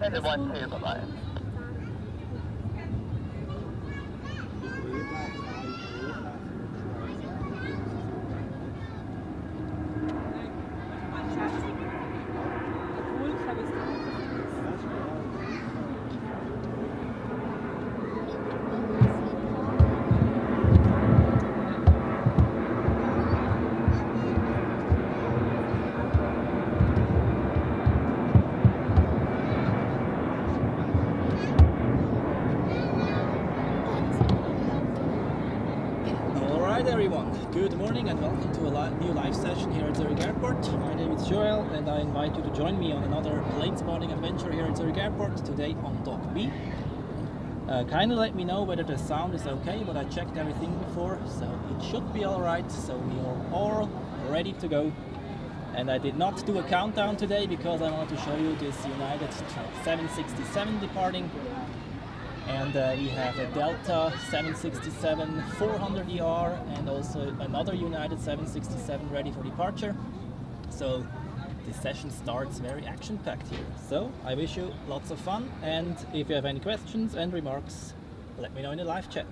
And the 1-2, bye-bye. Everyone, good morning and welcome to a new live session here at Zurich Airport. My name is Joel and I invite you to join me on another plane spotting adventure here at Zurich Airport, today on Dock B. Kindly let me know whether the sound is okay, but I checked everything before, so it should be alright, so we are all ready to go. And I did not do a countdown today because I wanted to show you this United 767 departing. And we have a Delta 767 400ER and also another United 767 ready for departure. So this session starts very action-packed here. So I wish you lots of fun, and if you have any questions and remarks, let me know in the live chat.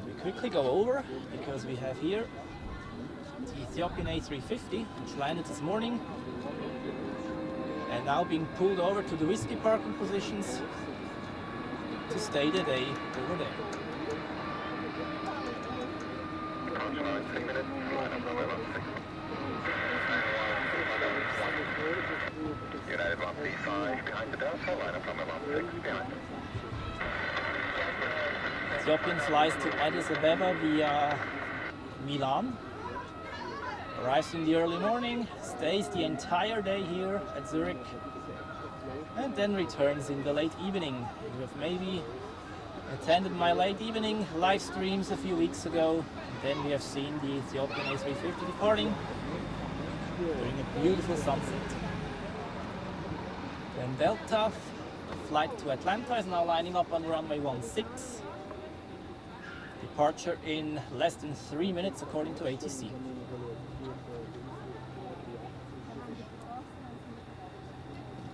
We quickly go over because we have here the Ethiopian A350, which landed this morning and now being pulled over to the whiskey parking positions to stay the day over there. United 135 behind the Delta, line up runway 16 behind. Ethiopian flies to Addis Ababa via Milan, arrives in the early morning, stays the entire day here at Zurich, and then returns in the late evening. You have maybe attended my late evening live streams a few weeks ago, and then we have seen the Ethiopian A350 departing during a beautiful sunset. Then Delta, flight to Atlanta, is now lining up on runway 16. Departure in less than 3 minutes according to ATC.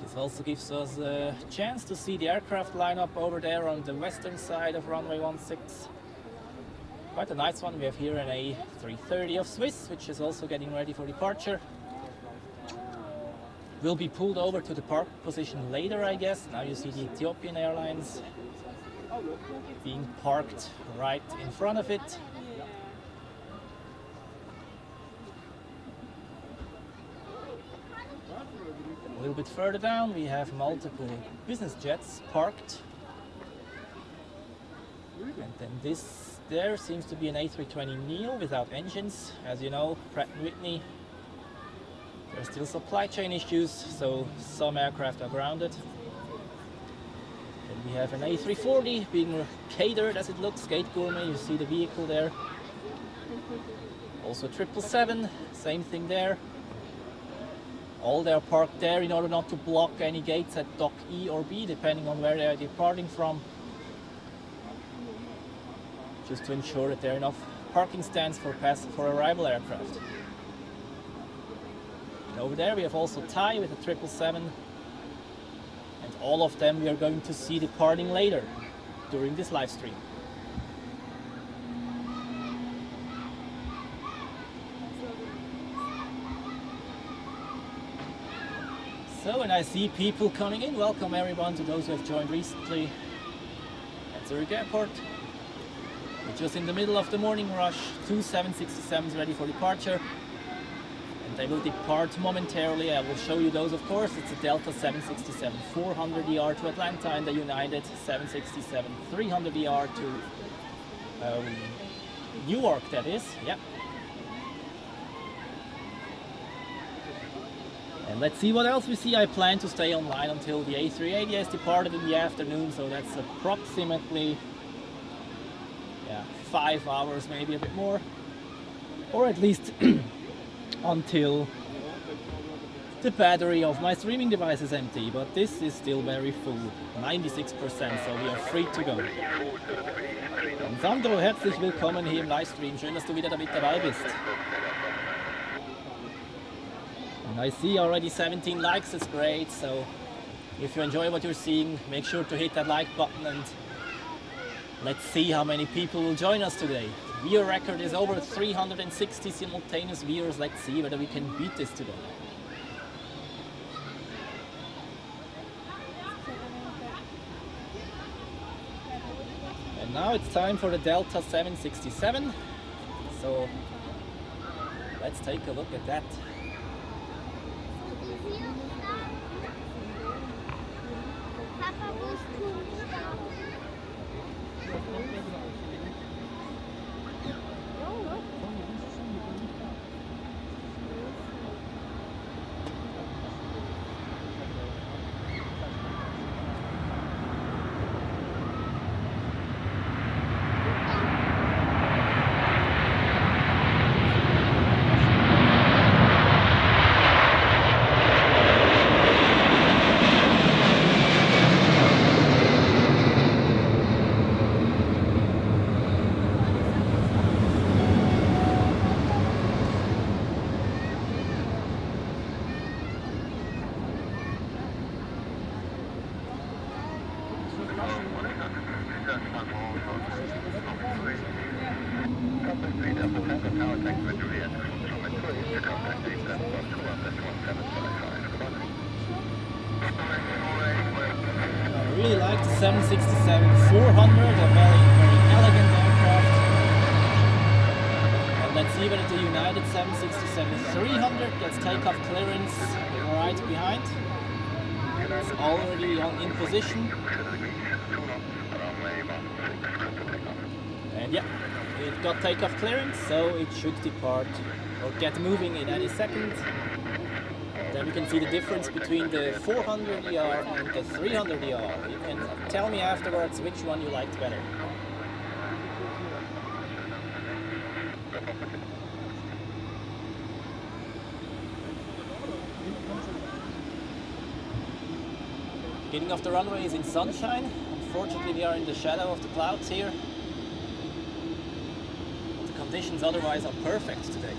This also gives us a chance to see the aircraft line up over there on the western side of runway 16. Quite a nice one. We have here an A330 of Swiss, which is also getting ready for departure. Will be pulled over to the park position later, I guess. Now you see the Ethiopian Airlines being parked right in front of it. A little bit further down we have multiple business jets parked. And then this there seems to be an A320neo without engines. As you know, Pratt & Whitney, there are still supply chain issues, so some aircraft are grounded. Then we have an A340 being catered, as it looks, Gate Gourmet, you see the vehicle there. Also 777, same thing there. All they are parked there in order not to block any gates at Dock E or B, depending on where they are departing from. Just to ensure that there are enough parking stands for arrival aircraft. And over there we have also Thai with a 777, and all of them we are going to see departing later during this live stream. So when I see people coming in, welcome everyone to those who have joined recently at Zurich Airport. We're just in the middle of the morning rush, 2 767s ready for departure. They will depart momentarily. I will show you those, of course. It's a Delta 767-400ER to Atlanta and the United 767-300ER to Newark, that is. Yeah. And let's see what else we see. I plan to stay online until the A380 has departed in the afternoon, so that's approximately 5 hours, maybe a bit more, or at least until the battery of my streaming device is empty. But this is still very full, 96%, so we are free to go. Und Sandro, herzlich willkommen hier im Livestream. Schön, dass du wieder mit dabei bist. And I see already 17 likes, that's great. So if you enjoy what you're seeing, make sure to hit that like button, and let's see how many people will join us today. Viewer record is over 360 simultaneous viewers. Let's see whether we can beat this today. And now it's time for the Delta 767. So let's take a look at that. I really like the 767-400, a very elegant aircraft. And let's see whether the United 767-300 gets takeoff clearance right behind. It's already in position. And yeah, it got takeoff clearance, so it should depart or get moving in any second. Then we can see the difference between the 400ER and the 300ER. You can tell me afterwards which one you liked better. Getting off the runway is in sunshine. Unfortunately, we are in the shadow of the clouds here. The conditions otherwise are perfect today.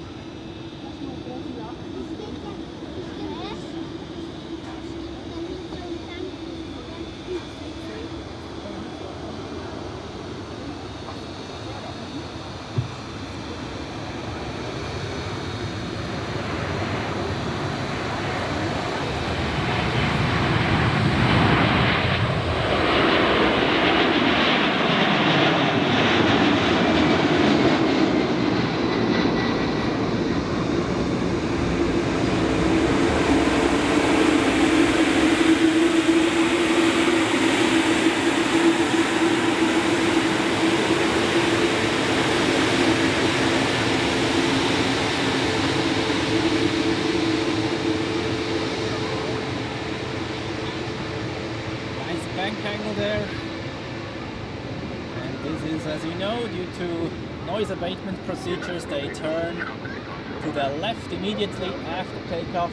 Noise abatement procedures, they turn to the left immediately after takeoff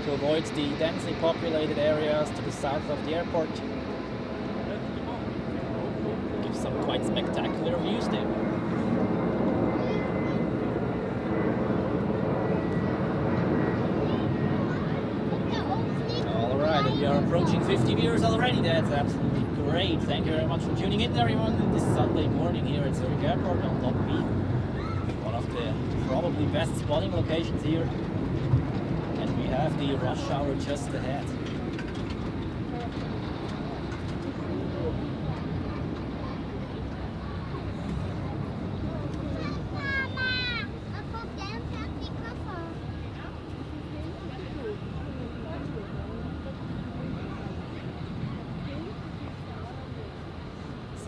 to avoid the densely populated areas to the south of the airport. Gives some quite spectacular views there. Alright, and we are approaching 50 viewers already. That's absolutely great. Thank you very much for tuning in, everyone, this Sunday morning here at Zurich Airport on Block B. One of the probably best spotting locations here. And we have the rush hour just ahead.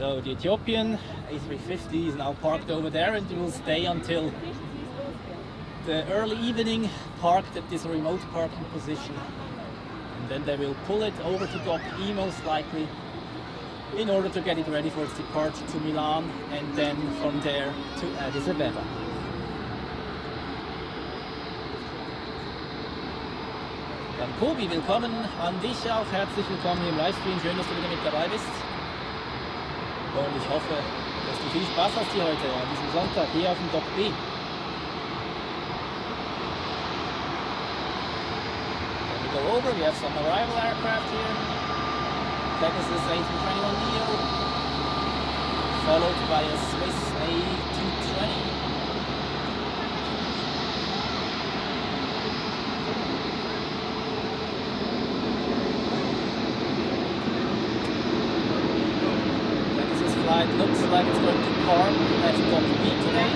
So the Ethiopian A350 is now parked over there and it will stay until the early evening, parked at this remote parking position. And then they will pull it over to Dock E most likely in order to get it ready for its departure to Milan and then from there to Addis Abeba. Dann Kobi, willkommen an dich auch, herzlich willkommen hier im Livestream, schön, dass du wieder mit dabei bist. Und ich hoffe, dass du viel Spaß hast hier heute, an diesem Sonntag, hier auf dem Dock B. When we go over, we have some arrival aircraft here. Pegasus A321neo, followed by a Swiss A220. It looks like it's going to park at Dock B today.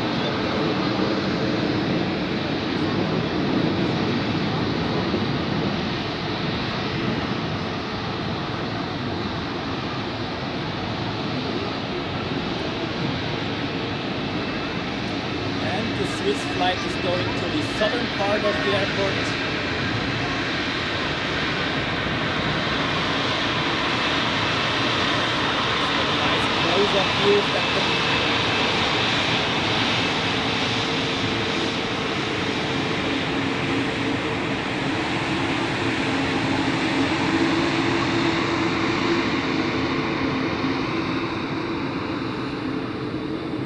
And the Swiss flight is going to the southern part of the airport. Close-up view of that thing.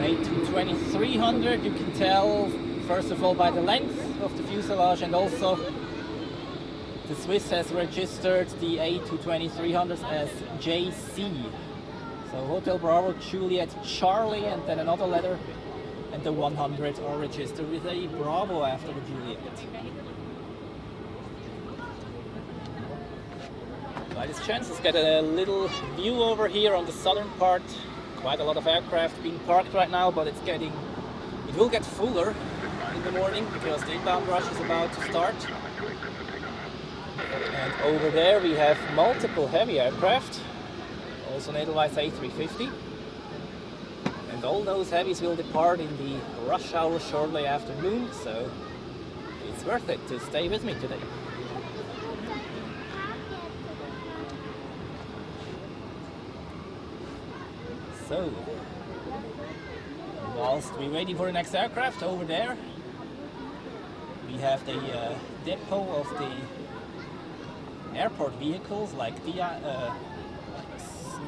A320-300, you can tell first of all by the length of the fuselage, and also the Swiss has registered the A220-300 as JC. So Hotel Bravo, Juliet, Charlie, and then another letter, and the 100 are registered with a Bravo after the Juliet. By this chance, let's get a little view over here on the southern part. Quite a lot of aircraft being parked right now, but it will get fuller in the morning because the inbound rush is about to start. And over there we have multiple heavy aircraft. Also an Edelweiss A350, and all those heavies will depart in the rush hour shortly after noon, so it's worth it to stay with me today. So, whilst we're waiting for the next aircraft over there, we have the depot of the airport vehicles like the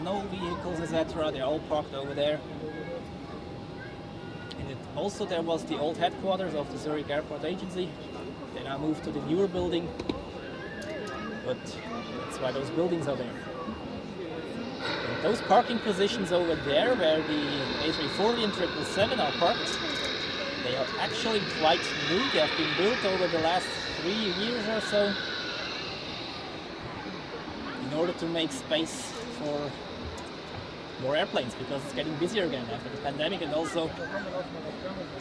snow vehicles, etc. They're all parked over there. And also there was the old headquarters of the Zurich Airport agency. They now moved to the newer building, but that's why those buildings are there. And those parking positions over there where the A340 and 777 are parked, they are actually quite new. They have been built over the last 3 years or so in order to make space for more airplanes, because it's getting busier again after the pandemic, and also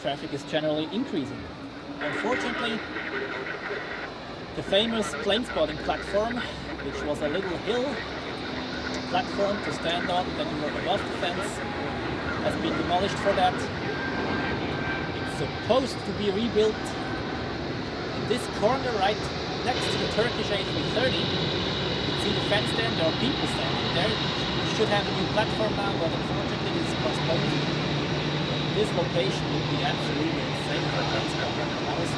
traffic is generally increasing. Unfortunately, the famous plane spotting platform, which was a little hill platform to stand on that you were above the fence, has been demolished for that. It's supposed to be rebuilt in this corner right next to the Turkish A330. See the fence there, there are people standing there. You should have a new platform now, but unfortunately it's postponed. This location would be absolutely insane for transport. That was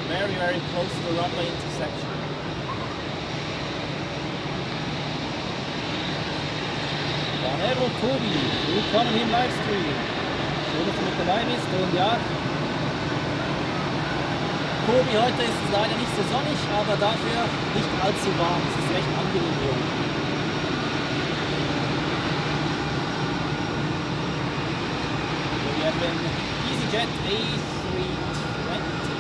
very, very close to the runway intersection. Danero Tobi, willkommen hier im Livestream. Schön, dass du mit dabei bist. Und ja, Kobi, heute ist es leider nicht so sonnig, aber dafür nicht allzu warm. Es ist recht angenehm hier. We have an EasyJet A320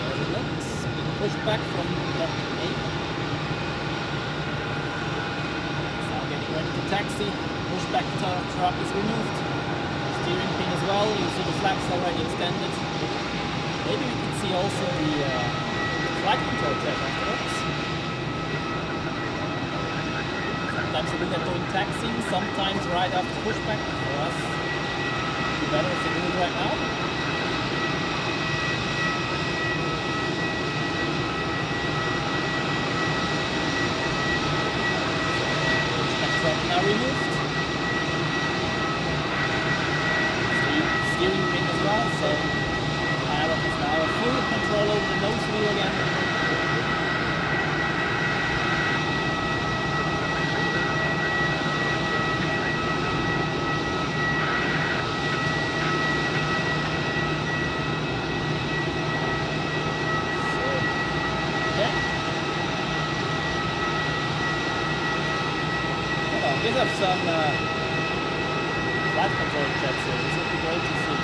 as it looks, being pushed back from Dock A. It's now getting ready to taxi. Pushback truck is removed. Steering pin as well. You see the flaps already extended. Maybe we can see also the flight control check afterwards. Sometimes they do that during taxiing, sometimes right after pushback. For us, it'd be better if they do it right now. Now removed. Steering wheel as well, so pilot has now full control over the nose wheel again. We have some flight control checks here. This would be great to see.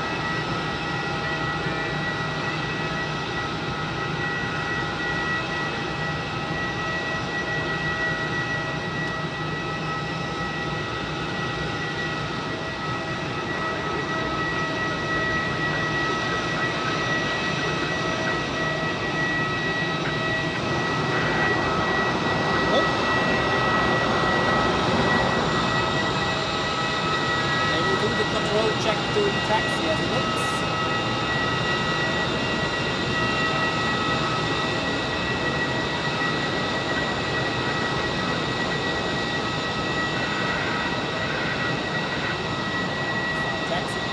Check doing taxi as it looks.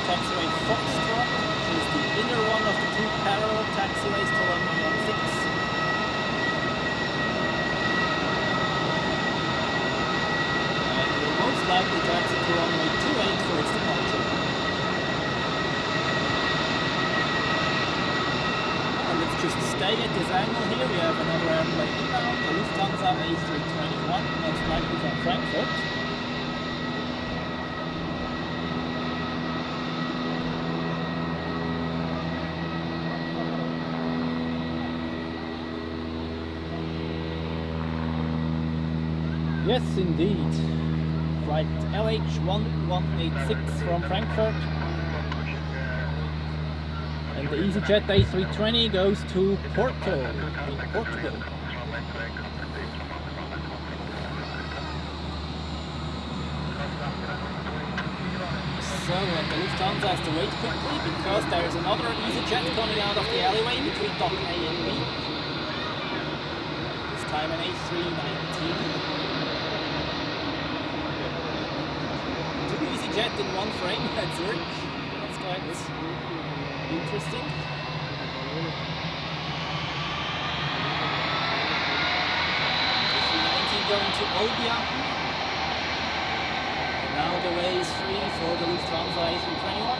Taxiway Foxtrot, which is the inner one of the two parallel taxiways to runway 16. And we're most likely to exit to runway 28 for its departure. Just stay at this angle here, we have another airplane inbound, the Lufthansa A321, most likely from Frankfurt. Yes, indeed. Flight LH1186 from Frankfurt. And the EasyJet A320 goes to Porto, in Portugal. So, and the Lufthansa has to wait quickly because there is another EasyJet coming out of the alleyway between dock A and B. This time an A319. Two EasyJet in one frame at Zurich. That's quite interesting. A319 going to Olbia. And now the way is free for the Lufthansa A321.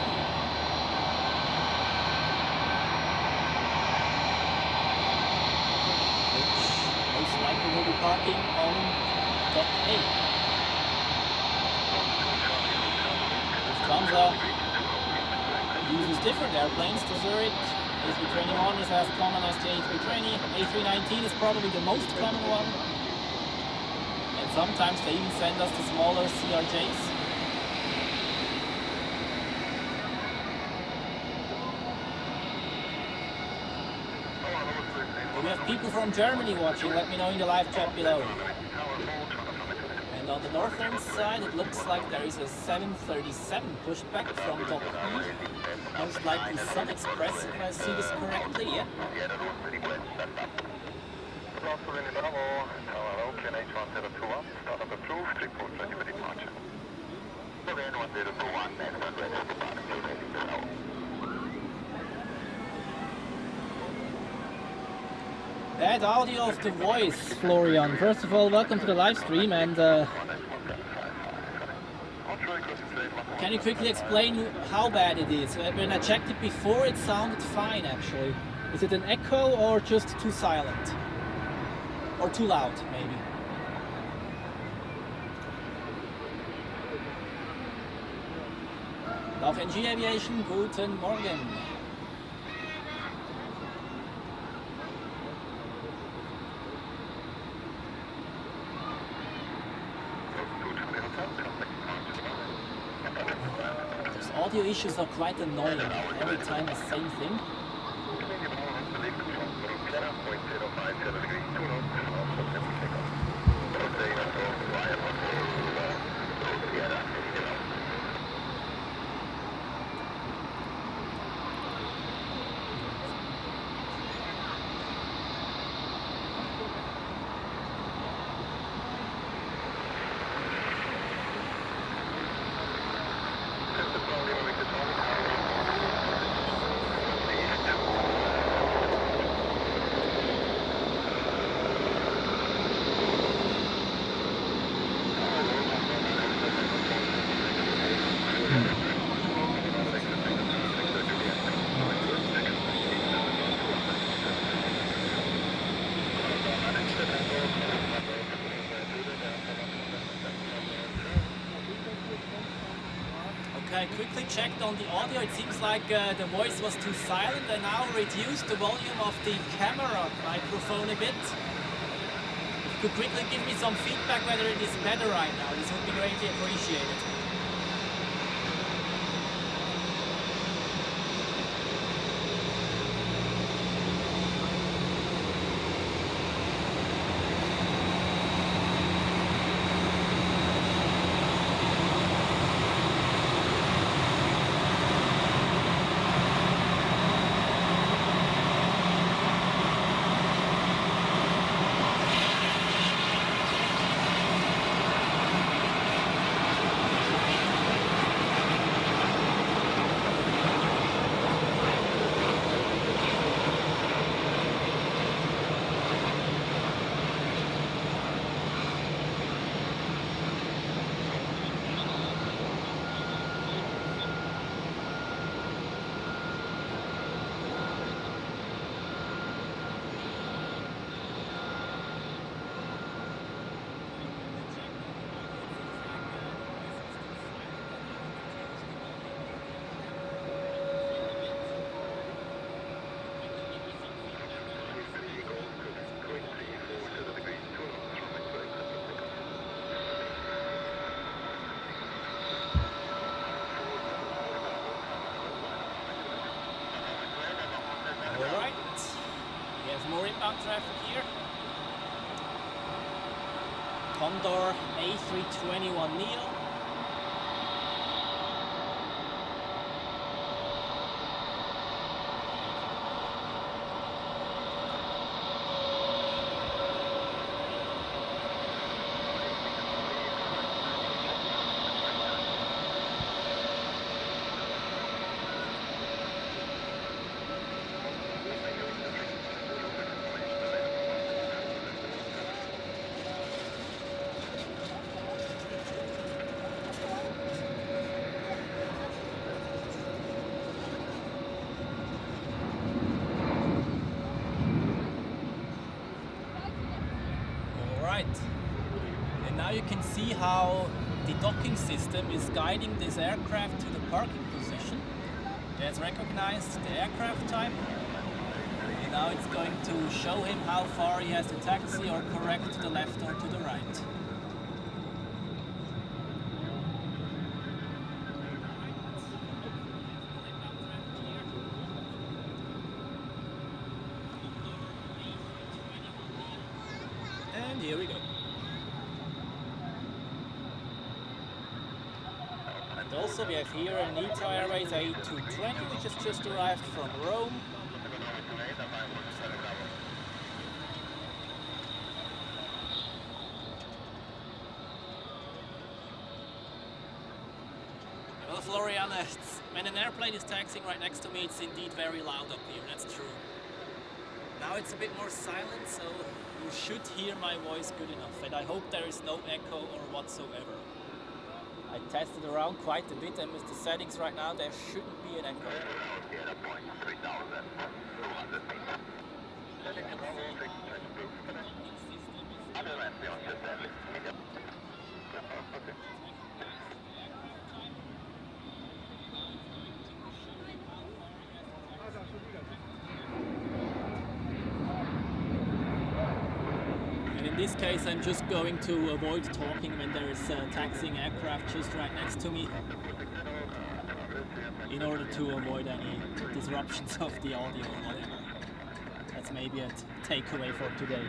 Which most likely will be parking on dock A. Lufthansa uses different airplanes to Zurich. A321 is as common as the A320. A319 is probably the most common one. And sometimes they even send us the smaller ZRHs. We have people from Germany watching. Let me know in the live chat below. And on the northern side, it looks like there is a 737 pushback from dock E. Most likely Sun Express, if I see this correctly, yeah. That audio of the voice, Florian. First of all, welcome to the live stream, and can you quickly explain how bad it is? When I checked it before, it sounded fine actually. Is it an echo or just too silent? Or too loud, maybe? Auf NG Aviation, guten Morgen. Audio issues are quite annoying. Every time the same thing. I quickly checked on the audio. It seems like the voice was too silent. I now reduced the volume of the camera microphone a bit. If you could quickly give me some feedback whether it is better right now, this would be greatly appreciated. More inbound traffic here. Condor A321 Neo. And now you can see how the docking system is guiding this aircraft to the parking position. It has recognized the aircraft type, and now it's going to show him how far he has to taxi or correct to the left or to the right. And here we go. And also we have here an Airlines A330 which has just arrived from Rome. Well, Floriana, when an airplane is taxiing right next to me, it's indeed very loud up here, that's true. Now it's a bit more silent, so you should hear my voice good enough, and I hope there is no echo or whatsoever. I tested around quite a bit, and with the settings right now there shouldn't be an echo. In this case, I'm just going to avoid talking when there is a taxiing aircraft just right next to me, in order to avoid any disruptions of the audio or whatever. That's maybe a takeaway for today.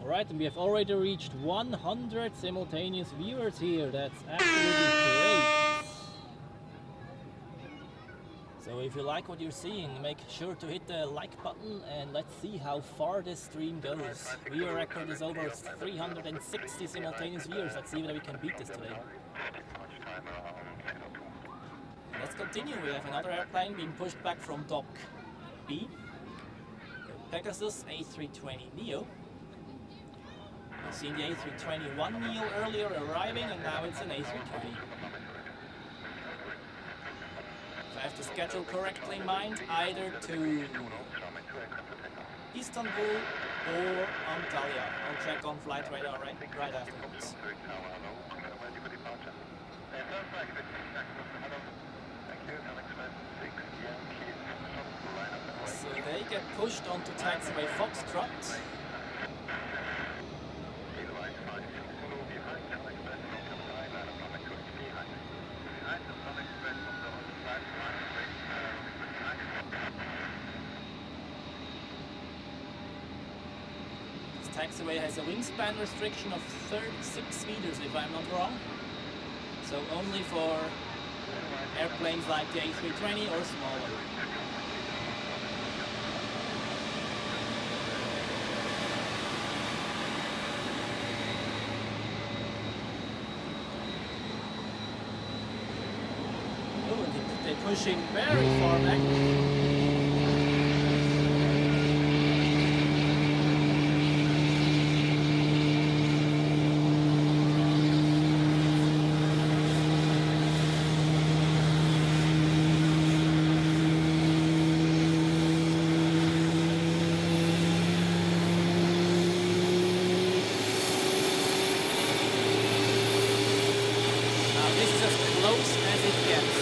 Alright, and we have already reached 100 simultaneous viewers here. That's absolutely great. So if you like what you're seeing, make sure to hit the like button and let's see how far this stream goes. Viewer record is over 360 simultaneous viewers. Let's see whether we can beat this today. Let's continue. We have another airplane being pushed back from dock B. Pegasus A320neo. We've seen the A321neo earlier arriving, and now it's an A320. If I have the schedule correctly in mind, either to Istanbul or Antalya. I'll check on flight radar right afterwards. So they get pushed onto taxiway Foxtrot. This taxiway has a wingspan restriction of 36 meters, if I'm not wrong. So only for airplanes like the A320 or smaller. They're pushing very far back. Now this is as close as it gets.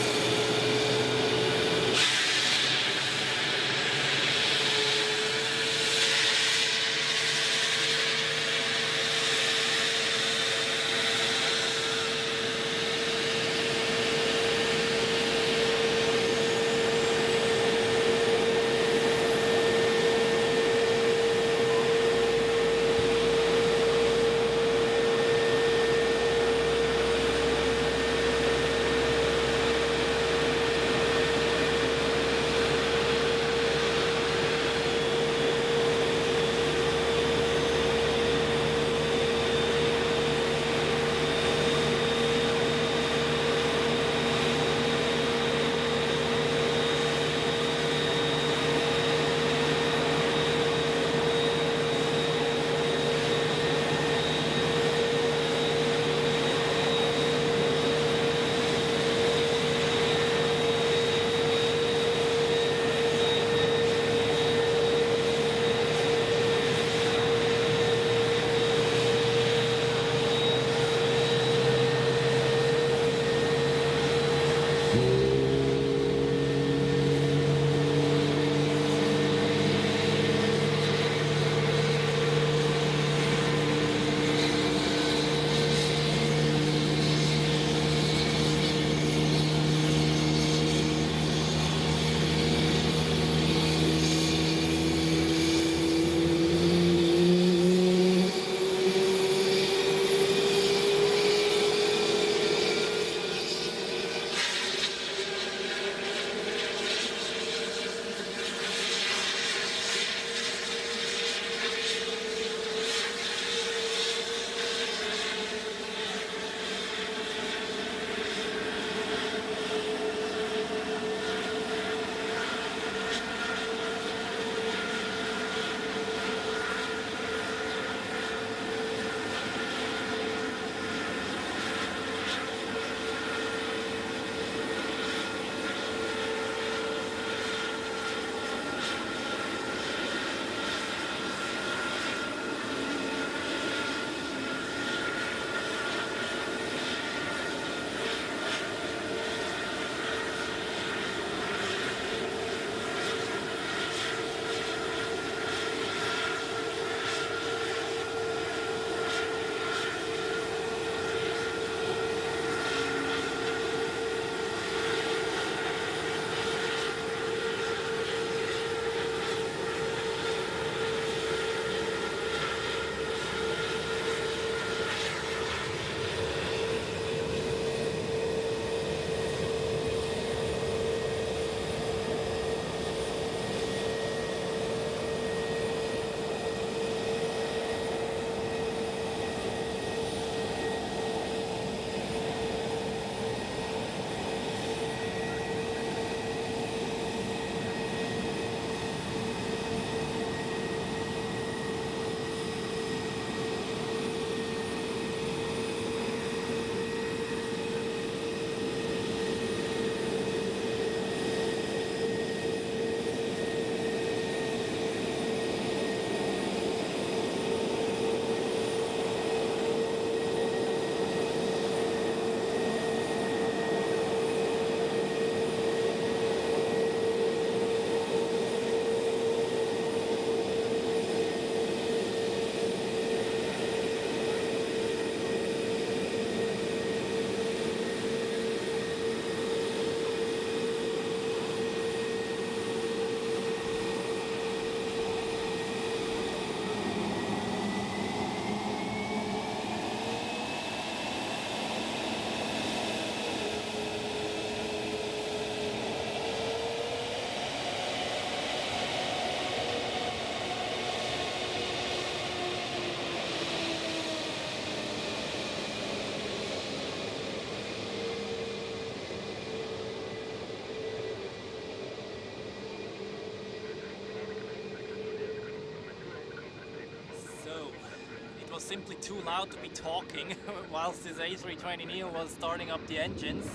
was simply too loud to be talking whilst this A320neo was starting up the engines.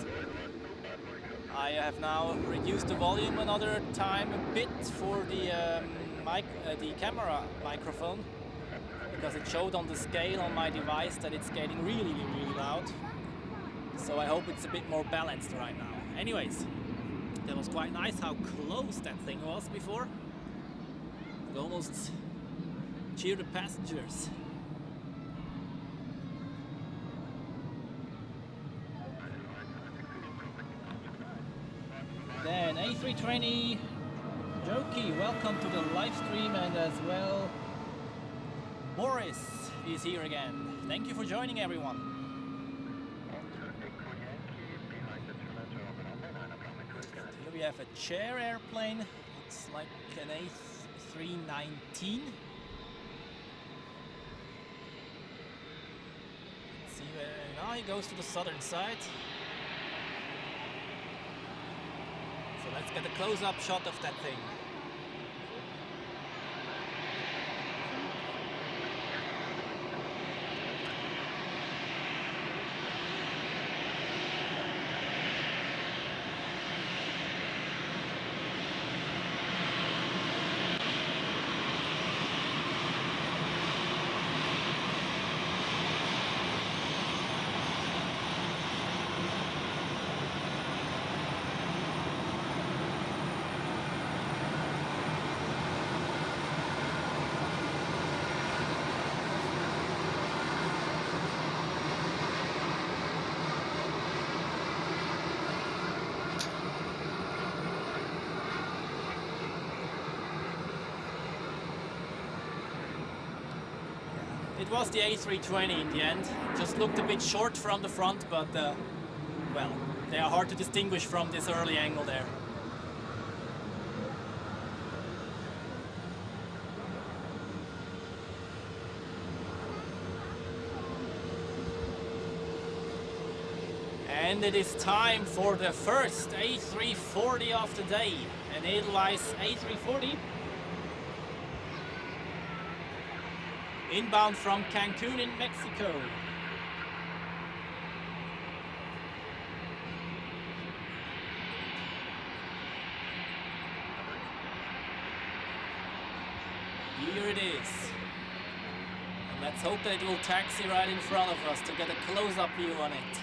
I have now reduced the volume another time a bit for the camera microphone, because it showed on the scale on my device that it's getting really loud. So I hope it's a bit more balanced right now. Anyways, that was quite nice how close that thing was before. It almost cheered the passengers. Then A320 Joki, welcome to the live stream, and as well Boris is here again. Thank you for joining, everyone. Here we have a chair airplane. It's like an A319. Let's see where now he goes to the southern side. So let's get a close-up shot of that thing. It was the A320 in the end. Just looked a bit short from the front, but well, they are hard to distinguish from this early angle there. And it is time for the first A340 of the day, an Edelweiss A340. Inbound from Cancun in Mexico. Here it is. And let's hope that it will taxi right in front of us to get a close-up view on it.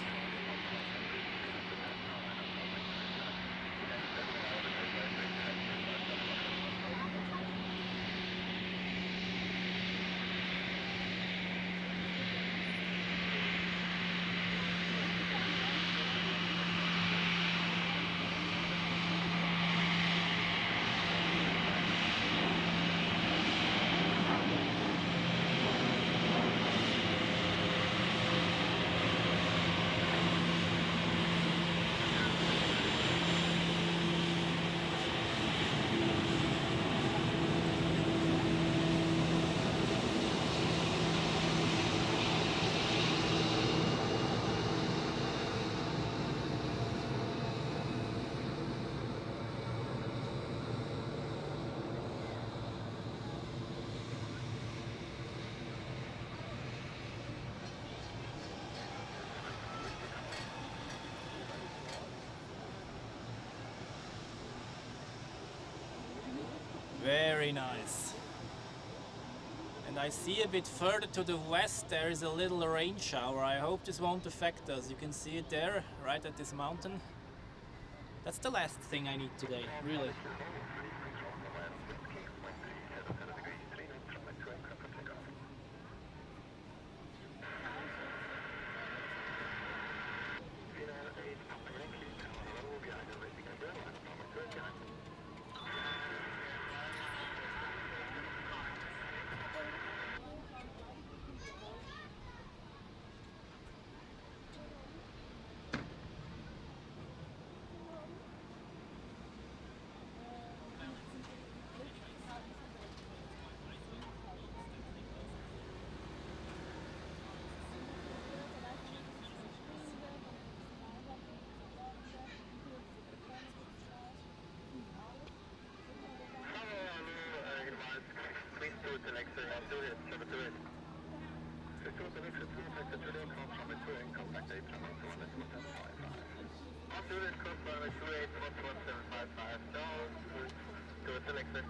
Very nice. And I see a bit further to the west there is a little rain shower. I hope this won't affect us. You can see it there, right at this mountain. That's the last thing I need today, really. Contact apron on 1.755. After this, course runway 28, down to select it.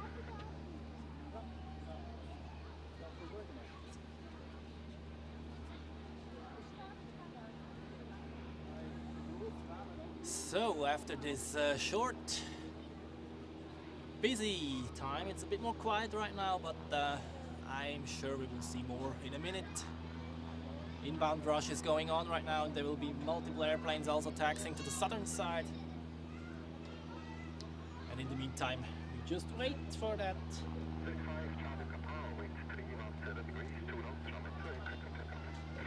So after this short, busy time, it's a bit more quiet right now, but I'm sure we will see more in a minute. Inbound rush is going on right now, and there will be multiple airplanes also taxiing to the southern side. And in the meantime, we just wait for that.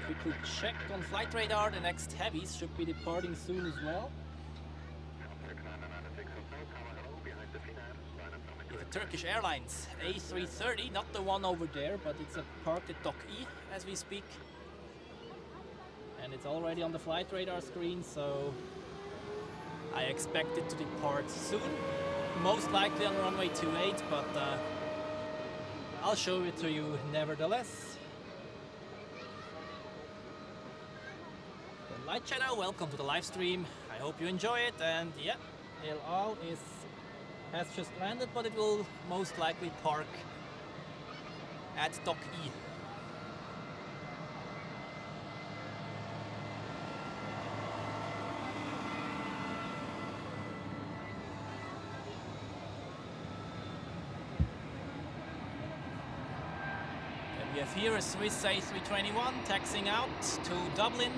Quickly check on flight radar, the next heavies should be departing soon as well. It's a Turkish Airlines A330, not the one over there, but it's parked at Dock E as we speak. And it's already on the flight radar screen, so I expect it to depart soon. Most likely on runway 28, but I'll show it to you nevertheless. Light Shadow, welcome to the live stream. I hope you enjoy it, and yeah, El Al has just landed, but it will most likely park at Dock E. And we have here a Swiss A321 taxiing out to Dublin.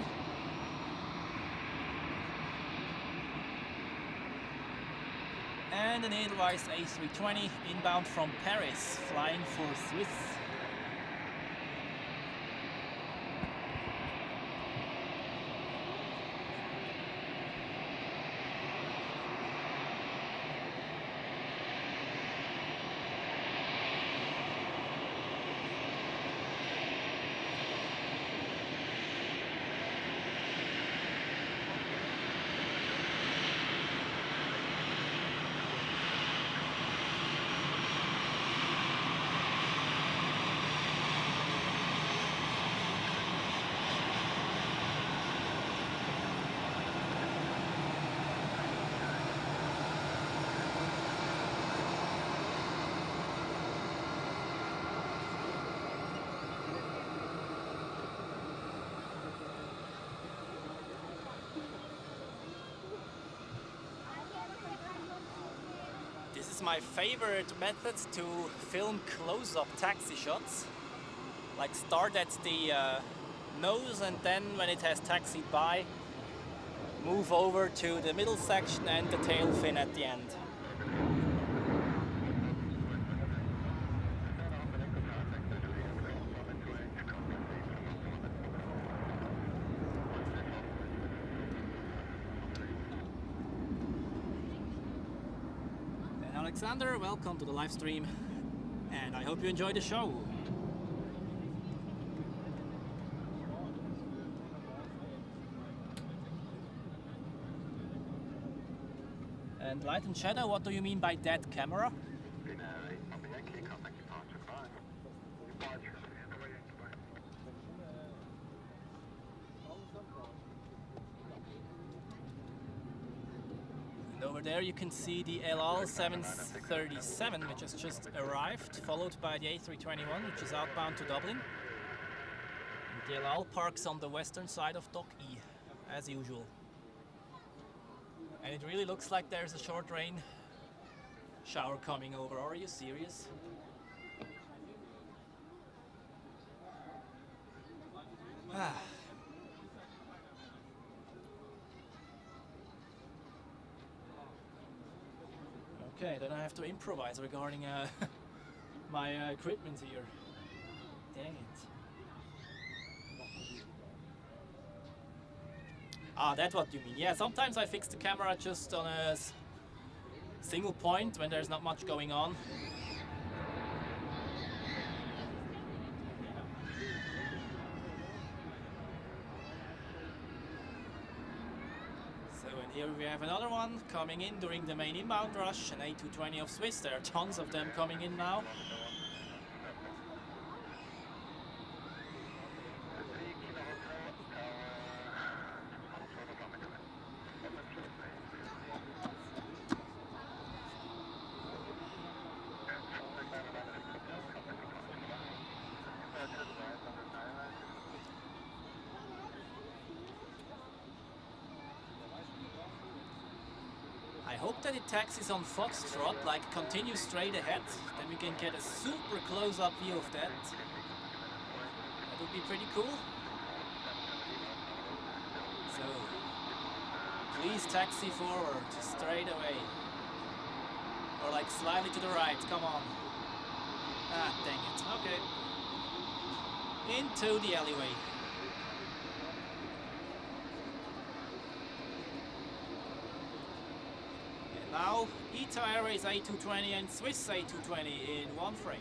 And an Edelweiss A320 inbound from Paris, flying for Swiss. This is my favorite method to film close-up taxi shots. Like start at the nose, and then when it has taxied by, move over to the middle section and the tail fin at the end. Alexander, welcome to the live stream, and I hope you enjoy the show. And Light and Shadow, what do you mean by dead camera? And over there you can see the El Al 737, which has just arrived, followed by the A321, which is outbound to Dublin. And the El Al parks on the western side of Dock E, as usual. And it really looks like there's a short rain shower coming over. Are you serious? Ah. Okay, then I have to improvise regarding my equipment here. Dang it. Ah, that's what you mean. Yeah, sometimes I fix the camera just on a single point when there's not much going on. So, and here we have another one coming in during the main inbound rush, an A220 of Swiss. There are tons of them coming in now. hope that it taxis on Foxtrot, like continues straight ahead. Then we can get a super close-up view of that. That would be pretty cool. So, please taxi forward, straight away. Or like slightly to the right, come on. Ah, dang it, okay. Into the alleyway. And now, ITA Airways A320 and Swiss A320 in one frame.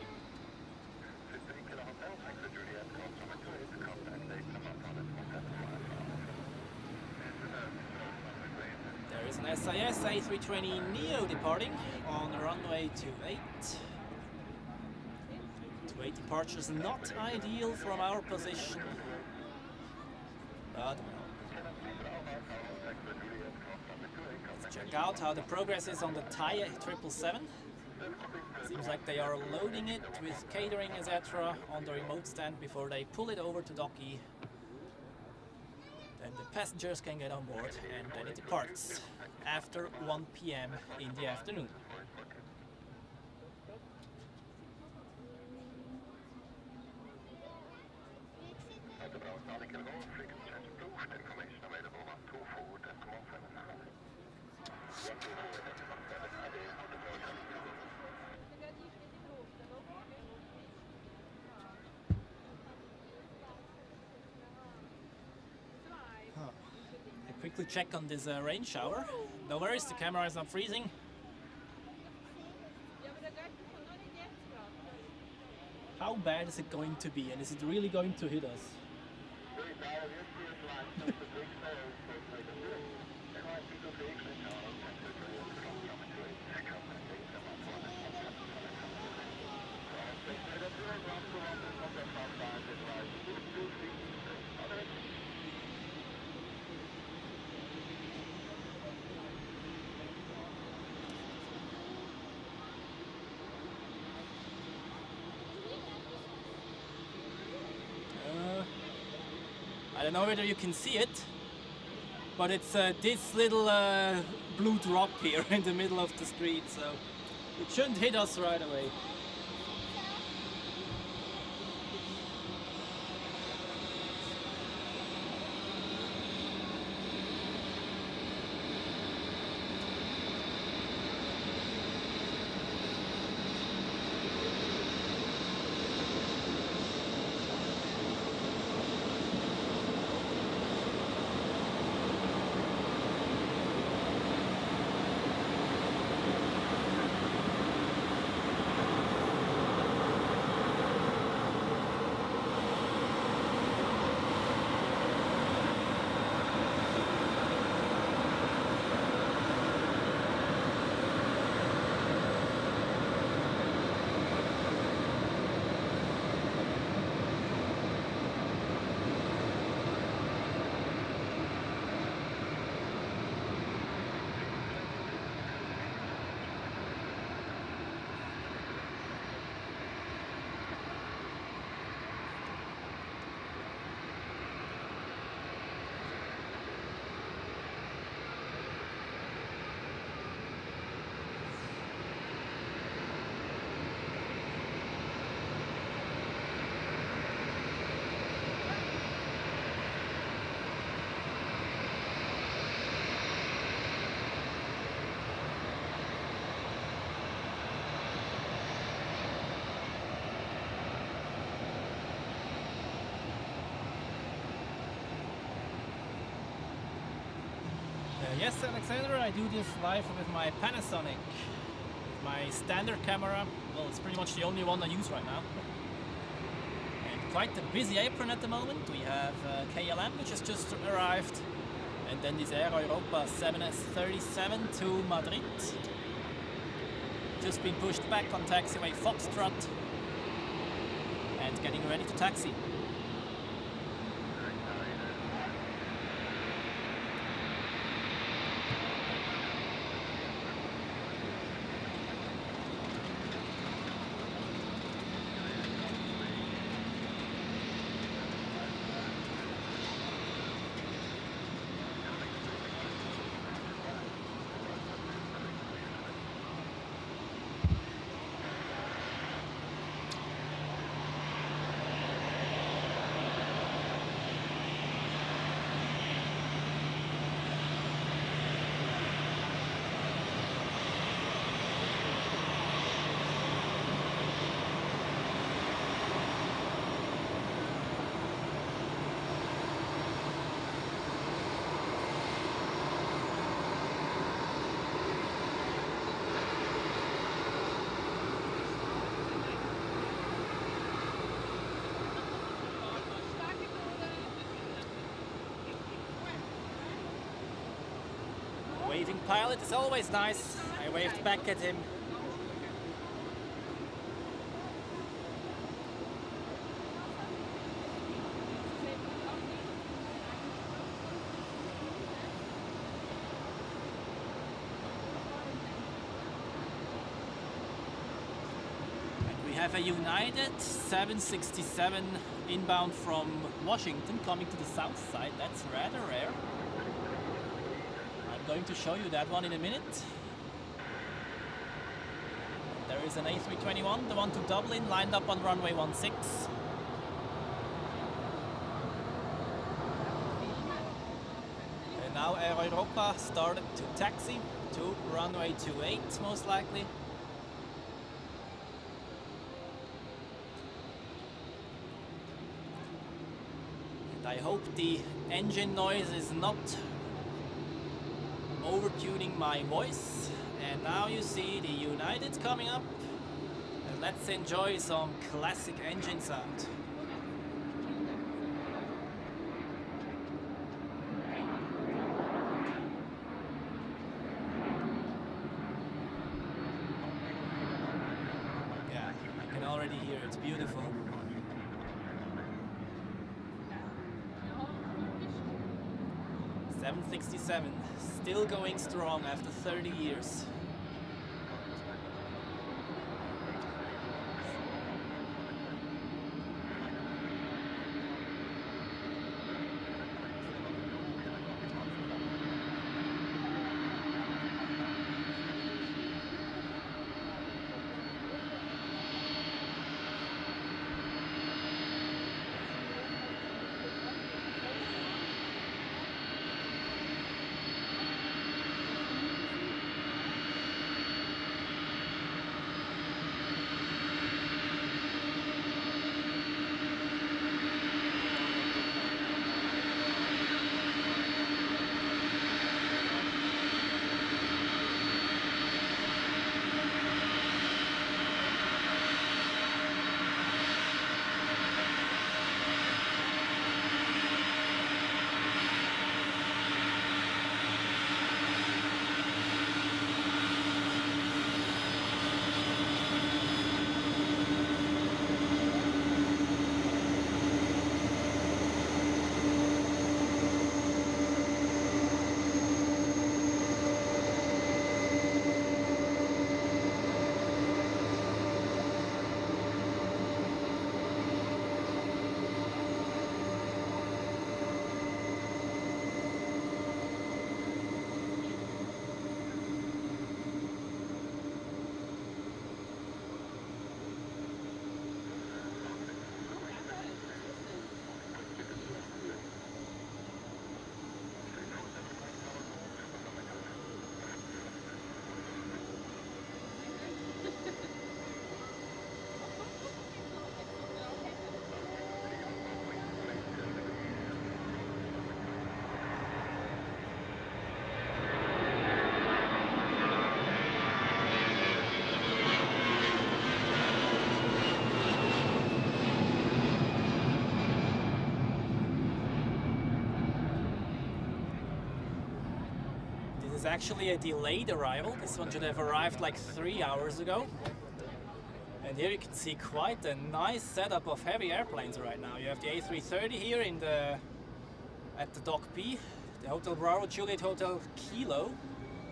There is an SAS A320 Neo departing on runway 28. 28 departure is not ideal from our position, but let's check out how the progress is on the Thai 777. Seems like they are loading it with catering, etc. on the remote stand before they pull it over to docky. Then the passengers can get on board and then it departs after 1 p.m. in the afternoon. Quickly check on this rain shower. No worries, the camera is not freezing. How bad is it going to be, and is it really going to hit us? I don't know whether you can see it, but it's this little blue drop here in the middle of the street, so it shouldn't hit us right away. Yes, Alexander, I do this live with my Panasonic, my standard camera. Well, it's pretty much the only one I use right now. And quite a busy apron at the moment. We have KLM, which has just arrived, and then this Air Europa 737 to Madrid. Just been pushed back on taxiway Foxtrot and getting ready to taxi. pilot is always nice. I waved back at him. And we have a United 767 inbound from Washington coming to the south side. That's rather rare. I'm going to show you that one in a minute. There is an A321, the one to Dublin, lined up on runway 16. And now Air Europa started to taxi to runway 28, most likely. And I hope the engine noise is not overtuning my voice. And now you see the United coming up, and let's enjoy some classic engine sound. Yeah, I can already hear it's beautiful. .767, still going strong after 30 years. Actually a delayed arrival. This one should have arrived like 3 hours ago. And here you can see quite a nice setup of heavy airplanes right now. You have the A330 here at the Dock B, the Hotel Bravo Juliet Hotel Kilo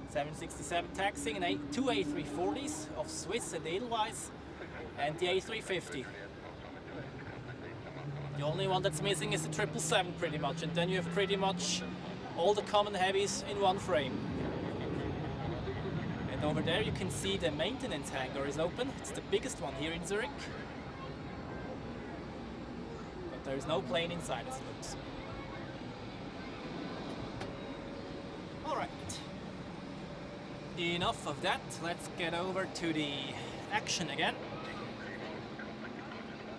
767 taxiing, and two A340s of Swiss and Edelweiss, and the A350. The only one that's missing is the 777 pretty much, and then you have pretty much all the common heavies in one frame. And over there you can see the maintenance hangar is open. It's the biggest one here in Zurich. But there is no plane inside as it looks. Alright. Enough of that. Let's get over to the action again.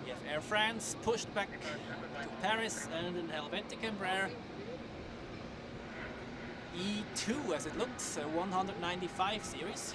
We have Air France pushed back to Paris and an Helvetic Embraer E2 as it looks, a 195 series.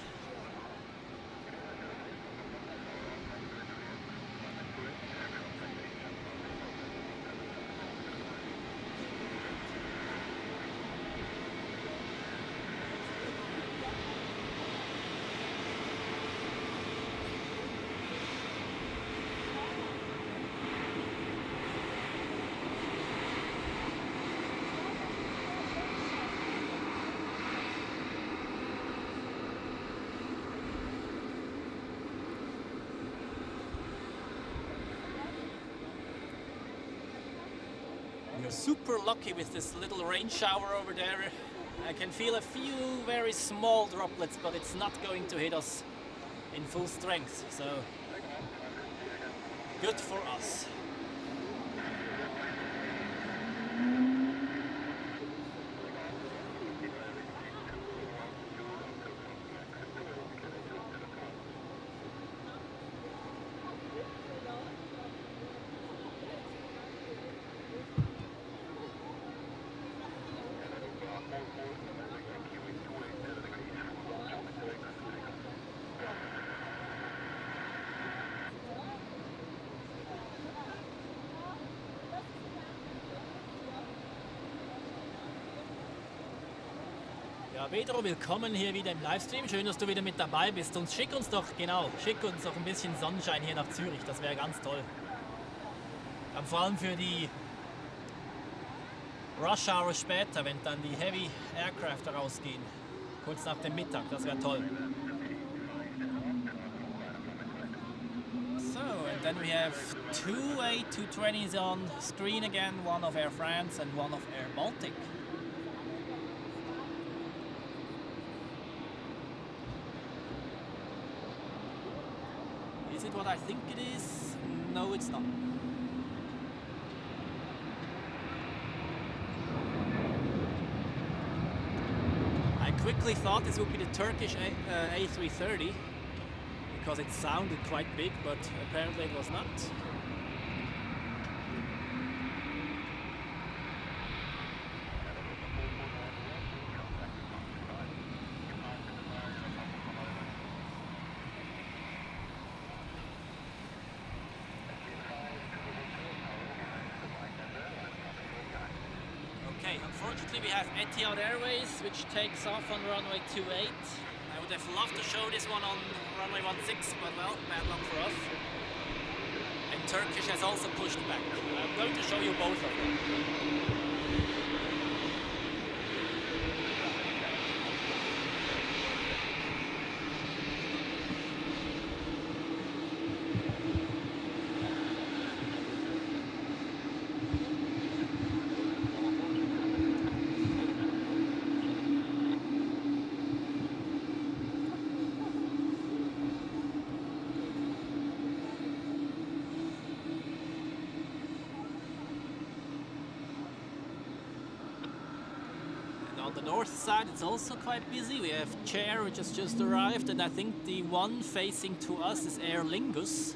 We're super lucky with this little rain shower over there. I can feel a few very small droplets, but it's not going to hit us in full strength, so good for us. Ja, Pedro, willkommen hier wieder im Livestream. Schön, dass du wieder mit dabei bist. Und schick uns doch ein bisschen Sonnenschein hier nach Zürich. Das wäre ganz toll. Vor allem für die Rush Hour später, wenn dann die Heavy Aircraft rausgehen. Kurz nach dem Mittag, das wäre toll. So, and then we have two A220s on screen again. One of Air France and one of Air Baltic. Is it what I think it is? No, it's not. I quickly thought this would be the Turkish A330 because it sounded quite big, but apparently it was not. Unfortunately, we have Etihad Airways, which takes off on runway 28. I would have loved to show this one on runway 16, but well, bad luck for us. And Turkish has also pushed back. I'm going to show you both of them. On the north side it's also quite busy. We have Chair, which has just arrived, and I think the one facing to us is Aer Lingus,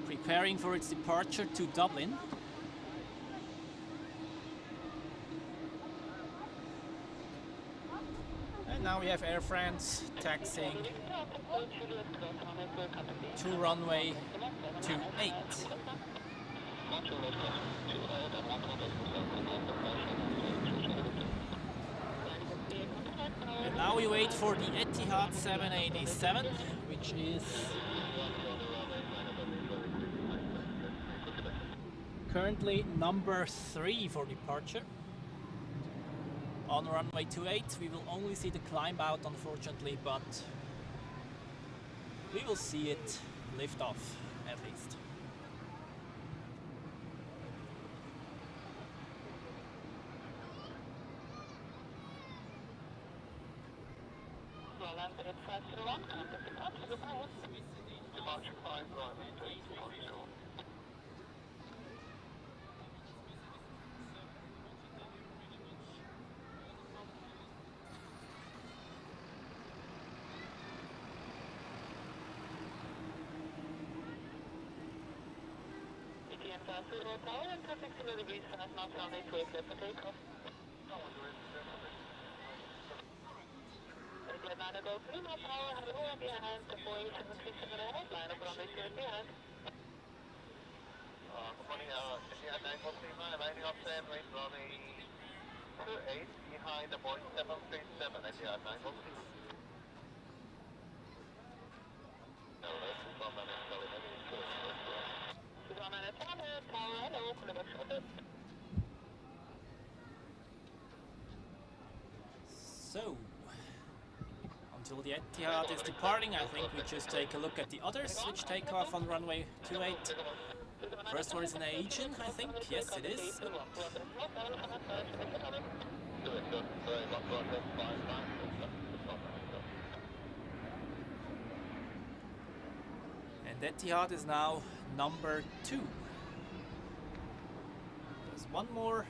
preparing for its departure to Dublin. And now we have Air France taxiing to runway 28. And now we wait for the Etihad 787, which is currently number 3 for departure. On runway 28 we will only see the climb out, unfortunately, but we will see it lift off at least. Good morning, Etihad 943, lining up and wait runway 28 behind the Boeing 737, Etihad 943. So, until the Etihad is departing, I think we just take a look at the others, which take off on runway 28. First one is an Asian, I think. Yes, it is. And Etihad is now number 2. There's one more,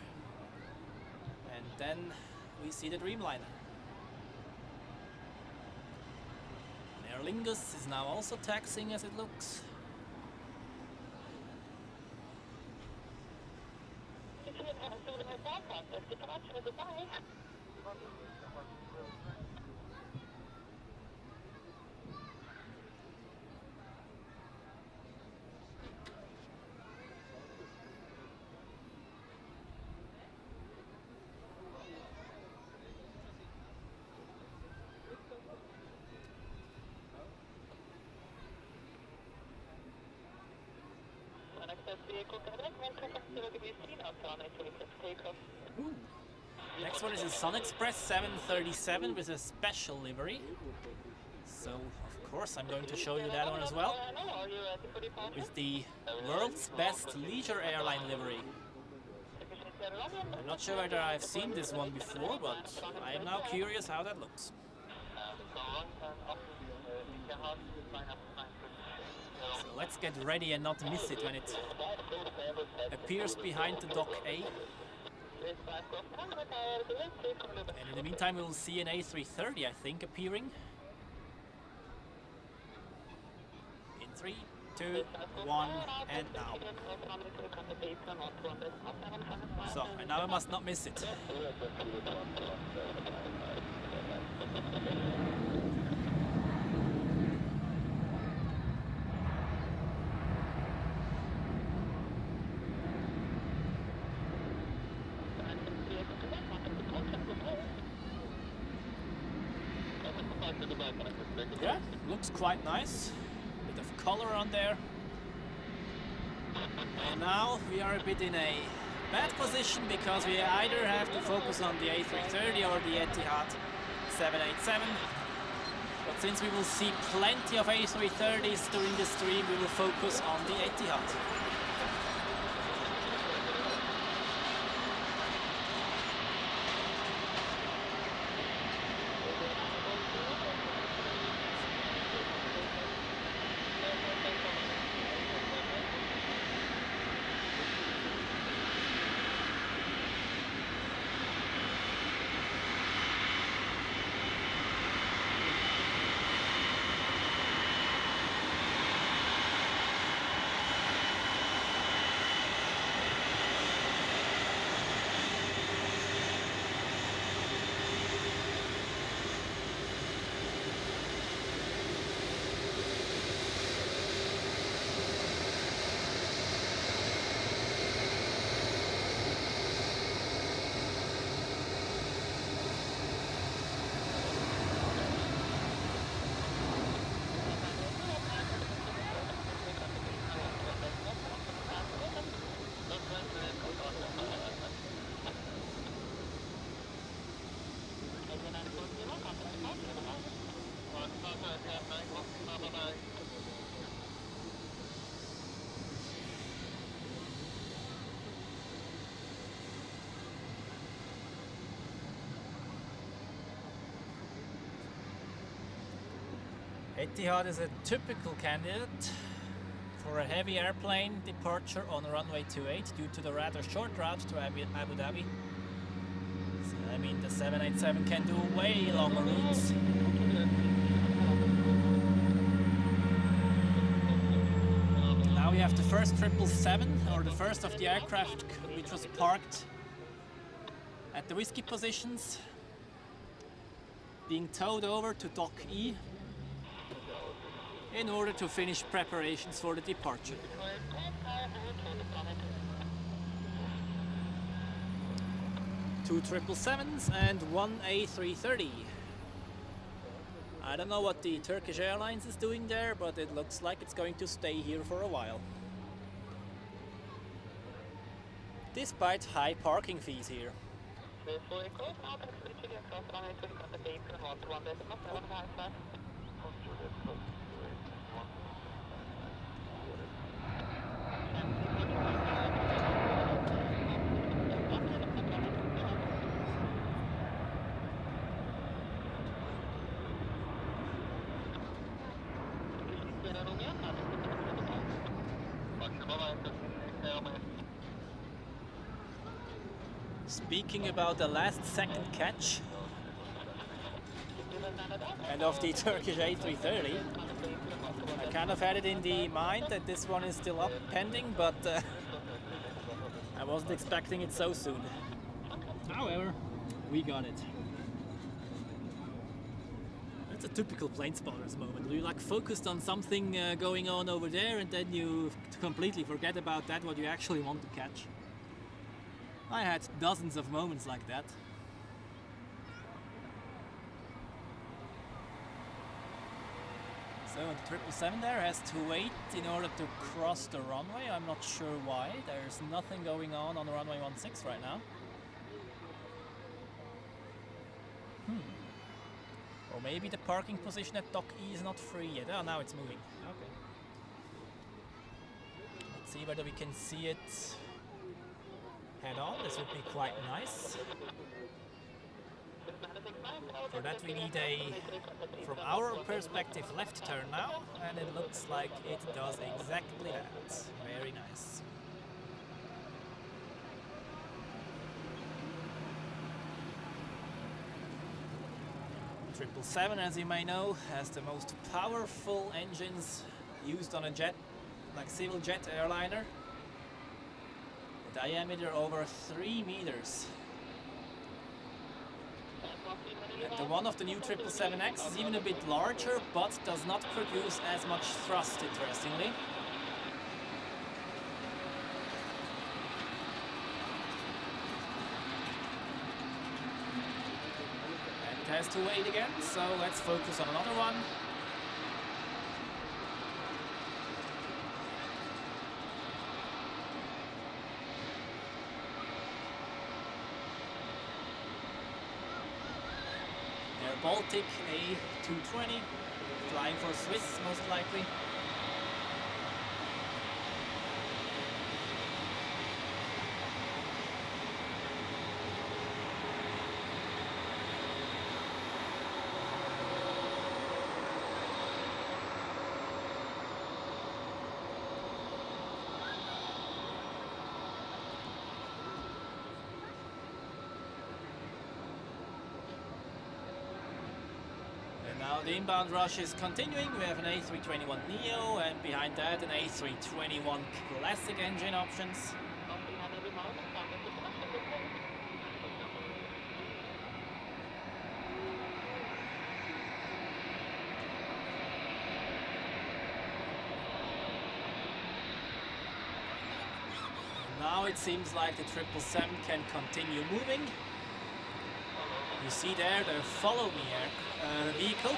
and then we see the Dreamliner. Aer Lingus is now also taxiing, as it looks. Ooh. Next one is a Sun Express 737 with a special livery. So, of course, I'm going to show you that one as well. With the world's best leisure airline livery. I'm not sure whether I've seen this one before, but I am now curious how that looks. So let's get ready and not miss it when it appears behind the dock A. And in the meantime, we'll see an A330, I think, appearing. In 3, 2, 1, and now. So, and now I must not miss it. Yeah, looks quite nice. Bit of color on there. And now we are a bit in a bad position because we either have to focus on the A330 or the Etihad 787. But since we will see plenty of A330s during the stream, we will focus on the Etihad. Etihad is a typical candidate for a heavy airplane departure on runway 28 due to the rather short route to Abu Dhabi. So, I mean, the 787 can do way longer routes. Now we have the first 777, or the first of the aircraft which was parked at the whiskey positions, being towed over to Dock E in order to finish preparations for the departure. Two 777s and one A330. I don't know what the Turkish Airlines is doing there, but it looks like it's going to stay here for a while. Despite high parking fees here. Speaking about the last second catch and of the Turkish A330, I kind of had it in the mind that this one is still up pending, but I wasn't expecting it so soon. However, we got it. It's a typical plane spotters moment. You like focused on something going on over there, and then you completely forget about that, what you actually want to catch. I had dozens of moments like that. So the 777 there has to wait in order to cross the runway. I'm not sure why. There's nothing going on the runway 16 right now. Or maybe the parking position at dock E is not free yet. Oh, now it's moving. Okay. Let's see whether we can see it head on. This would be quite nice. For that we need a, from our perspective, left turn now, and it looks like it does exactly that. Very nice. Triple 7, as you may know, has the most powerful engines used on a jet, like civil jet airliner. A diameter over 3 meters. And the one of the new 777X is even a bit larger, but does not produce as much thrust, interestingly. Has to wait again, so let's focus on another one. Air Baltic A220, flying for Swiss most likely. Now the inbound rush is continuing. We have an A321neo, and behind that an A321 classic engine options. Now it seems like the 777 can continue moving. You see there the follow me vehicle.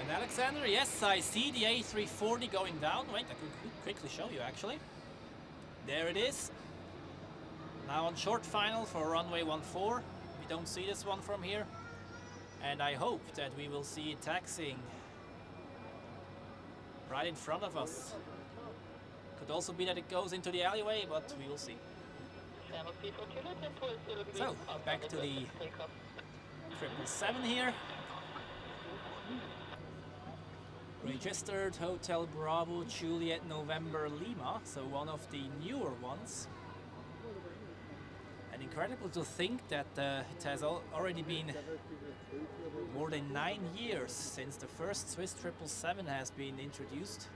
And Alexander, yes, I see the A340 going down. Wait, I can quickly show you actually. There it is. Now on short final for runway 14. We don't see this one from here. And I hope that we will see it taxiing right in front of us. Could also be that it goes into the alleyway, but we will see. So, back to the 777 here. Registered Hotel Bravo Juliet November Lima, so one of the newer ones. And incredible to think that it has already been more than 9 years since the first Swiss 777 has been introduced.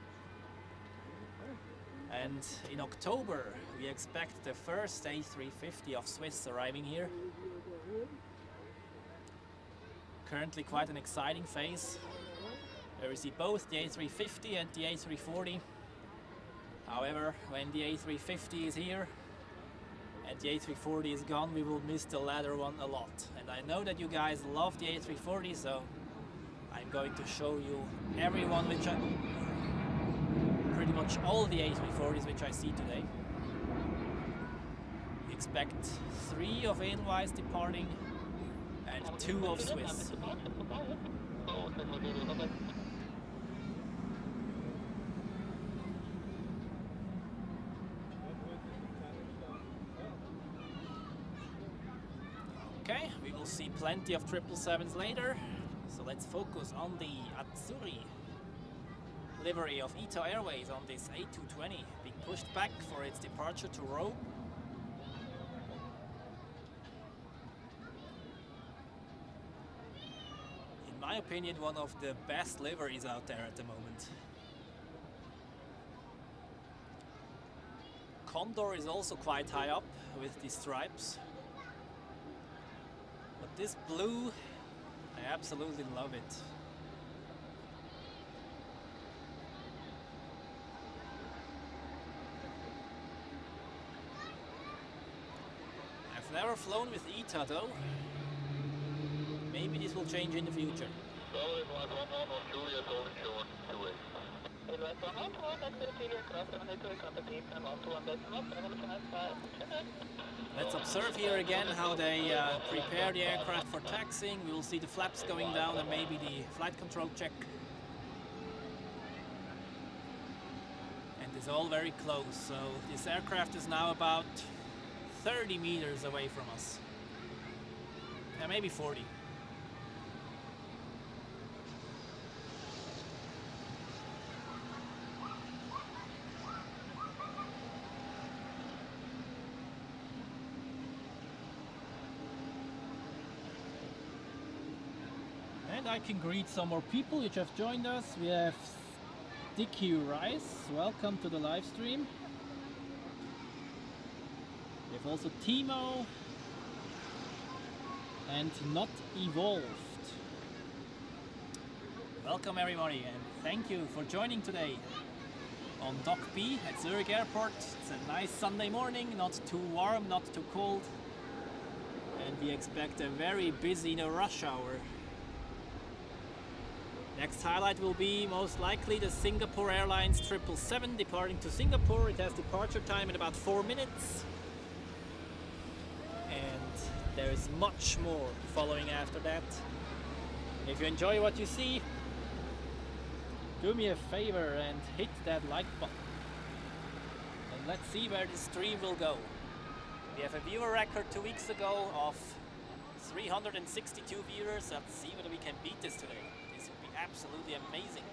And in October we expect the first A350 of Swiss arriving here. Currently quite an exciting phase. There we see both the A350 and the A340. However, when the A350 is here and the A340 is gone, we will miss the latter one a lot. And I know that you guys love the A340, so I'm going to show you everyone which pretty much all the A340s which I see today. We expect 3 of Edelweiss departing and 2 of Swiss. Okay, we will see plenty of 777s later. So let's focus on the Azzurri livery of ITA Airways on this A220 being pushed back for its departure to Rome. In my opinion, one of the best liveries out there at the moment. Condor is also quite high up with these stripes. But this blue, I absolutely love it. I've never flown with ITA though. Maybe this will change in the future. Let's observe here again how they prepare the aircraft for taxiing. We will see the flaps going down and maybe the flight control check. And it's all very close, so this aircraft is now about 30 meters away from us. Yeah, maybe 40. And I can greet some more people which have joined us. We have Sticky Rice, welcome to the live stream. We have also Timo and Not Evolved. Welcome everybody and thank you for joining today on Dock B at Zurich Airport. It's a nice Sunday morning, not too warm, not too cold, and we expect a very busy rush hour. Next highlight will be most likely the Singapore Airlines 777 departing to Singapore. It has departure time in about 4 minutes. And there is much more following after that. If you enjoy what you see, do me a favor and hit that like button. And let's see where this stream will go. We have a viewer record 2 weeks ago of 362 viewers. Let's see whether we can beat this today. This would be absolutely amazing.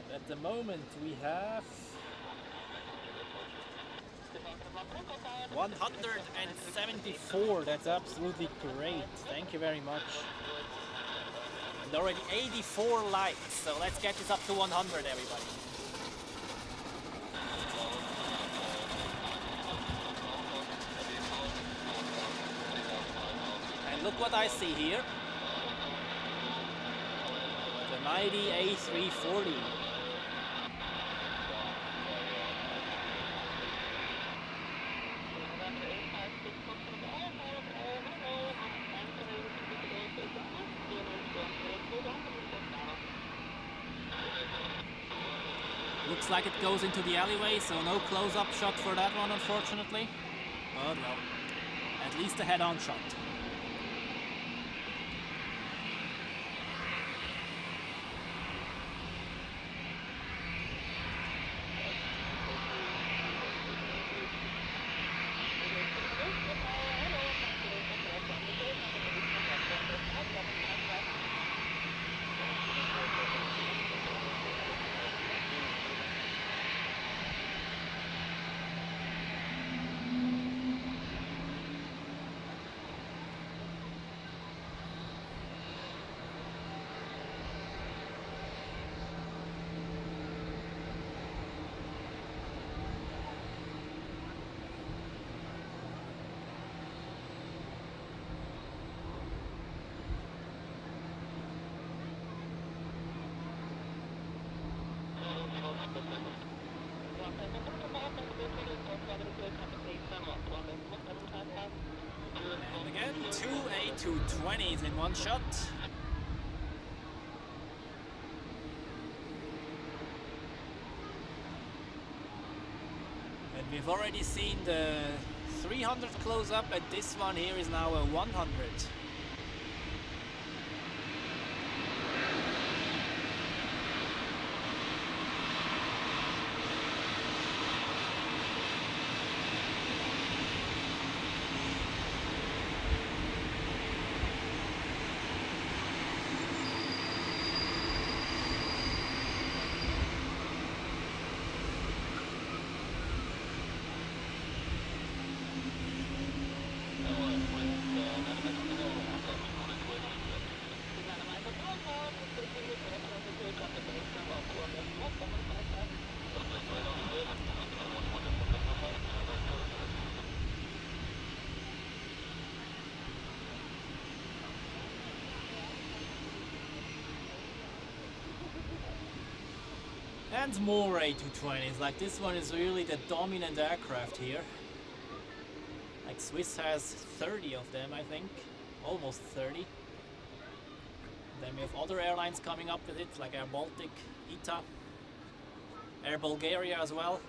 And at the moment we have 174. That's absolutely great. Thank you very much. And already 84 likes. So let's get this up to 100, everybody. Look what I see here. The mighty A340. Looks like it goes into the alleyway, so no close-up shot for that one, unfortunately. But well, at least a head-on shot. And again, 2 A220s in one shot. And we've already seen the 300 close up, and this one here is now a 100. And more A220s. Like this one is really the dominant aircraft here. Like Swiss has 30 of them, I think, almost 30. Then we have other airlines coming up with it, like Air Baltic, ITA, Air Bulgaria as well.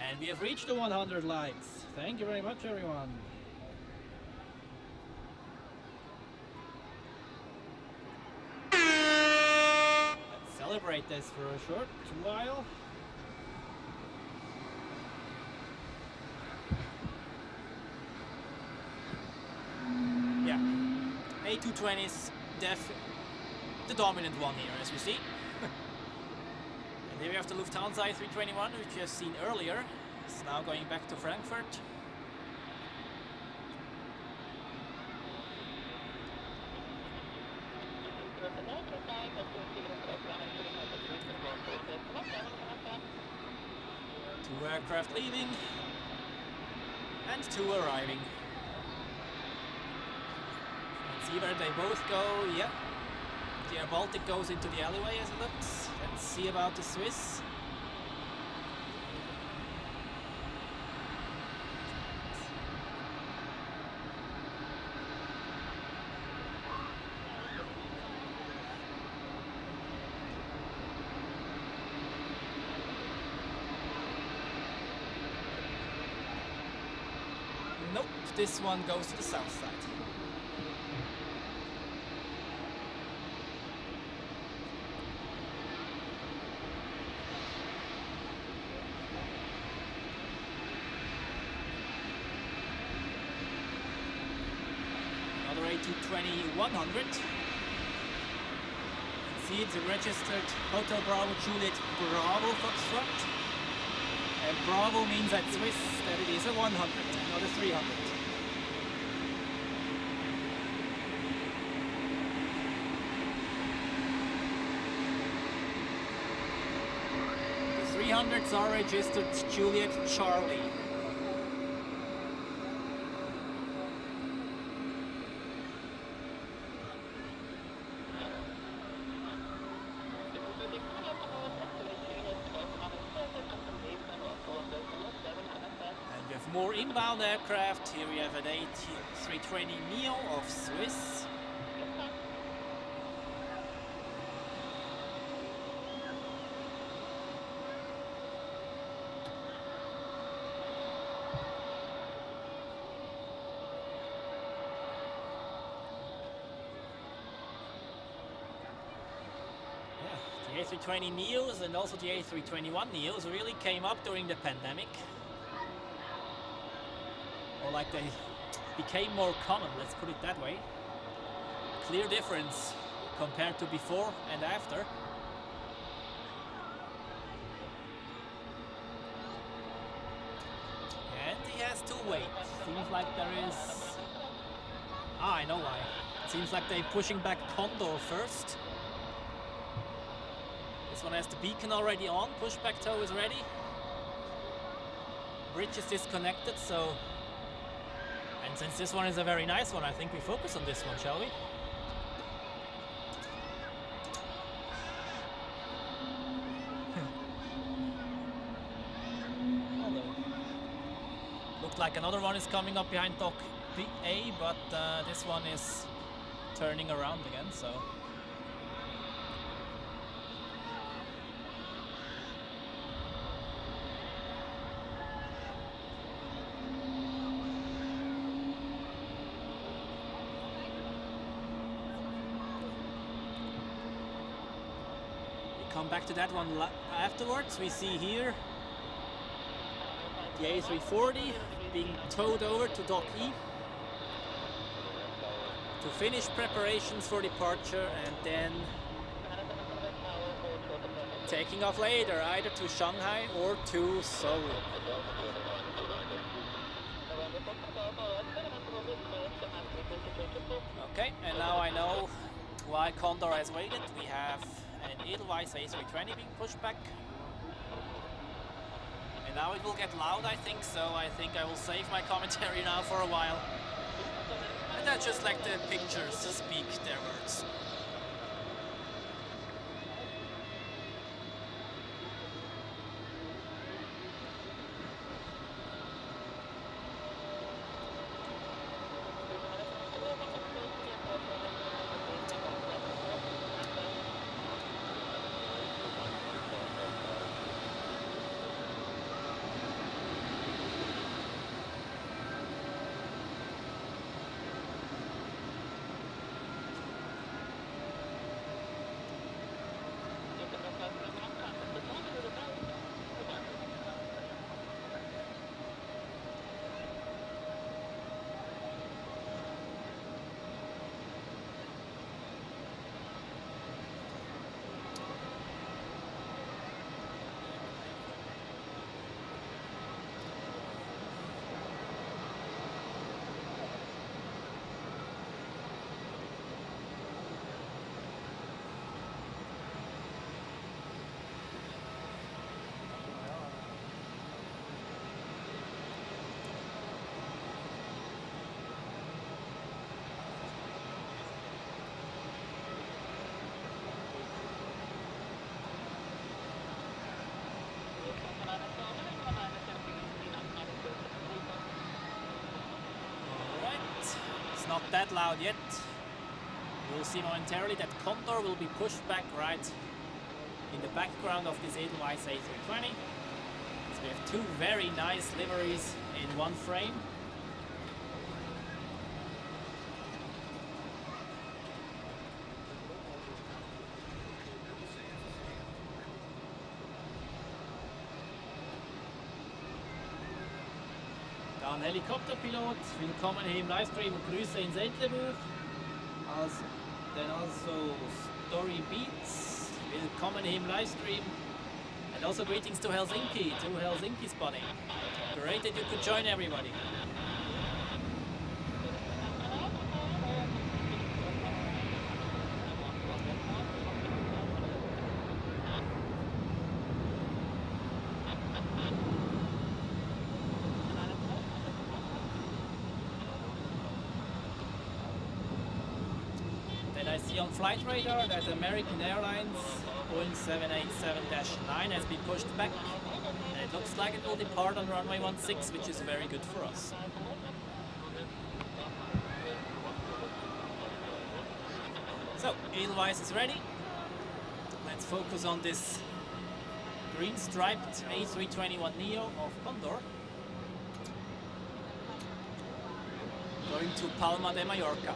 And we have reached the 100 likes. Thank you very much, everyone. Let's celebrate this for a short while. Yeah, A220 is the dominant one here, as you see. And here we have the Lufthansa A321, which you have seen earlier. It's now going back to Frankfurt. Two aircraft leaving and two arriving. Let's see where they both go. Yep. The Air Baltic goes into the alleyway as it looks. Let's see about the Swiss. Nope, this one goes to the south side. Another A220-100. See, it's a registered Hotel Bravo Juliet Bravo Foxtrot. And Bravo means at Swiss that it is a 100, not a 300. The 300s are registered Juliet Charlie. More inbound aircraft. Here we have an A320neo of Swiss. Yeah, the A320neos and also the A321neos really came up during the pandemic. Or like they became more common, let's put it that way. Clear difference compared to before and after. And he has to wait. Seems like there is... Ah, I know why. It seems like they're pushing back Condor first. This one has the beacon already on, pushback tow is ready. Bridge is disconnected, so... And since this one is a very nice one, I think we focus on this one, shall we? Looked like another one is coming up behind Dock A, but this one is turning around again, so... Come back to that one afterwards. We see here the A340 being towed over to Dock E to finish preparations for departure and then taking off later, either to Shanghai or to Seoul. Okay, and now I know why Condor has waited. We have an Edelweiss A330 being pushed back. And now it will get loud, I think, so I think I will save my commentary now for a while. but I just like the pictures speak their words. Not that loud yet. You'll see momentarily that Condor will be pushed back right in the background of this Edelweiss A320. So we have two very nice liveries in one frame. Dann Helikopterpilot, willkommen hier im Livestream und Grüße ins Entlebuch. Then also Story Beats, willkommen hier im Livestream. And also greetings to Helsinki spotting. Great that you could join everybody. I see on flight radar that American Airlines Boeing 787-9 has been pushed back, and it looks like it will depart on runway 16, which is very good for us. So, Edelweiss is ready. Let's focus on this green striped A321neo of Condor, going to Palma de Mallorca.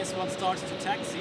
this one starts to taxi.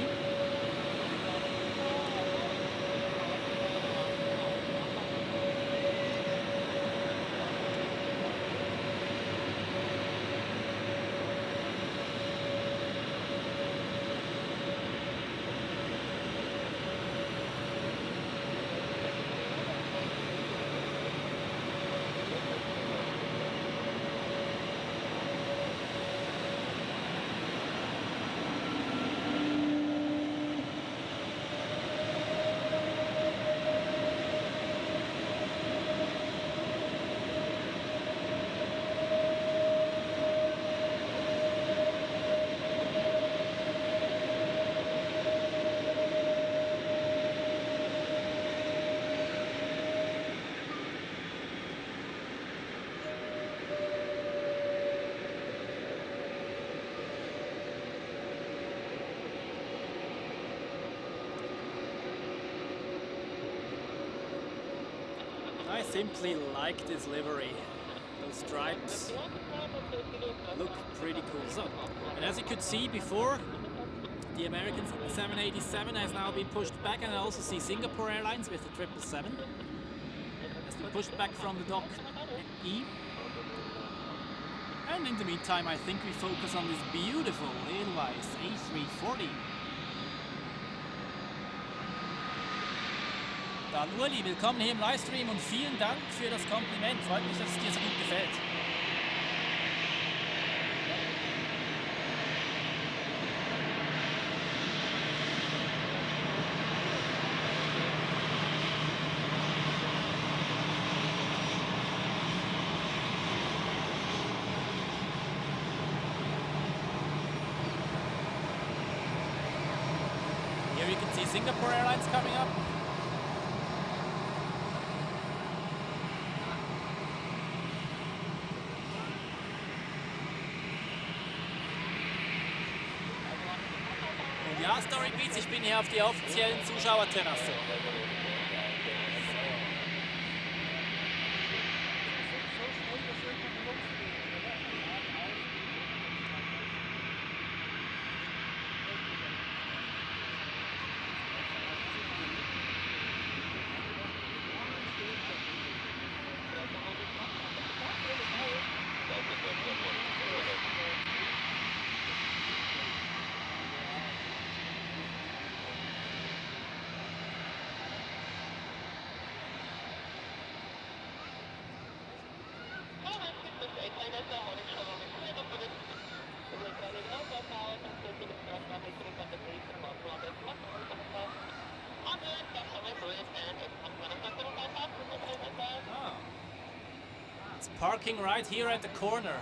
I simply like this livery. Those stripes look pretty cool. So, and as you could see before, the American 787 has now been pushed back, and I also see Singapore Airlines with the 777 has been pushed back from the dock E. And in the meantime, I think we focus on this beautiful Edelweiss A340. Dann Uli, willkommen hier im Livestream und vielen Dank für das Kompliment. Freut mich, dass es dir so gut gefällt. Here you can see Singapore Airlines coming up. Ja, Story Beats, ich bin hier auf der offiziellen Zuschauerterrasse. It's parking right here at the corner.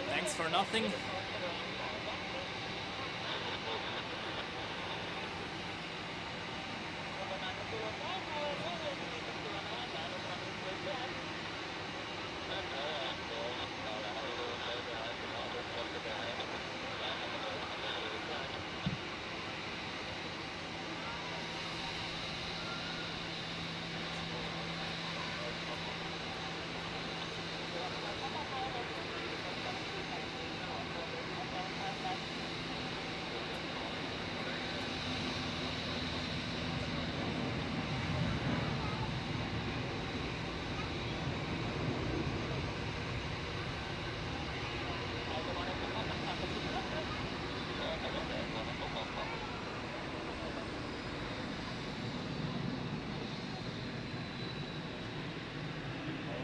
Thanks for nothing.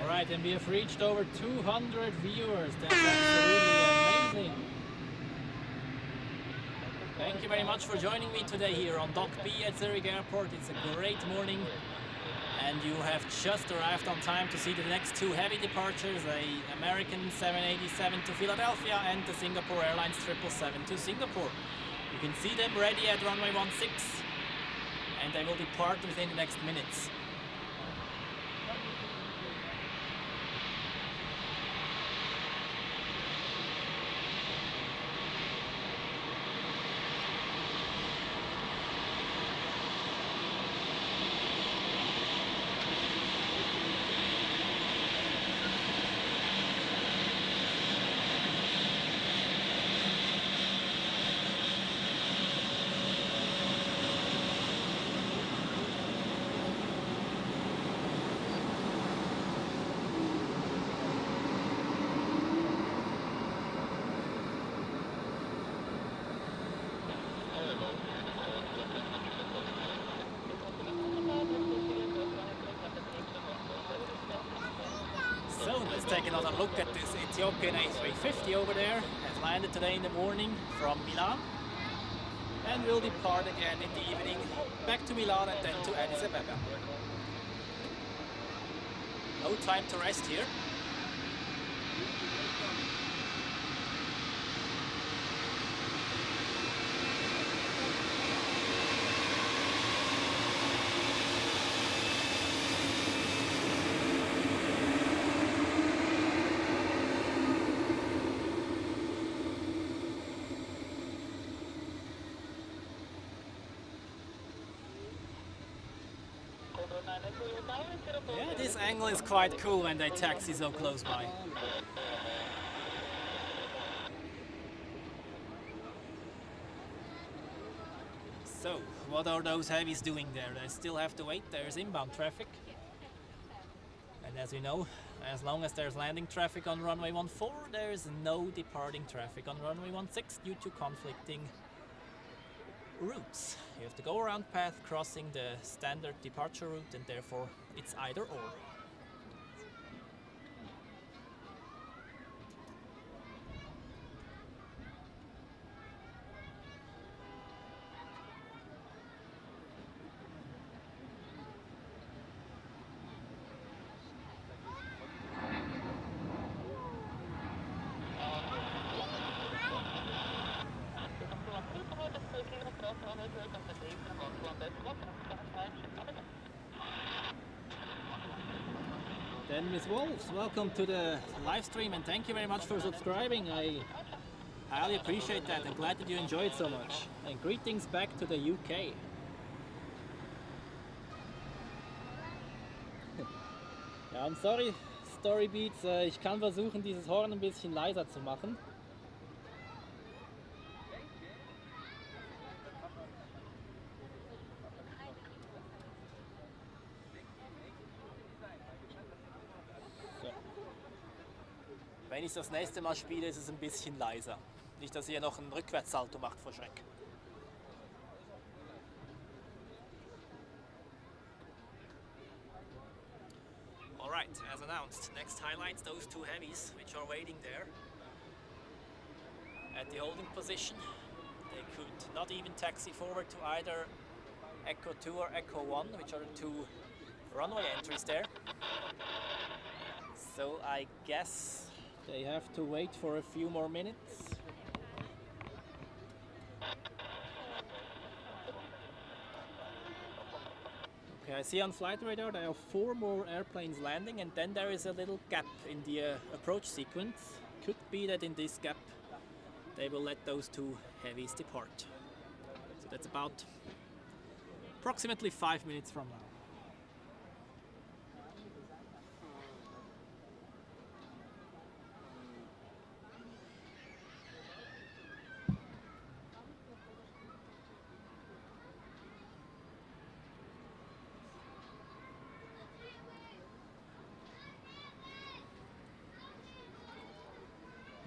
Alright, and we have reached over 200 viewers. That's absolutely amazing. Thank you very much for joining me today here on Dock B at Zurich Airport. It's a great morning and you have just arrived on time to see the next two heavy departures, the American 787 to Philadelphia and the Singapore Airlines 777 to Singapore. You can see them ready at runway 16 and they will depart within the next minutes. So let's take another look at this Ethiopian A350 over there. Has landed today in the morning from Milan and will depart again in the evening back to Milan and then to Addis Ababa. No time to rest here. Yeah, this angle is quite cool when they taxi so close by. So, what are those heavies doing there? They still have to wait. There's inbound traffic. And as you know, as long as there's landing traffic on runway 14, there's no departing traffic on runway 16 due to conflicting routes. You have to go around path crossing the standard departure route and therefore it's either or. Then Miss Wolves, welcome to the live stream and thank you very much for subscribing. I highly appreciate that and glad that you enjoyed so much. And greetings back to the UK. Ja, I'm sorry, Storybeats, ich kann versuchen, dieses Horn ein bisschen leiser zu machen. Wenn ich das nächste Mal spiele, ist es ein bisschen leiser. Nicht, dass ihr noch einen Rückwärtssalto macht vor Schreck. Alright, as announced, next highlights those two heavies which are waiting there at the holding position. They could not even taxi forward to either Echo 2 or Echo 1, which are the two runway entries there. So I guess they have to wait for a few more minutes. Okay, I see on flight radar there are 4 more airplanes landing and then there is a little gap in the approach sequence. Could be that in this gap they will let those two heavies depart. So that's about approximately 5 minutes from now.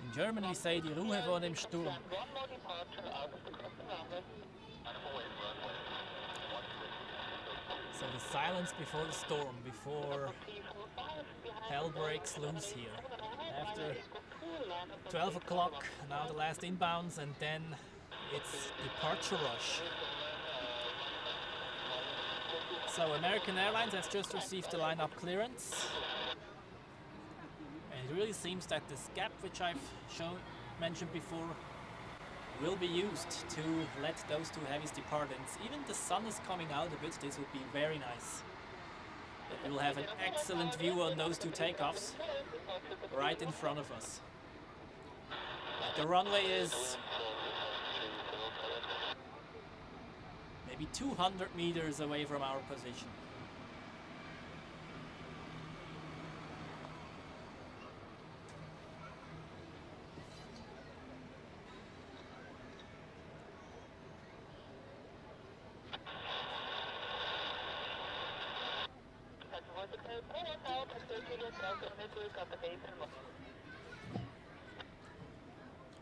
In Germany say die Ruhe vor dem Sturm. So the silence before the storm, before hell breaks loose here. After 12 o'clock, now the last inbounds and then It's departure rush. So American Airlines has just received the lineup clearance. And it really seems that this gap, which I've mentioned before, will be used to let those two heavies depart. And even the sun is coming out a bit. This would be very nice. We will have an excellent view on those two takeoffs right in front of us. The runway is maybe 200 meters away from our position.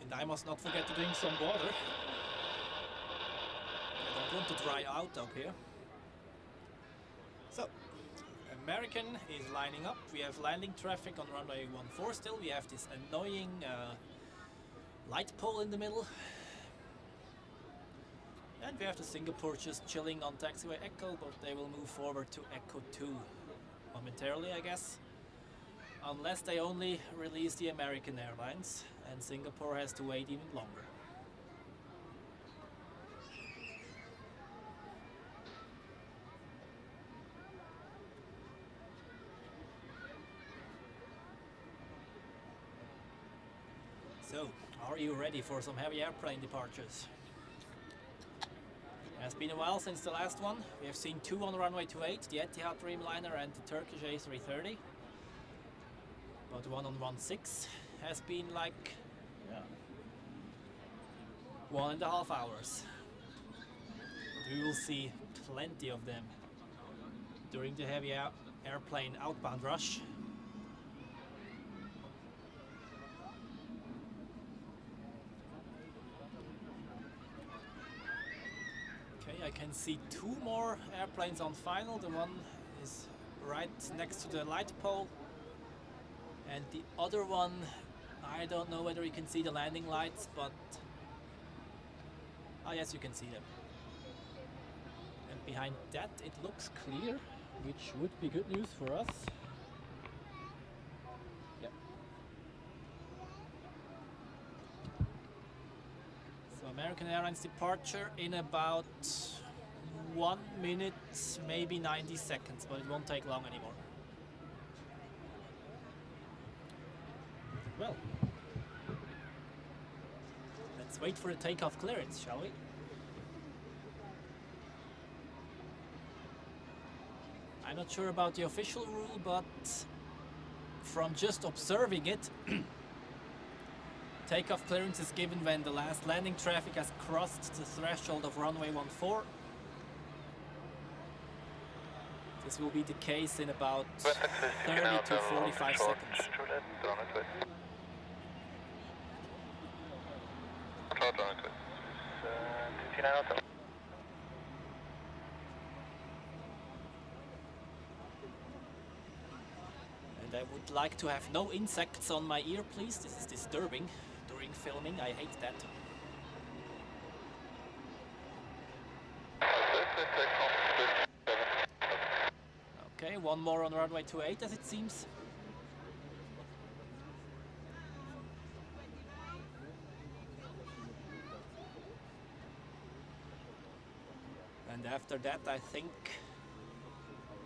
And I must not forget to drink some water. I don't want to dry out up here. So, American is lining up. We have landing traffic on runway 14 still. We have this annoying light pole in the middle. And we have the Singapore just chilling on taxiway Echo, but they will move forward to Echo 2 momentarily, I guess. Unless they only release the American Airlines, and Singapore has to wait even longer. So, are you ready for some heavy airplane departures? It has been a while since the last one. We have seen two on runway 28, the Etihad Dreamliner and the Turkish A330. But one on 16 has been like 1.5 hours. We will see plenty of them during the heavy airplane outbound rush. Okay, I can see two more airplanes on final. The one is right next to the light pole. And the other one, I don't know whether you can see the landing lights, but yes, you can see them. And behind that it looks clear, which would be good news for us. Yep. So American Airlines departure in about 1 minute, maybe 90 seconds, but it won't take long anymore. Well, let's wait for the takeoff clearance, shall we? I'm not sure about the official rule, but from just observing it, takeoff clearance is given when the last landing traffic has crossed the threshold of runway 14. This will be the case in about 30 to 45 seconds. And I would like to have no insects on my ear, please. This is disturbing during filming. I hate that. Okay, one more on runway 28 as it seems. And after that, I think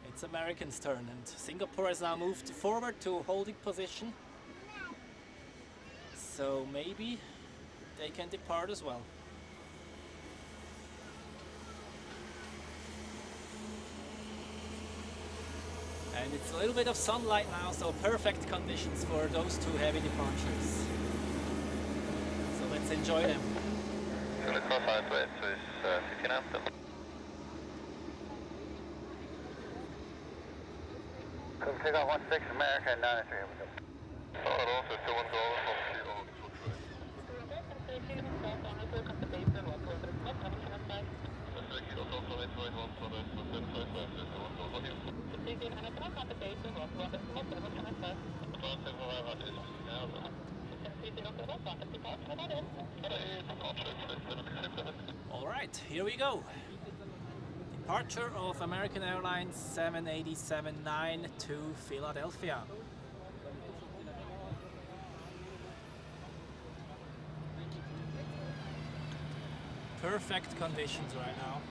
it's American's turn, and Singapore has now moved forward to holding position. So maybe they can depart as well. And it's a little bit of sunlight now, so perfect conditions for those two heavy departures. So let's enjoy them. Take off 16 American 93. Also, still one dollar from here we go. Departure of American Airlines 787-9 to Philadelphia. Perfect conditions right now.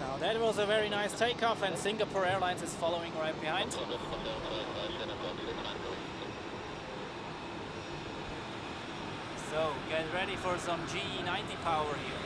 Now that was a very nice takeoff, and Singapore Airlines is following right behind. So get ready for some GE90 power here.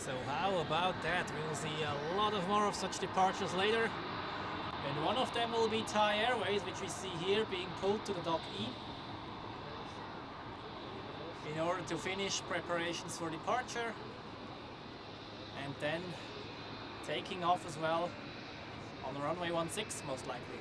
So how about that? We'll see a lot of more of such departures later. And one of them will be Thai Airways, which we see here being pulled to the dock E in order to finish preparations for departure, and then taking off as well on the runway 16 most likely.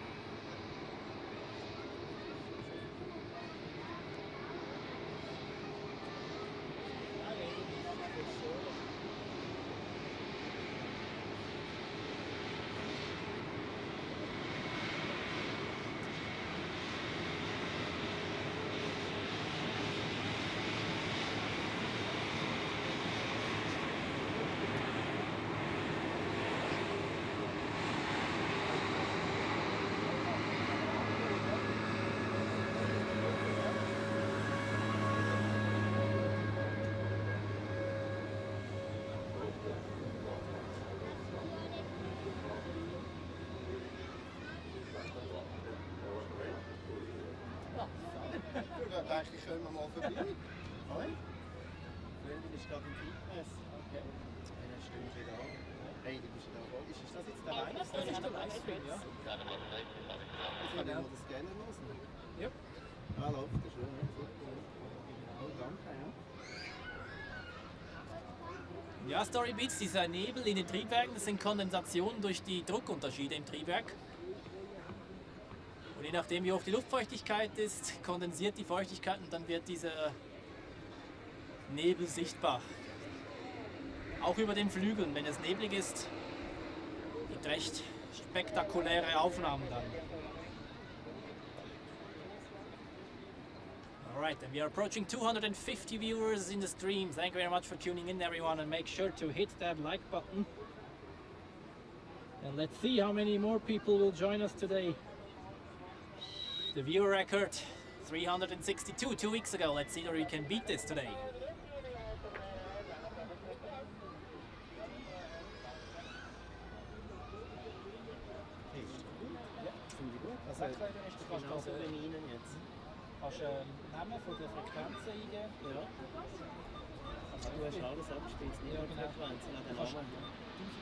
Da dachte ich, können wir mal vorbei. Hi. Freundin ist gerade im Fitness. Okay. Dann stehen wir wieder an. Hey, du bist da. Ist das jetzt der Live? Das ist der Livestream, ja. Ich kann ja mal das Scanner losen. Ja. Ah, läuft das schon. Oh, danke, ja. Ja, Storybeats, dieser Nebel in den Triebwerken, das sind Kondensationen durch die Druckunterschiede im Triebwerk. Und je nachdem, wie hoch die Luftfeuchtigkeit ist, kondensiert die Feuchtigkeit und dann wird dieser Nebel sichtbar. Auch über den Flügeln, wenn es neblig ist, gibt recht spektakuläre Aufnahmen dann. Alright, and we are approaching 250 viewers in the stream. Thank you very much for tuning in, everyone, and make sure to hit that like button. And let's see how many more people will join us today. The viewer record 362 2 weeks ago. Let's see whether you can beat this today. Ja, finde ich gut. Also, genauso wie Ihnen jetzt. Kannst du Namen von der Frequenzen eingeben? Ja. Also du hast alles abgespielt, nicht nur Frequenzen, an den Namen. 1000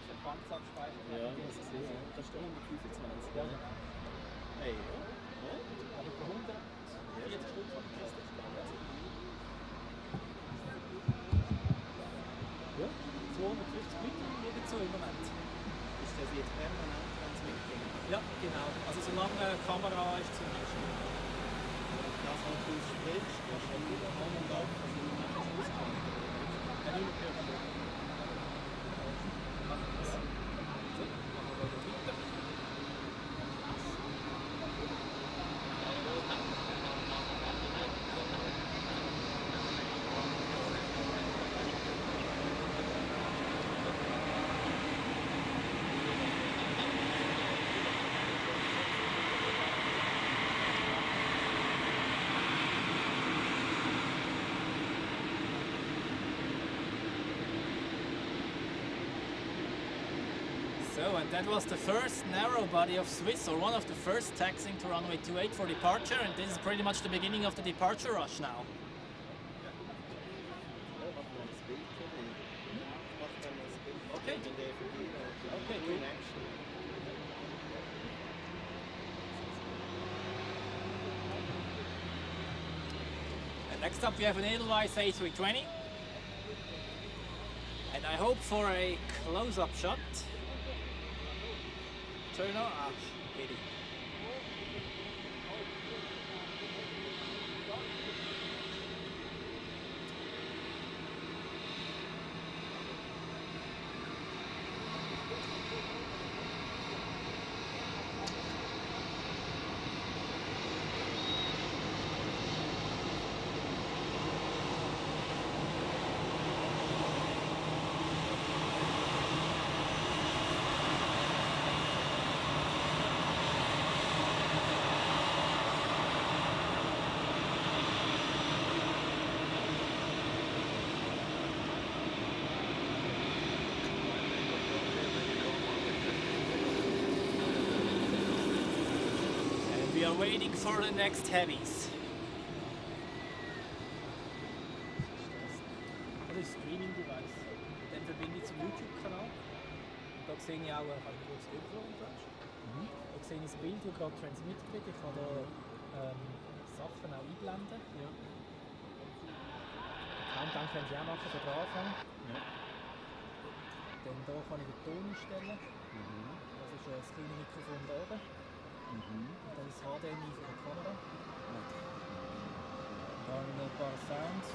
Frequenzen abspeichern. Ja, das ist sicher. Da steht 125. Ja. Hey, ja. Aber für 140 Stunden von der Kiste. Ja, 250 Meter liegen zu im Moment. Ist das jetzt permanent transmitting? Ja, genau. Also solange die Kamera ist zumindest. Das, was du sprichst, das ist wieder an und ab, also du machst es auskommen. Ja, nicht mehr. Machen wir das. So, machen wir weiter. So, and that was the first narrow body of Swiss, or one of the first taxiing to runway 28 for departure, and this is pretty much the beginning of the departure rush now. Okay. Okay, cool. And next up we have an Edelweiss A320. And I hope for a close-up shot. Turn on. Ah, pity. We are waiting for the next heavies. Das ist Streaming Device. Dann verbinde ich zum YouTube-Kanal. Da sehe ich auch, ich habe kurz Telefon. Da sehe ich das Bild, das gerade transmitted wird. Ich kann da Sachen auch einblenden. Ja. Countdown können Sie auch machen von der Anfang. Ja. Dann hier kann ich den Ton einstellen. Das ist das kleine Mikrofon da oben. Und dann ist HDMI für die Kamera. Dann ein paar Sounds.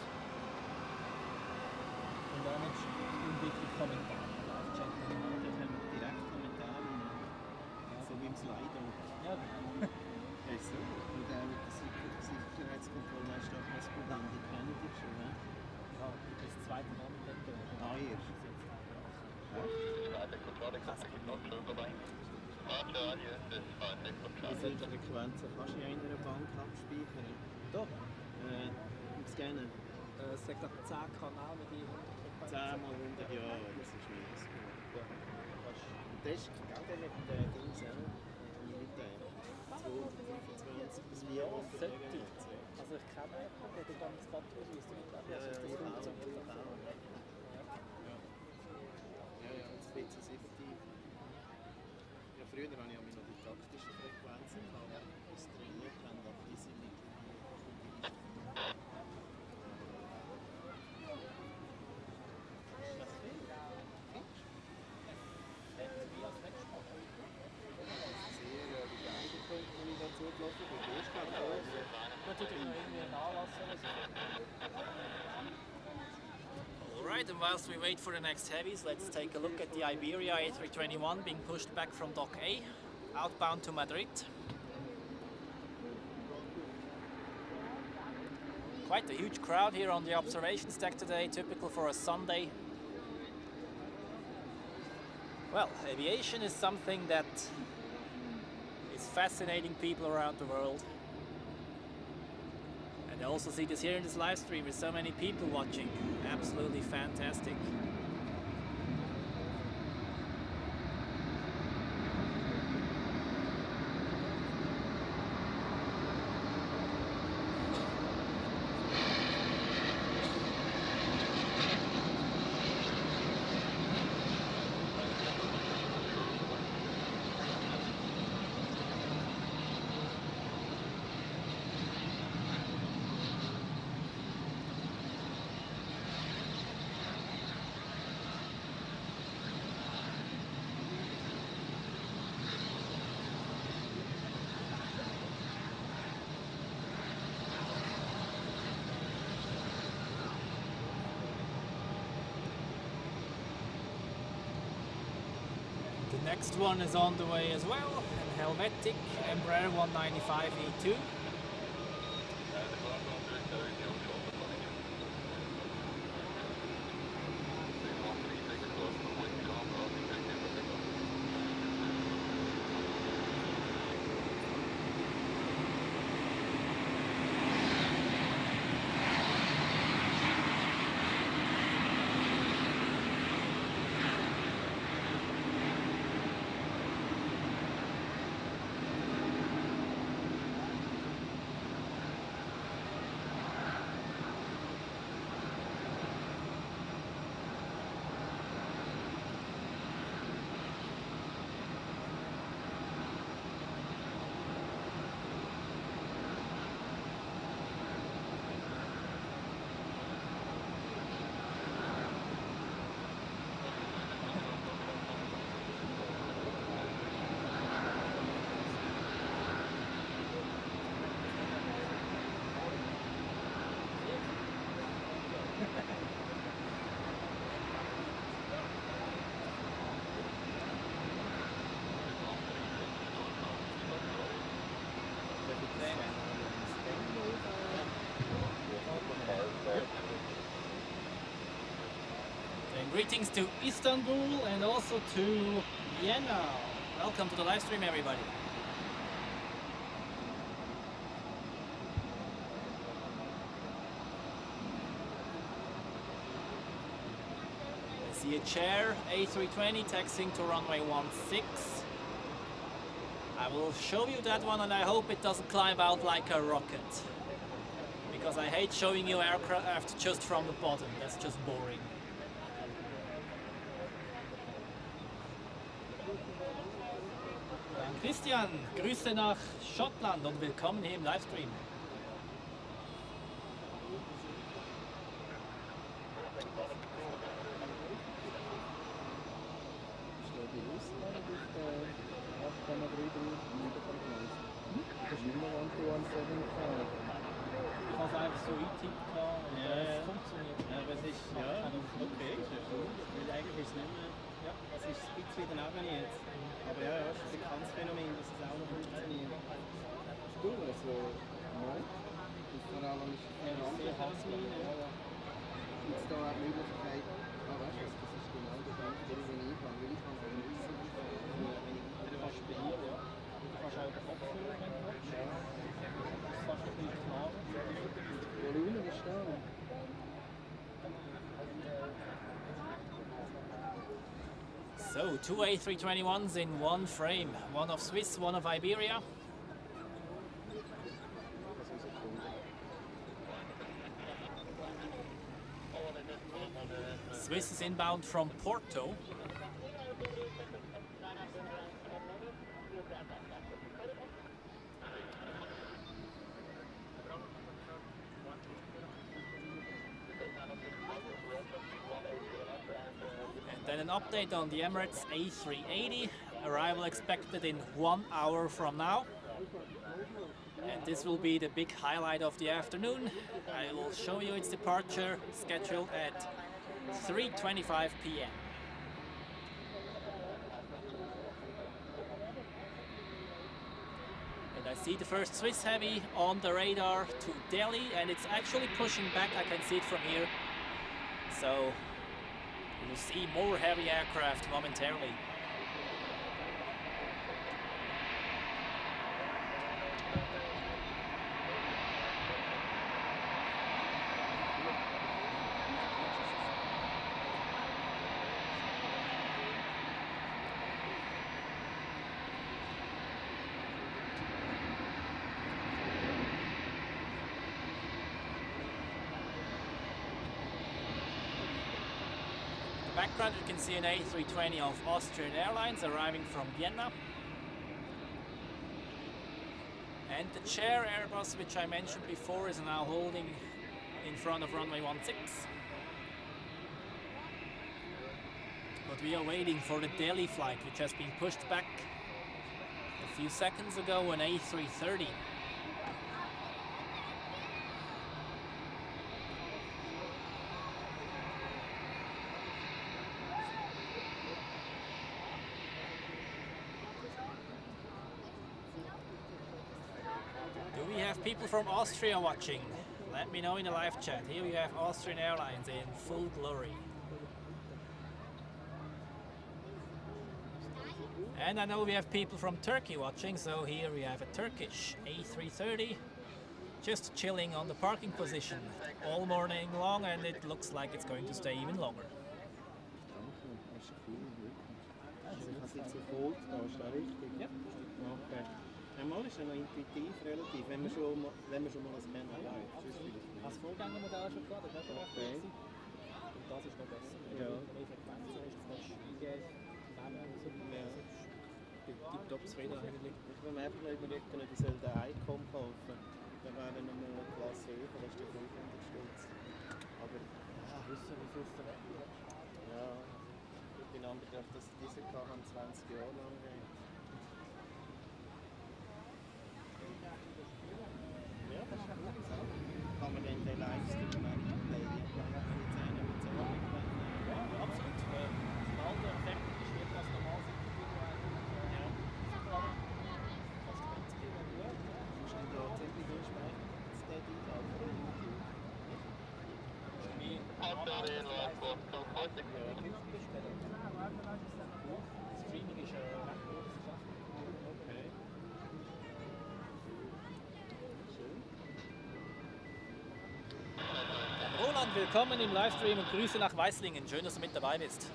Und dann ist unbedingt Kommentar. Live-Chat. Da haben wir direkt Kommentare. So wie im Slido. Ja, genau. Ja, so. Und der mit der Sicherheitskontrolle hast du auch das Programm, die kennen dich schon, ne? Ja, ich bin das zweite Mal mit dem durch. Ah, ja. Wie viele Frequenzen kannst du in einer Bank abspeichern? Da? Mit Scannen? Es sagt auch 10 Kanäle mit 100 10 mal 100 Jahre, das ist nicht so gut. Ja. Und das ist gerade mit den Dings auch. Mit den 225 bis 4 sollte. Also ich kenne jemanden, der dann das Bad ausweist und nicht ja, das funktioniert. Ja, das BC70. Ja, früher hatte ich noch die taktischen Frequenzen, aber das trainiert haben auf diese mit. Sehr begeistert, wenn ich dazu gelaufen bin. Du bist gerade groß. Natürlich noch irgendwie einen Anlass oder so. Alright, and whilst we wait for the next heavies, let's take a look at the Iberia A321 being pushed back from Dock A, outbound to Madrid. Quite a huge crowd here on the observations deck today, typical for a Sunday. Well, aviation is something that is fascinating people around the world. I also see this here in this live stream with so many people watching. Absolutely fantastic. The next one is on the way as well, an Helvetic Embraer 195 E2. And greetings to Istanbul and also to Vienna. Welcome to the live stream, everybody. I see a chair, A320 taxiing to runway 16. I will show you that one and I hope it doesn't climb out like a rocket. Because I hate showing you aircraft just from the bottom, that's just boring. Dann Christian, Grüße nach Schottland und willkommen hier im Livestream. Because I have so e-ticket car und das funktioniert. Ja, aber es ist, ja, okay, ist ja gut. Weil eigentlich ist es nicht mehr, ja, es ist ein bisschen wieder neben jetzt. Aber ja, ja, es ist ein bekanntes Phänomen, dass es auch noch funktioniert. Du, also, nein. Das ist vor allem eine andere Hassmine. Gibt es da auch die Möglichkeit, weißt du, das ist genau der Punkt, den ich eingehe, weil ich kann es nicht so Du kannst behieben, ja. Du kannst auch den Kopfhörer, wenn du willst. Das ist fast ein bisschen klar. Volumen ist da. So, two A321s in one frame. One of Swiss, one of Iberia. Swiss is inbound from Porto. And then an update on the Emirates A380. Arrival expected in 1 hour from now. And this will be the big highlight of the afternoon. I will show you its departure scheduled at 3:25 p.m. And I see the first Swiss Heavy on the radar to Delhi, and it's actually pushing back. I can see it from here. So you will see more heavy aircraft momentarily. background you can see an A320 of Austrian Airlines arriving from Vienna. And the chair Airbus, which I mentioned before, is now holding in front of runway 16. But we are waiting for the Delhi flight, which has been pushed back a few seconds ago, an A330. Do we have people from Austria watching? Let me know in the live chat. Here we have Austrian Airlines in full glory. And I know we have people from Turkey watching, so here we have a Turkish A330 just chilling on the parking position all morning long, and it looks like it's going to stay even longer. Yep. Okay. Einmal ist er noch intuitiv relativ, wenn man schon mal ein Scanner hat. Das Vorgängermodell schon gehabt, das ist auch schon recht Okay. und das ist noch besser. Ja. Die Frequenzen ist das eingehen, tipptopp zufrieden eigentlich. Wenn man einfach noch überlegt, die sollen den Icon kaufen, dann wäre er nochmal eine Klasse höher, das ist der 500 Stutz. Aber Ja, wissen wie viel es da weg ist. ja, in Anbetracht, dass sie diese haben 20 Jahre lang. Ja, das ist gut. Kann man dann den Livestream Ja, absolut. Sobald der fertig ist, wird das normal sein. Ja. Fast 20 Kilo. Musst du da ziemlich durchsprechen, das Daddy Streaming ist recht groß. Okay. Roland, willkommen im Livestream und Grüße nach Weißlingen. Schön, dass du mit dabei bist.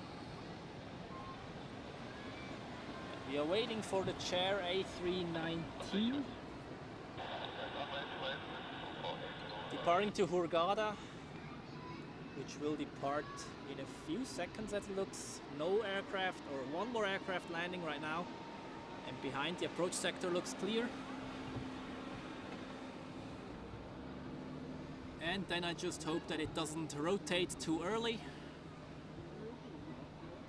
We are waiting for the chair A319. Departing to Hurghada, which will depart in a few seconds as it looks. No aircraft or one more aircraft landing right now. And behind the approach sector looks clear. And then I just hope that it doesn't rotate too early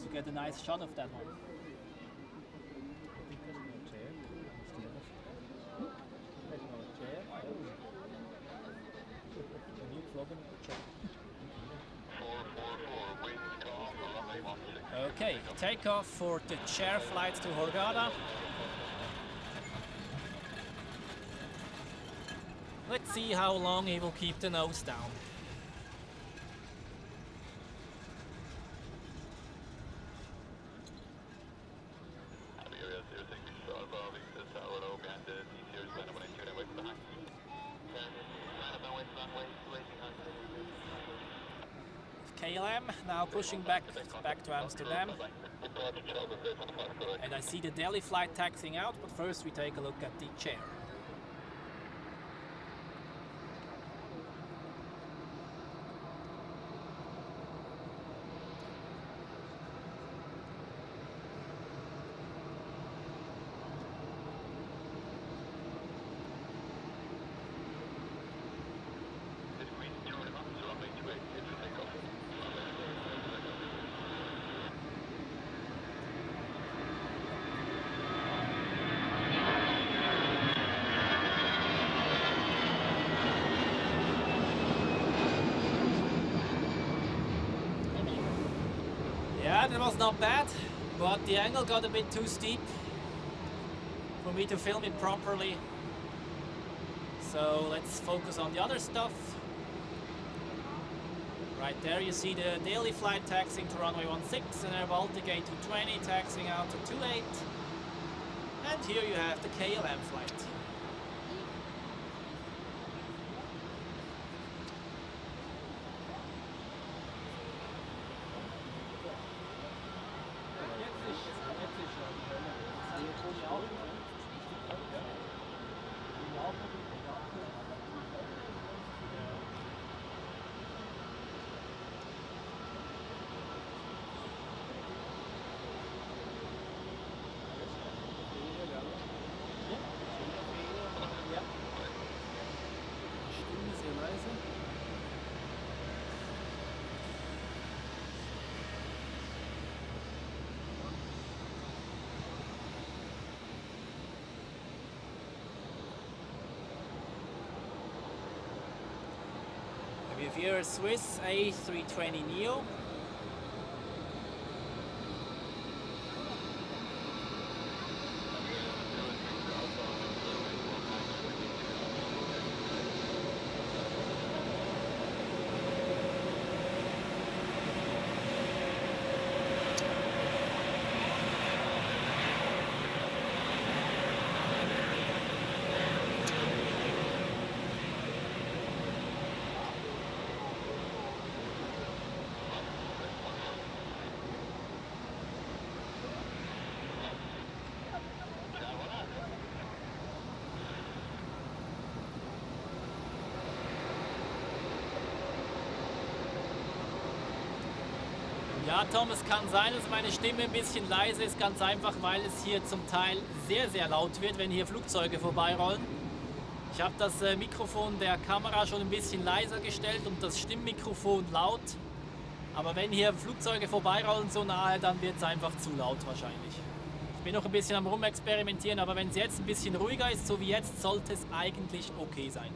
to get a nice shot of that one. Okay, takeoff for the chair flight to Hurghada. Let's see how long he will keep the nose down. KLM now pushing back to Amsterdam. And I see the Delhi flight taxiing out, but first we take a look at the chair. Yeah, that was not bad, but the angle got a bit too steep for me to film it properly. So let's focus on the other stuff. Right there you see the daily flight taxiing to runway 16 and Air Baltic A220 taxiing out to 28. And here you have the KLM flight. here Swiss A320 Neo. Ja, Tom, es kann sein, dass meine Stimme ein bisschen leise ist, ganz einfach, weil es hier zum Teil sehr, sehr laut wird, wenn hier Flugzeuge vorbeirollen. Ich habe das Mikrofon der Kamera schon ein bisschen leiser gestellt und das Stimmmikrofon laut. Aber wenn hier Flugzeuge vorbeirollen so nahe, dann wird es einfach zu laut wahrscheinlich. Ich bin noch ein bisschen am Rumexperimentieren, aber wenn es jetzt ein bisschen ruhiger ist, so wie jetzt, sollte es eigentlich okay sein.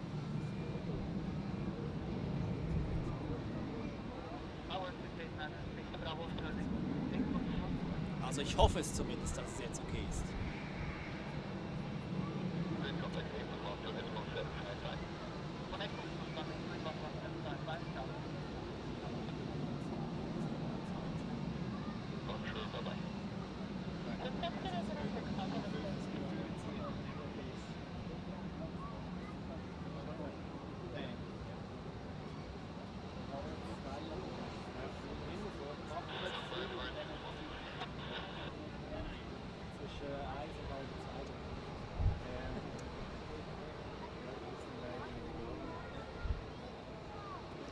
Also ich hoffe es zumindest, dass es jetzt okay ist.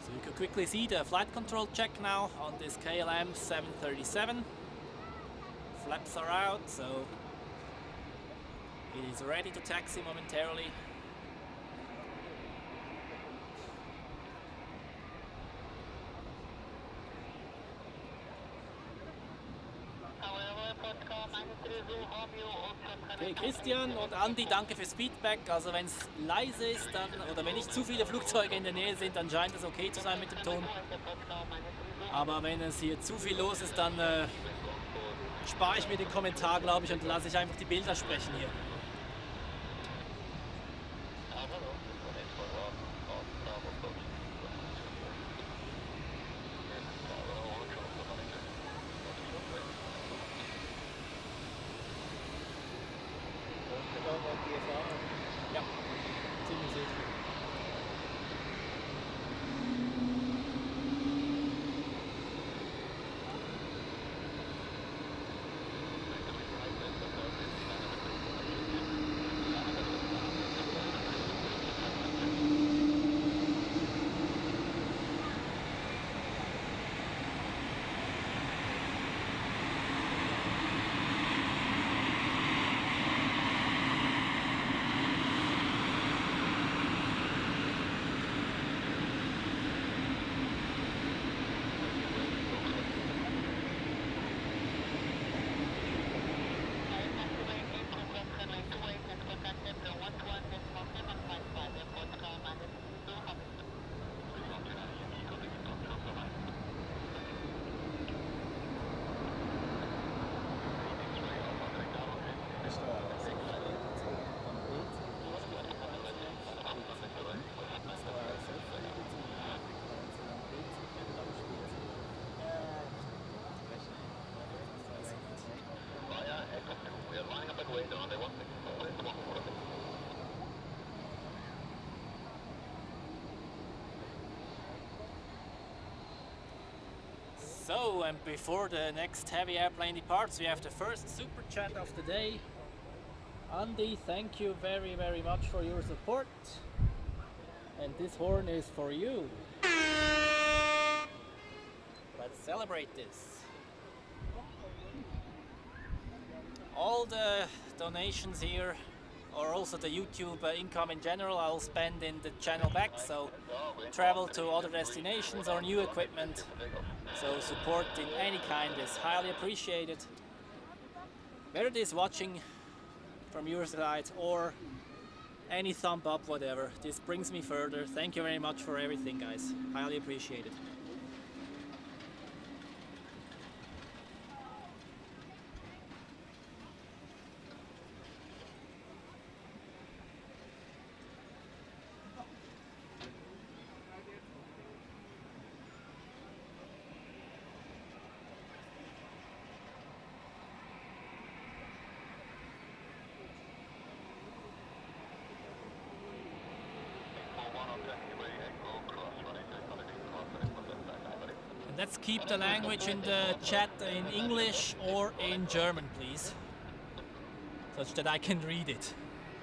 So you can quickly see the flight control check now on this KLM 737. Flaps are out, so it is ready to taxi momentarily. Okay, Christian und Andi, danke fürs Feedback. Also wenn es leise ist, dann, oder wenn nicht zu viele Flugzeuge in der Nähe sind, dann scheint es okay zu sein mit dem Ton. Aber wenn es hier zu viel los ist, dann spare ich mir den Kommentar, glaube ich, und lasse ich einfach die Bilder sprechen hier. Ja, ziemlich sicher. So, and before the next heavy airplane departs, we have the first super chat of the day. Andy, thank you very, very much for your support. And this horn is for you. Let's celebrate this. All the donations here, or also the YouTube income in general, I'll spend in the channel back, so travel to other destinations or new equipment. So support in any kind is highly appreciated. Whether it is watching from your side or any thumb up, whatever. This brings me further. Thank you very much for everything, guys. Highly appreciate it. Let's keep the language in the chat in English or in German, please, such that I can read it.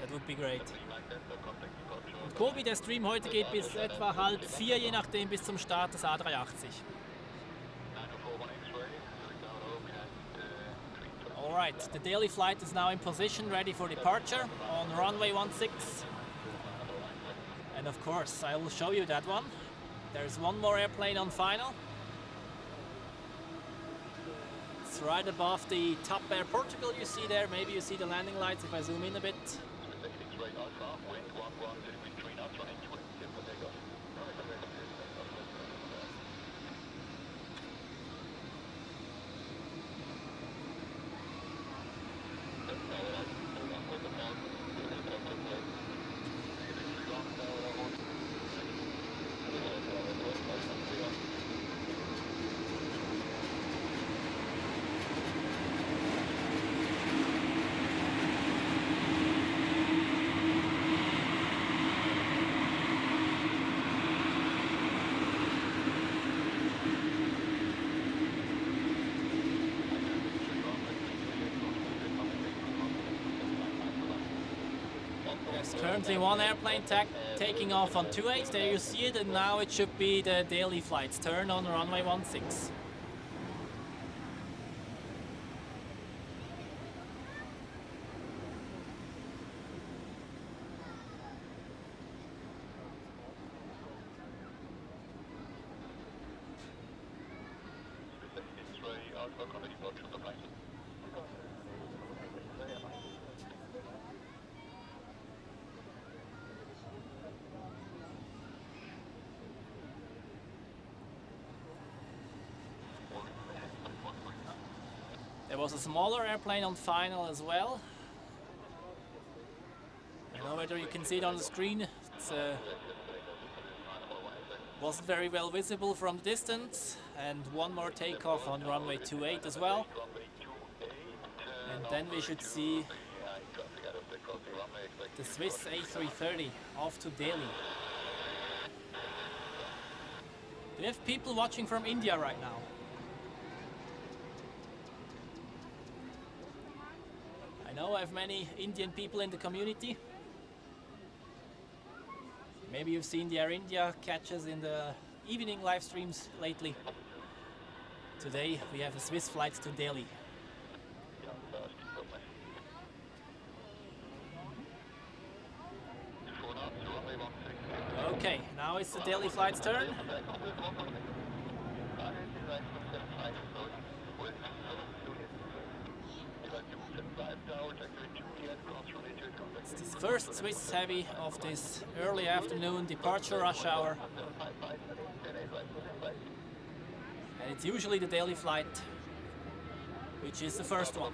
That would be great. Und Kobi, der Stream heute geht bis etwa 3:30, je nachdem, bis zum Start des A380. Alright, the daily flight is now in position, ready for departure on runway 16. And of course, I will show you that one. There's one more airplane on final. It's right above the Top Air Portugal you see there. Maybe you see the landing lights if I zoom in a bit. There's currently one airplane taking off on 28, there you see it, and now it should be the daily flight's turn on runway 16. There was a smaller airplane on final as well. I don't know whether you can see it on the screen. It wasn't very well visible from the distance. And one more takeoff on runway 28 as well. And then we should see the Swiss A330 off to Delhi. Do we have people watching from India right now? I know I have many Indian people in the community. Maybe you've seen the Air India catches in the evening live streams lately. Today we have a Swiss flight to Delhi. Okay, now it's the Delhi flight's turn. It's the first Swiss heavy of this early afternoon departure rush hour. And it's usually the daily flight, which is the first one.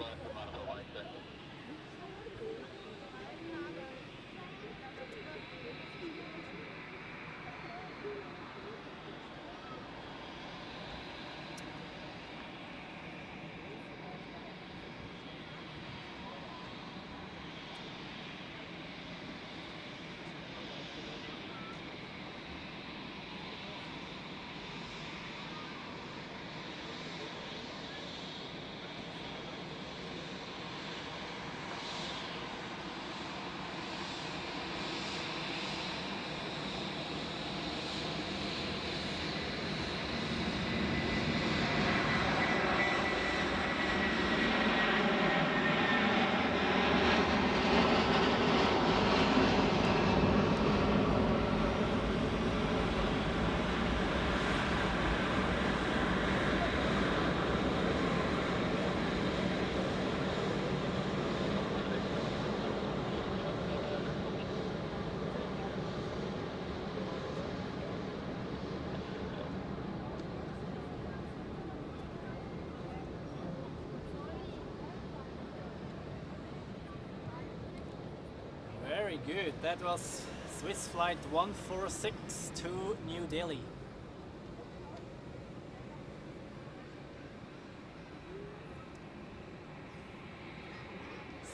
Very good. That was Swiss flight 146 to New Delhi.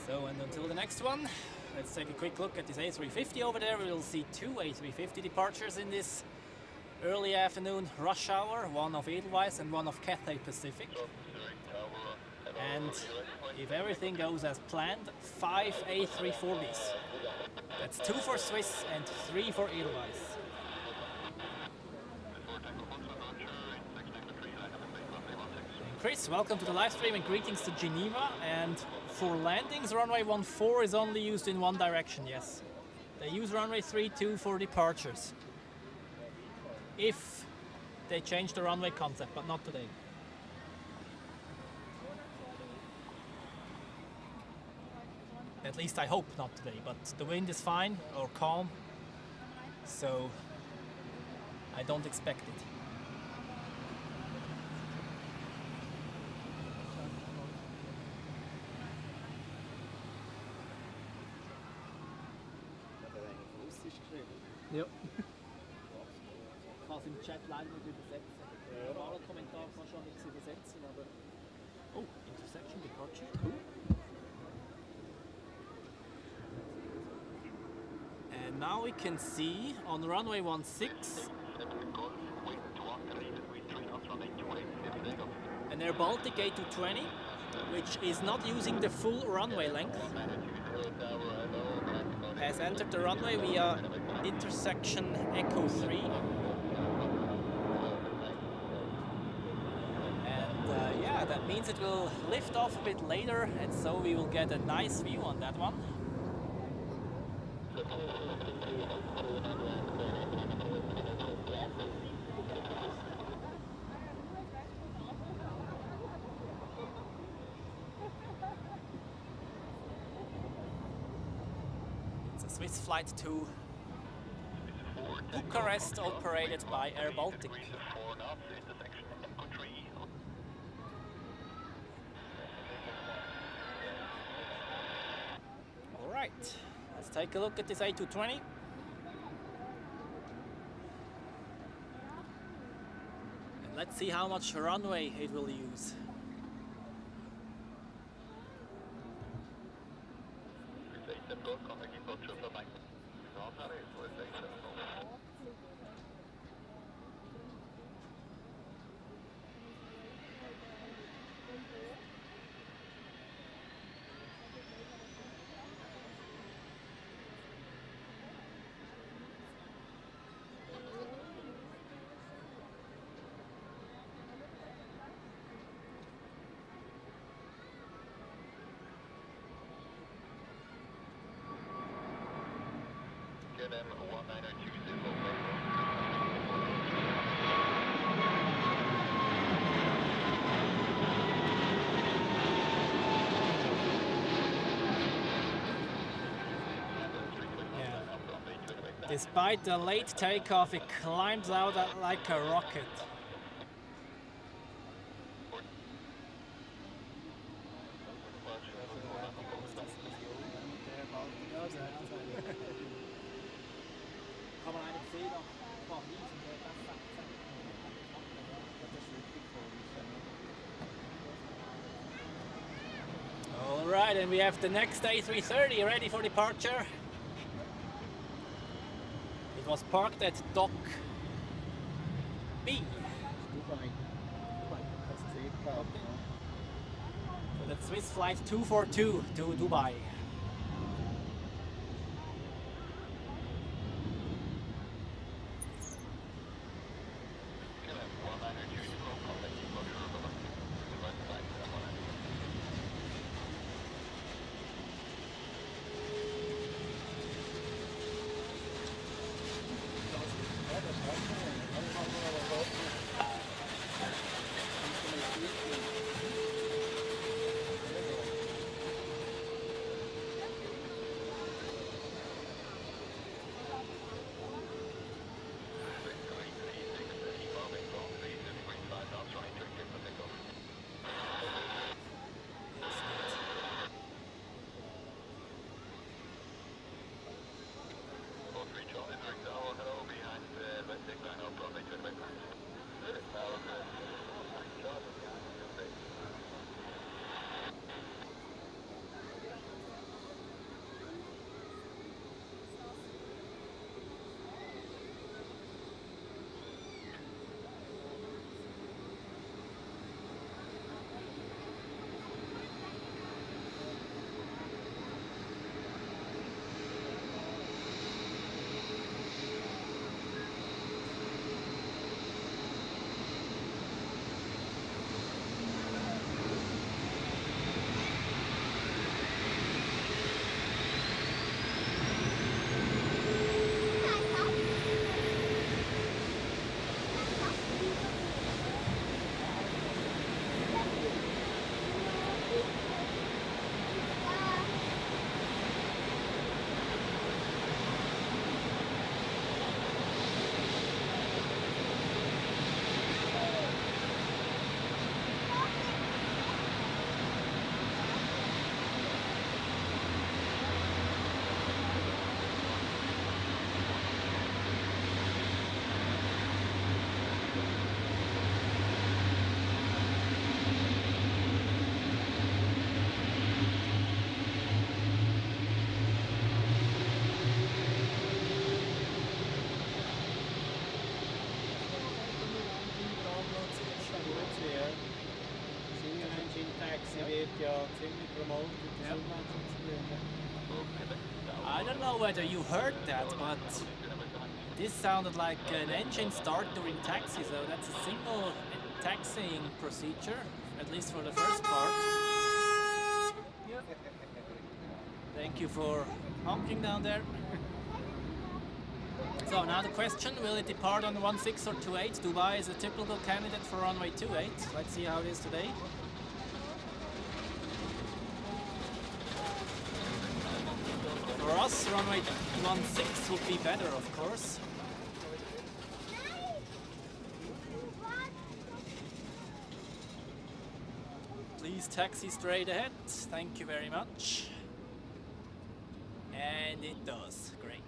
So, and until the next one, let's take a quick look at this A350 over there. We'll see two A350 departures in this early afternoon rush hour, one of Edelweiss and one of Cathay Pacific. And if everything goes as planned, 5 A340s. That's 2 for Swiss and 3 for Edelweiss. And Chris, welcome to the live stream and greetings to Geneva. And for landings, runway 14 is only used in one direction, yes. They use runway 32 for departures. If they change the runway concept, but not today. At least I hope not today, but the wind is fine or calm, so I don't expect it. Ja. Ich kann es im Chat leider nicht übersetzen. Im normalen Kommentar kannst du auch nichts übersetzen, aber... Oh, Intersection Departure, cool. And now we can see on runway 16 an Air Baltic A220, which is not using the full runway length, has entered the runway via intersection Echo 3. And yeah, that means it will lift off a bit later, and so we will get a nice view on that one. Swiss flight to Bucharest, operated by Air Baltic. All right, let's take a look at this A220. And let's see how much runway it will use. Despite the late takeoff, it climbs out like a rocket. All right, and we have the next A330 ready for departure. It was parked at Dock B. So that's Swiss flight 242 to Dubai. cold with the zoom engines drin. I don't know whether you heard that, but this sounded like an engine start during taxi, so that's a single taxiing procedure, at least for the first part. Yep. Thank you for honking down there. So now the question, will it depart on 16 or 28? Dubai is a typical candidate for runway 28. Let's see how it is today. For us, runway 16 would be better, of course. Please taxi straight ahead. Thank you very much. And it does. Great.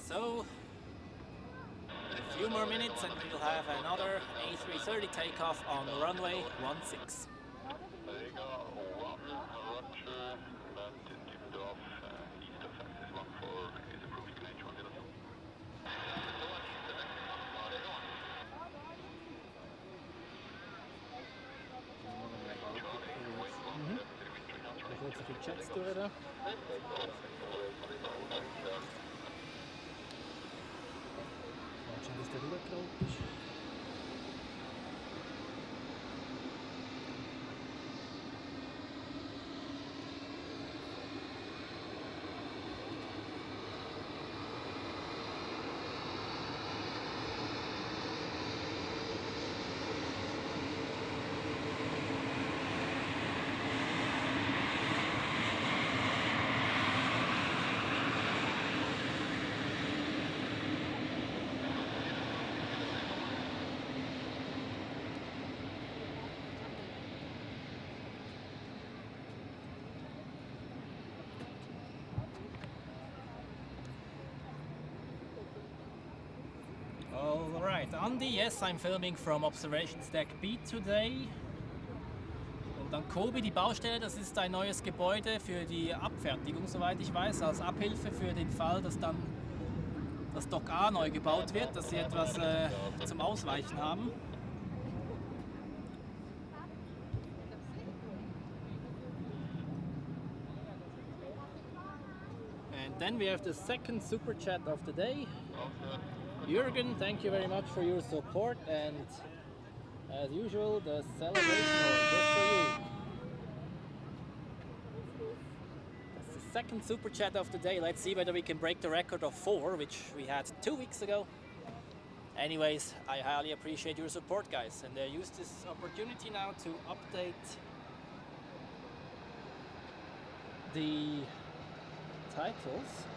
So, a few more minutes and we'll have another A330 takeoff on runway 16. There you go, 1, Roger, land tipped off, east of axis 14 is approved to H102. Nog kurz die Chats durch da. Schauen, dass der rübergerollt ist. Alright, Andy, yes, I'm filming from Observations Deck B today. Und dann Kobi, die Baustelle, das ist ein neues Gebäude für die Abfertigung, soweit ich weiß, als Abhilfe für den Fall, dass dann das Dock A neu gebaut wird, dass sie etwas zum Ausweichen haben. And then we have the second super chat of the day. Jürgen, thank you very much for your support, and as usual, the celebration horn just for you. That's the second super chat of the day. Let's see whether we can break the record of 4, which we had 2 weeks ago. Anyways, I highly appreciate your support, guys, and use this opportunity now to update the titles.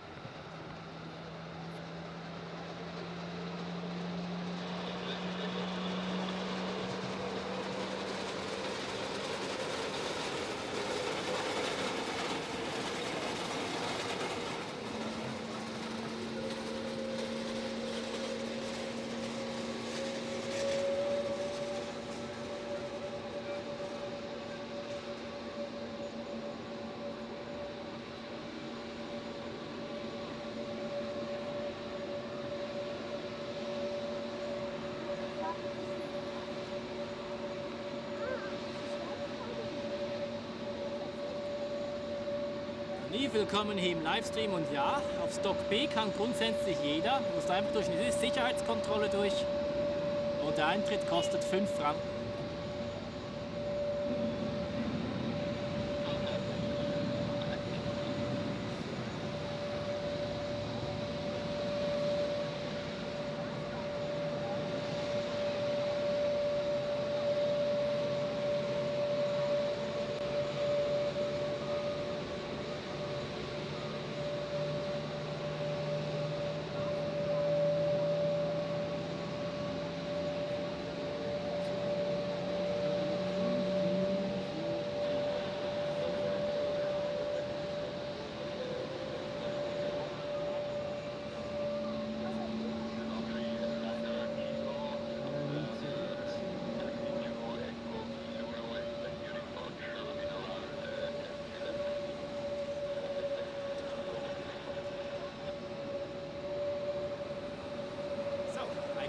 Nie willkommen hier im Livestream, und ja, auf Stock B kann grundsätzlich jeder, muss einfach durch eine Sicherheitskontrolle durch und der Eintritt kostet 5 Franken.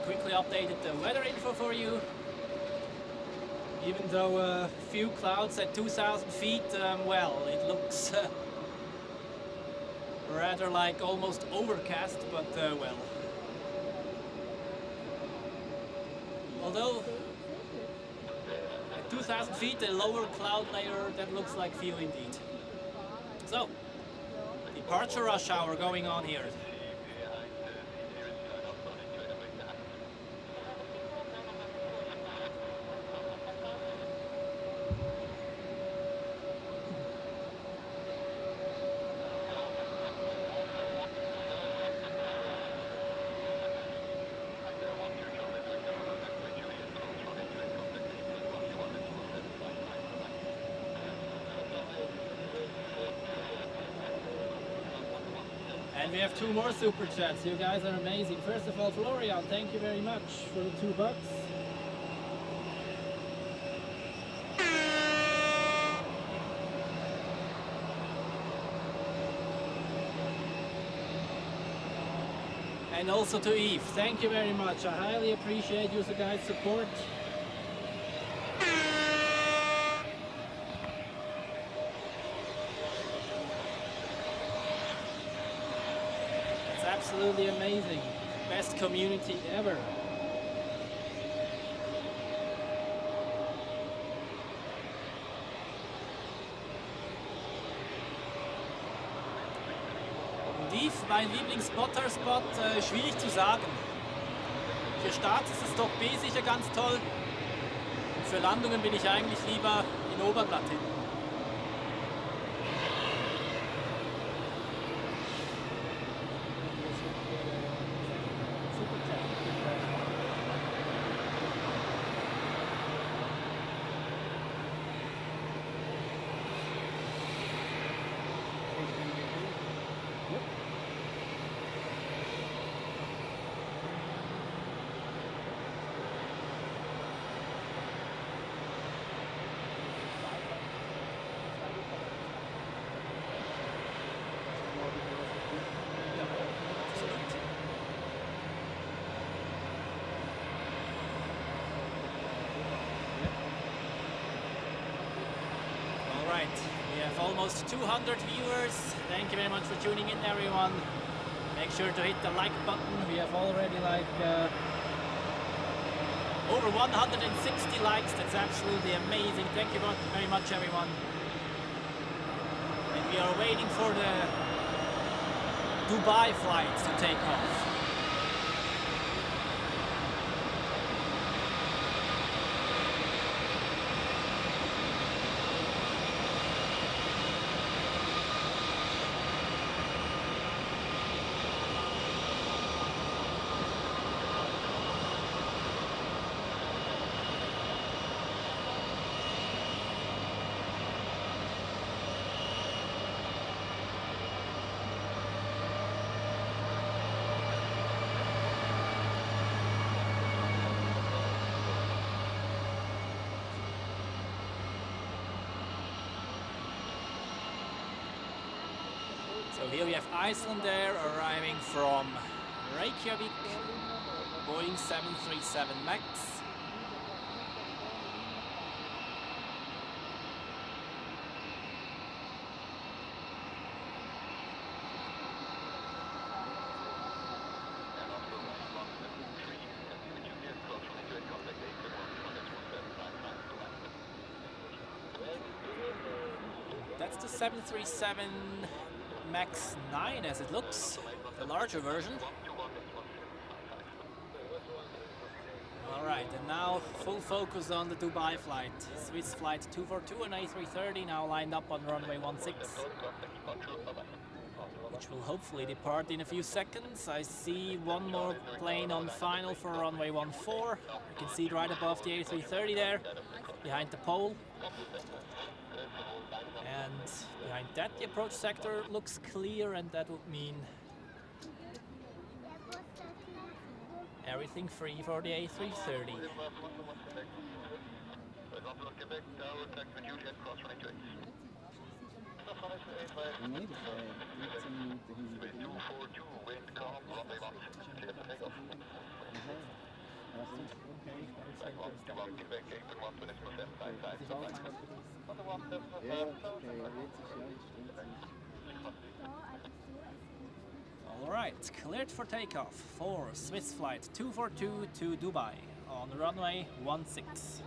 Quickly updated the weather info for you. Even though a few clouds at 2,000 feet, well, it looks rather like almost overcast, but well. Although at 2,000 feet, a lower cloud layer, that looks like few indeed. So, departure rush hour going on here. And we have two more super chats. You guys are amazing. First of all, Florian, thank you very much for the $2. And also to Eve, thank you very much. I highly appreciate you guys' support. Absolutely amazing. Best community ever. Eve, mein Lieblings-Spotter-Spot, schwierig zu sagen. Für Starts ist das Dock B sicher ganz toll. Und für Landungen bin ich eigentlich lieber in Oberglatt hinten. We have almost 200 viewers. Thank you very much for tuning in, everyone. Make sure to hit the like button. We have already like over 160 likes. That's absolutely amazing. Thank you very much, everyone. And we are waiting for the Dubai flights to take off. So here we have Iceland Air arriving from Reykjavik, Boeing 737 MAX. That's the 737 MAX 9 as it looks, the larger version. Alright, and now full focus on the Dubai flight. Swiss flight 242 and A330 now lined up on runway 16, which will hopefully depart in a few seconds. I see one more plane on final for runway 14. You can see it right above the A330 there, behind the pole. And behind that, the approach sector looks clear, and that would mean everything free for the A330. Okay, that's interesting. Back apron 120% side side. Das ist auch einfach On the 175, Ja, okay, jetzt ist ja, stimmt. Alright, cleared for takeoff for Swiss flight 242 to Dubai on runway 16.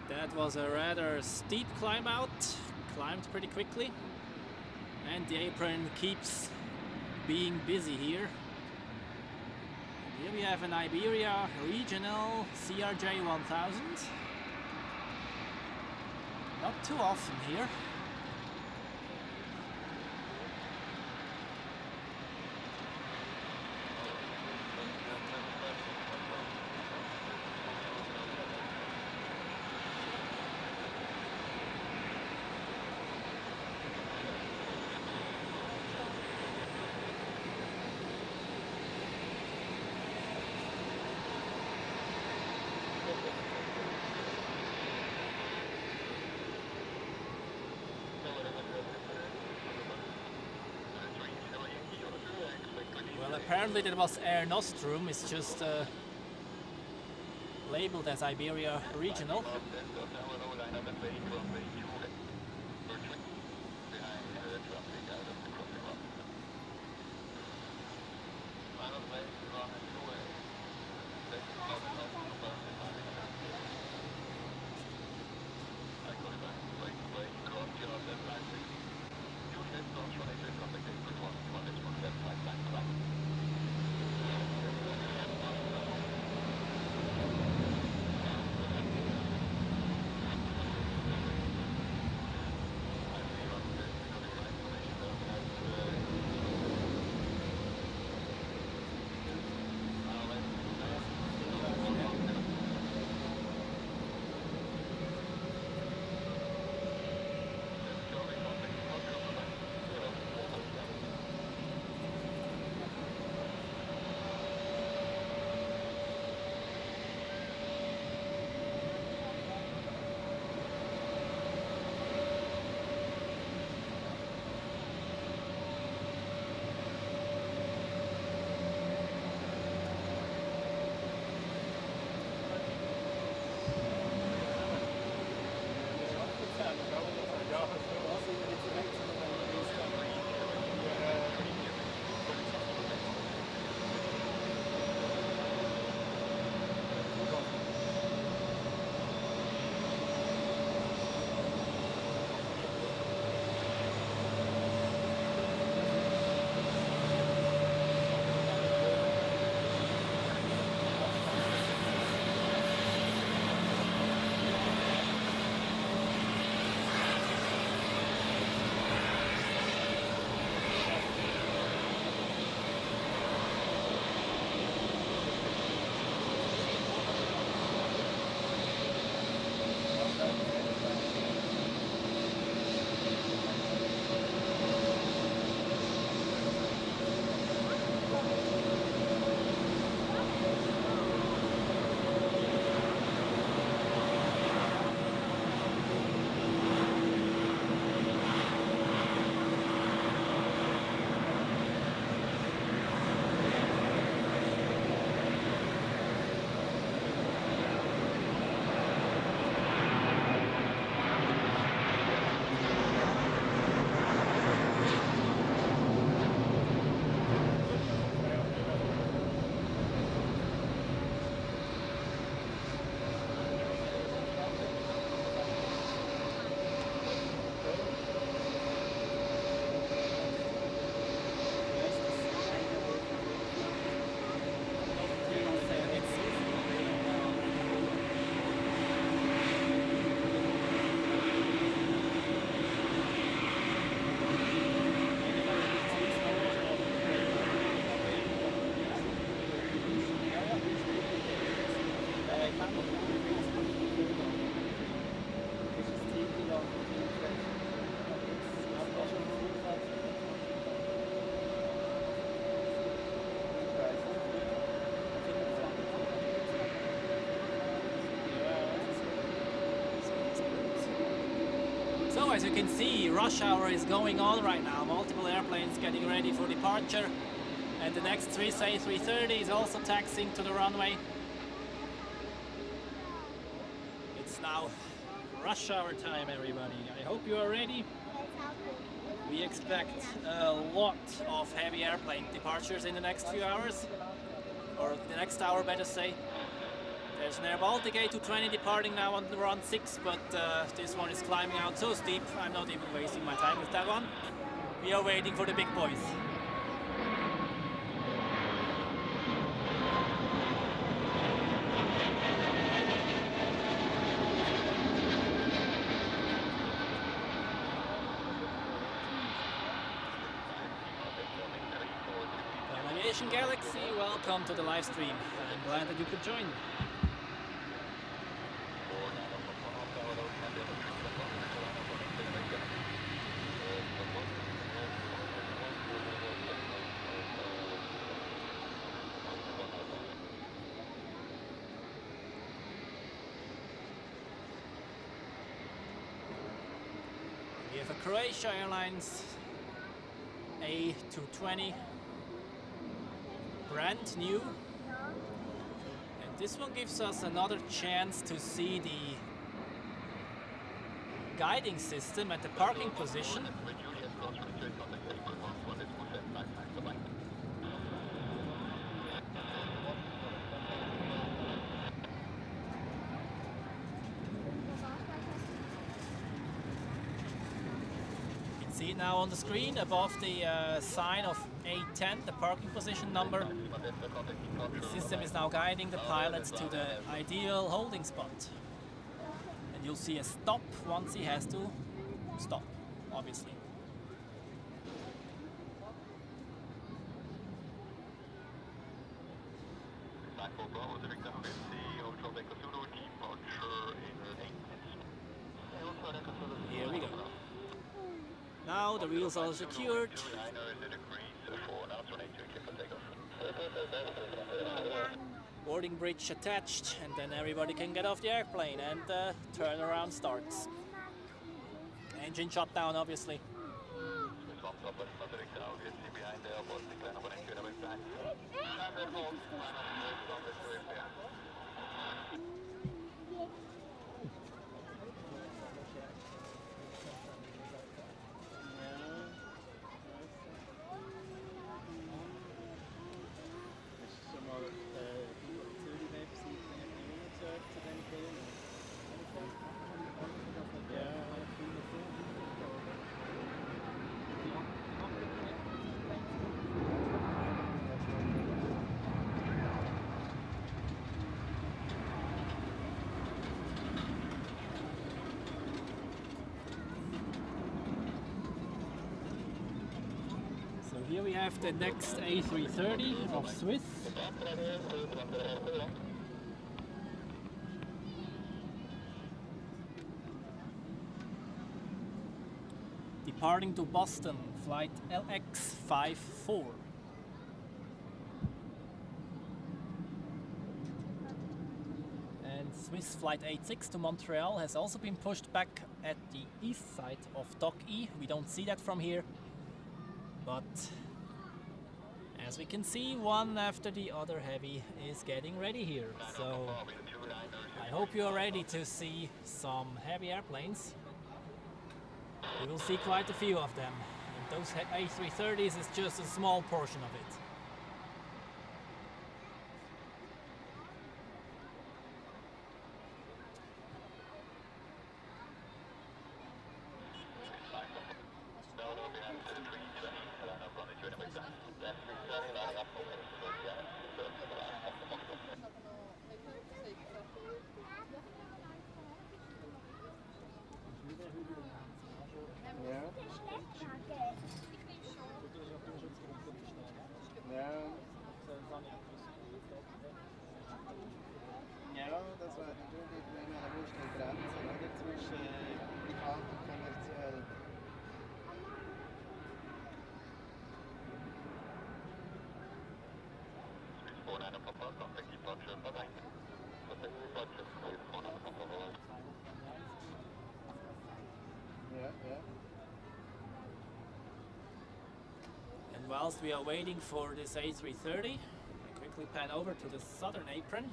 That was a rather steep climb out, climbed pretty quickly, and the apron keeps being busy here. And here we have an Iberia Regional CRJ 1000. Not too often here. Well, apparently that was Air Nostrum, it's just labeled as Iberia Regional. So as you can see, rush hour is going on right now. Multiple airplanes getting ready for departure. And the next Swiss A330 is also taxiing to the runway. It's now rush hour time, everybody. I hope you are ready. We expect a lot of heavy airplane departures in the next few hours. Or the next hour, better say. There's an Air Baltic A220 departing now on the run 6, but this one is climbing out so steep, I'm not even wasting my time with that one. We are waiting for the big boys. Aviation Galaxy, welcome to the live stream. I'm glad that you could join. We have a Croatia Airlines A220. Brand new, and this one gives us another chance to see the guiding system at the parking position. See it now on the screen above the sign of A10, the parking position number. The system is now guiding the pilots to the ideal holding spot. And you'll see a stop once he has to stop, obviously. Here we go. Now the wheels are secured. Boarding bridge attached, and then everybody can get off the airplane and turnaround starts. Engine shut down, obviously. Here we have the next A330 of Swiss. Departing to Boston, flight LX54. And Swiss flight 86 to Montreal has also been pushed back at the east side of Dock E. We don't see that from here. But as we can see, one after the other heavy is getting ready here. So I hope you are ready to see some heavy airplanes. We will see quite a few of them. And those A330s is just a small portion of it. Ja, das war natürlich immer eine Grenze, oder? Zwischen privat und kommerziell. Ja. Yeah. And whilst we are waiting for this A330, I quickly pan over to the southern apron,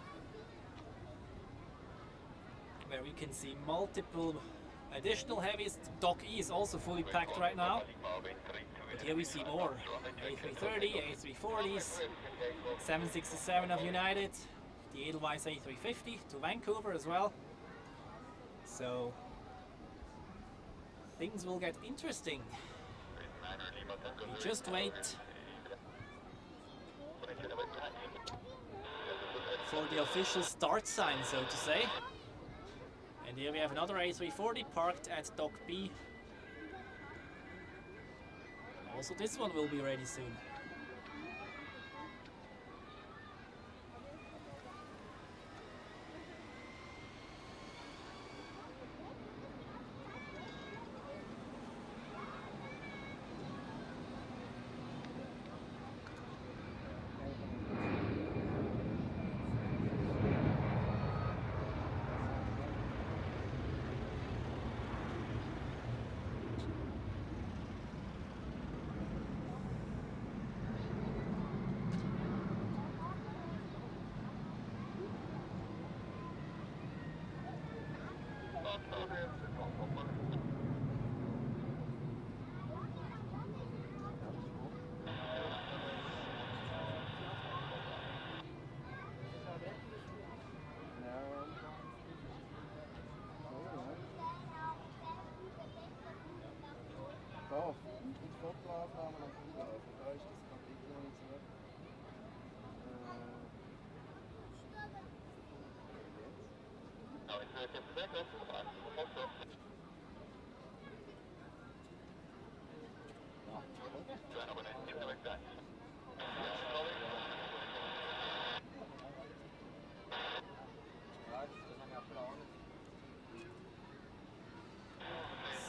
where we can see multiple additional heavies. Dock E is also fully packed right now. But here we see more. A330, A340s, 767 of United, the Edelweiss A350 to Vancouver as well. So things will get interesting. We just wait for the official start sign, so to say. And here we have another A340 parked at Dock B. Also this one will be ready soon. Da, die Fotoaufnahme am Flughafen, da ist das Kapitel noch nicht so.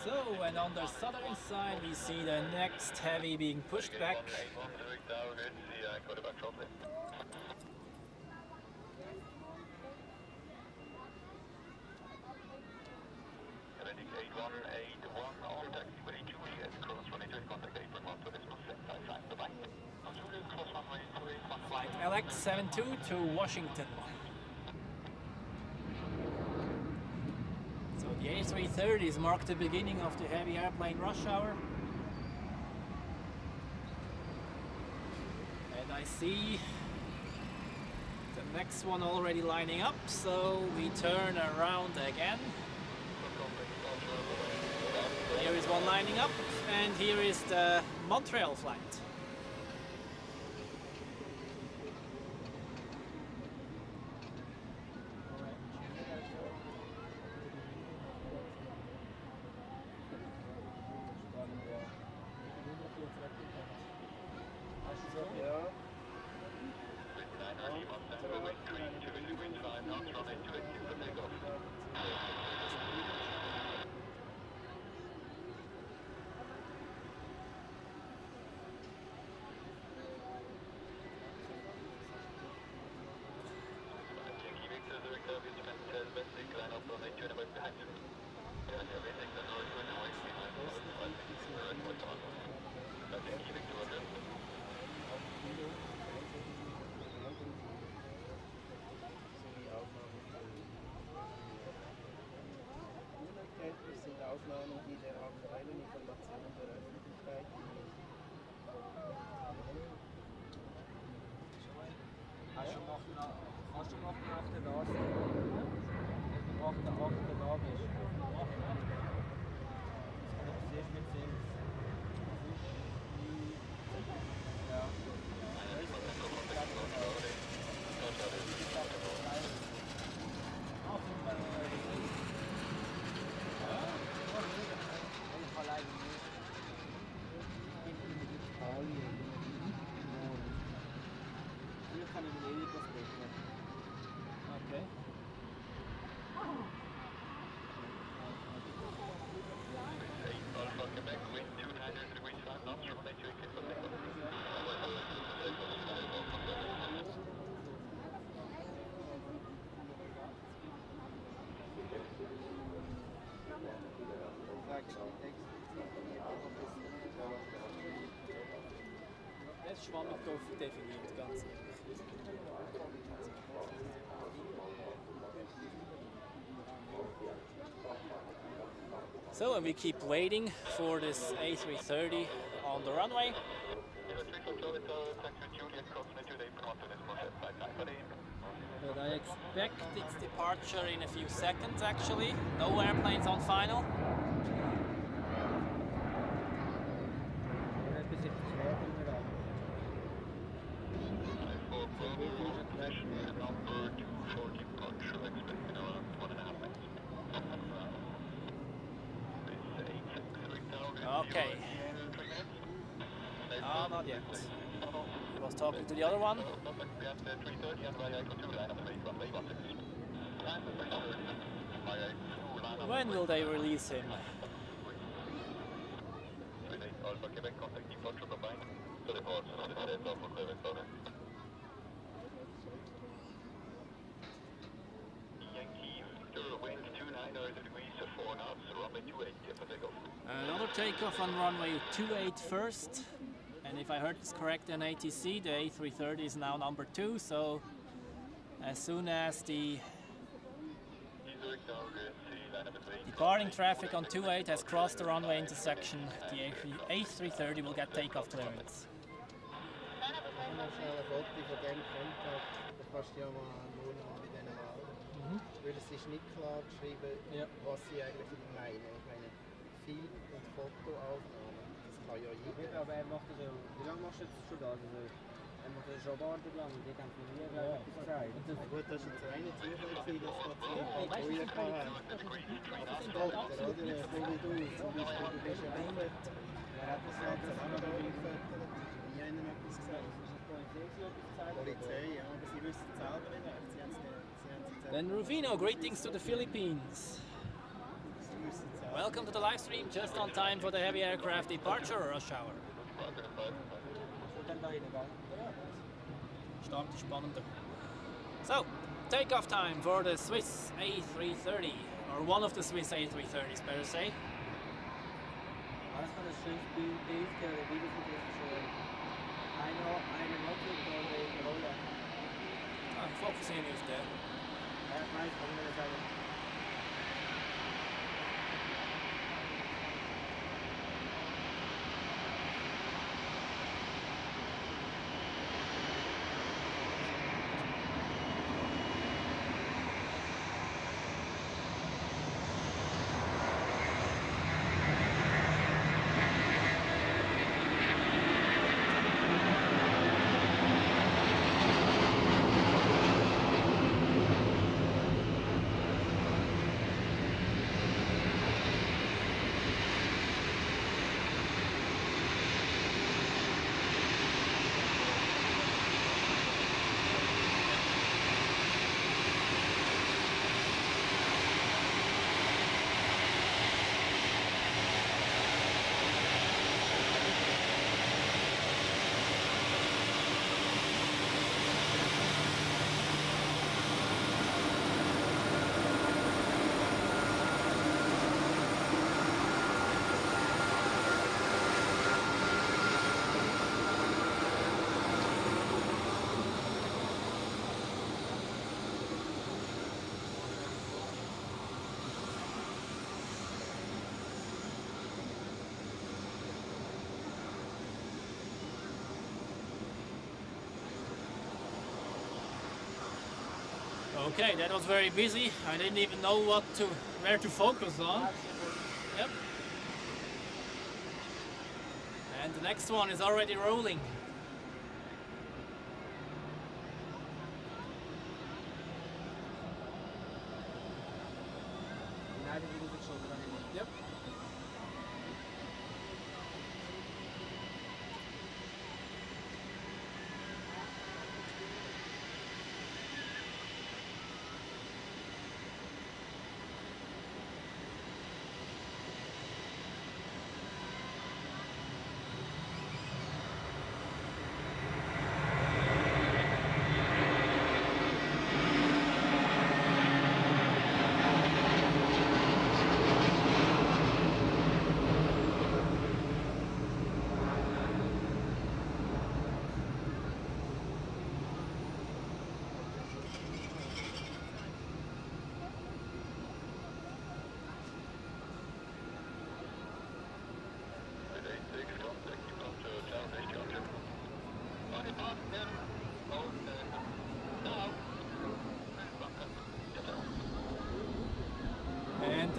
So, and on the southern side we see the next heavy being pushed back. Flight LX72 to Washington. So the A330s mark the beginning of the heavy airplane rush hour. And I see the next one already lining up, so we turn around again. Here is one lining up, and here is the Montreal flight. Aufnahmen, die der aktuellen Informationen der Öffentlichkeit dienen. Kannst du noch nach der Nase? Nach der Nase ist. Das ist mit Sinn. Ja. Okay. ist schwammig definiert, ganz ehrlich. So, and we keep waiting for this A330 on the runway. But I expect its departure in a few seconds actually. No airplanes on final. Okay. Ah, not yet. He was talking to the other one. When will they release him? Another takeoff on runway 28 first. And if I heard this correct on ATC, the A330 is now number 2, so as soon as the departing traffic on 28 has crossed the runway intersection, the A330 will get takeoff clearance. Weil es ist nicht klar geschrieben, was sie eigentlich meinen. Ich meine, Film- und Fotoaufnahmen, das kann ja jeder. Aber er macht das ja, wie lange machst du jetzt schon da? Also, er macht das schon lang, die haben von mir gesagt. Gut, das ist jetzt reine Zufall, dass da zwei Patrouillen hatten. Aber das Foto, oder? So wie du, zum Beispiel, du bist ja einfach, wer hat das jetzt auch noch gefüttert? Nie einer etwas gesagt. Polizei, ja, aber sie wissen es selber nicht. Then Rufino, greetings to the Philippines. Welcome to the live stream, just on time for the heavy aircraft departure rush hour. Start ist spannender. So, takeoff time for the Swiss A330, or one of the Swiss A330s, better say. Was war das schönste Bild, wie das mit eine Rocket oder eine Rolle? I'm focusing on you there. Okay, that was very busy. I didn't even know where to focus on. Yep. And the next one is already rolling. Yep.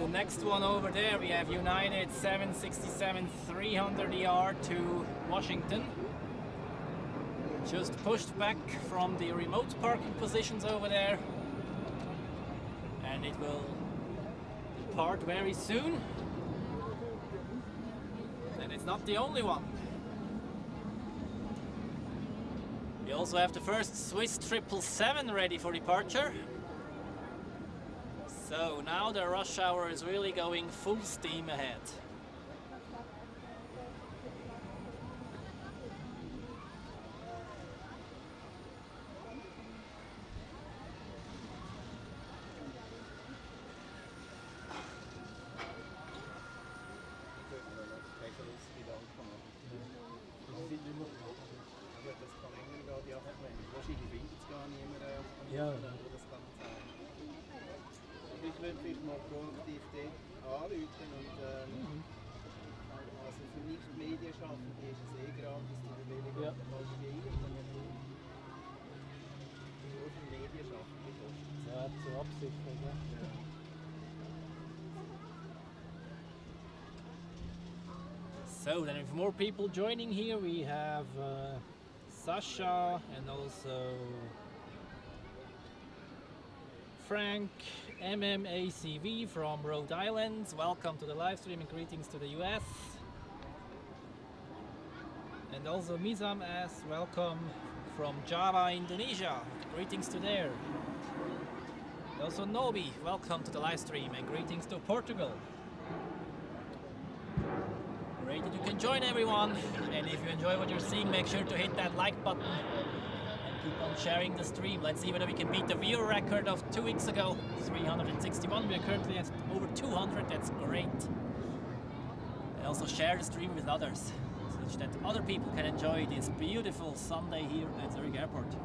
the next one over there we have United 767-300ER to Washington. Just pushed back from the remote parking positions over there, and it will depart very soon. And it's not the only one. We also have the first Swiss 777 ready for departure. So now the rush hour is really going full steam ahead. Ja. Ich würde vielleicht mal proaktiv dort anrufen und also für Nicht-Medienschaffende ist es eh gratis, die Bewilligung, Ja. da kannst du gehen. Nur für Medienschaffende kostet es. Ja, zur Absicherung. Ja. So then with more people joining here, we have Sasha and also Frank, MMACV from Rhode Island. Welcome to the live stream and greetings to the US. And also Mizam as welcome from Java, Indonesia. Greetings to there. And also Nobi, welcome to the live stream and greetings to Portugal. Great that you can join everyone, and if you enjoy what you're seeing, make sure to hit that like button and keep on sharing the stream. Let's see whether we can beat the viewer record of 2 weeks ago, 361. We are currently at over 200, that's great. And also share the stream with others, such that other people can enjoy this beautiful Sunday here at Zurich Airport.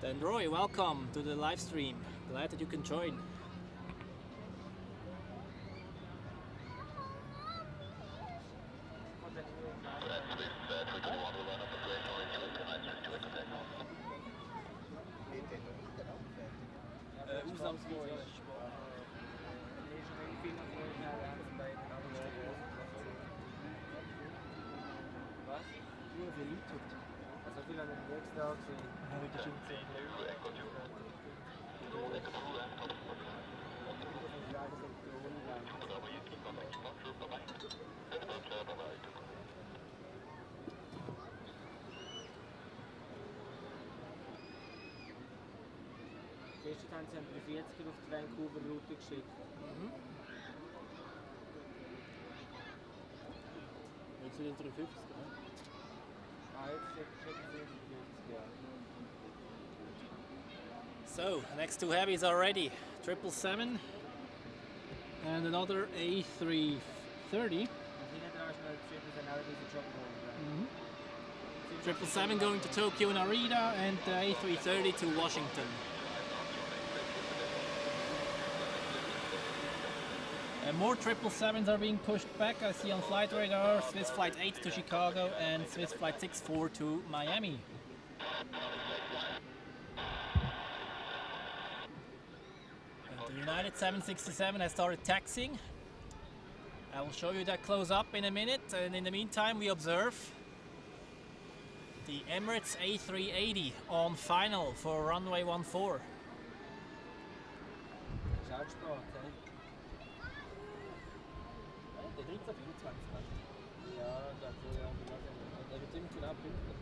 And Roy, welcome to the live stream. Glad that you can join. Gestern haben sie einen 340er auf die Vancouver-Route geschickt. Jetzt sind 350, ne? Ah, jetzt schicken sie 340, ja. So, next two heavies are ready. 777 and another A330. Und hinten dran ist noch ein 777 Job geholt. 777 going to Tokyo Narita and the A330 to Washington. And more 777s are being pushed back. I see on flight radar Swiss Flight 8 to Chicago and Swiss Flight 64 to Miami. And the United 767 has started taxiing. I will show you that close up in a minute, and in the meantime we observe the Emirates A380 on final for runway 14. Ist auch Sport, hä? Der 1324, Ja, das so, ja. der wird ziemlich genau pünktlich.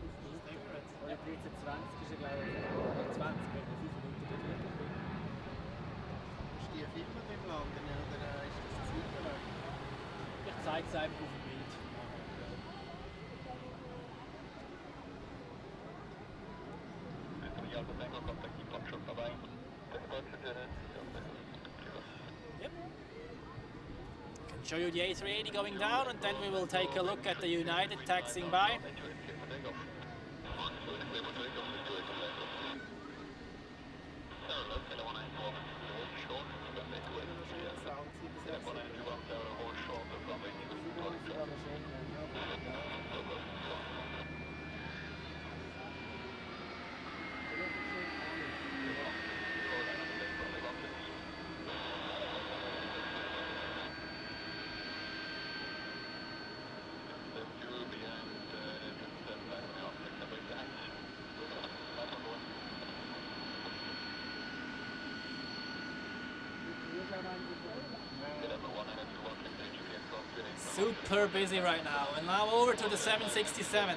Der 1320 ist ja glaube ich. 20, wenn der 5 Minuten dort wird. Ist die Firma beim Landen oder ist das ein Zweitbelag? Ich zeige es einfach auf dem Bild. Yep. I can show you the A380 going down, and then we will take a look at the United taxiing by. Super busy right now. And now over to the 767.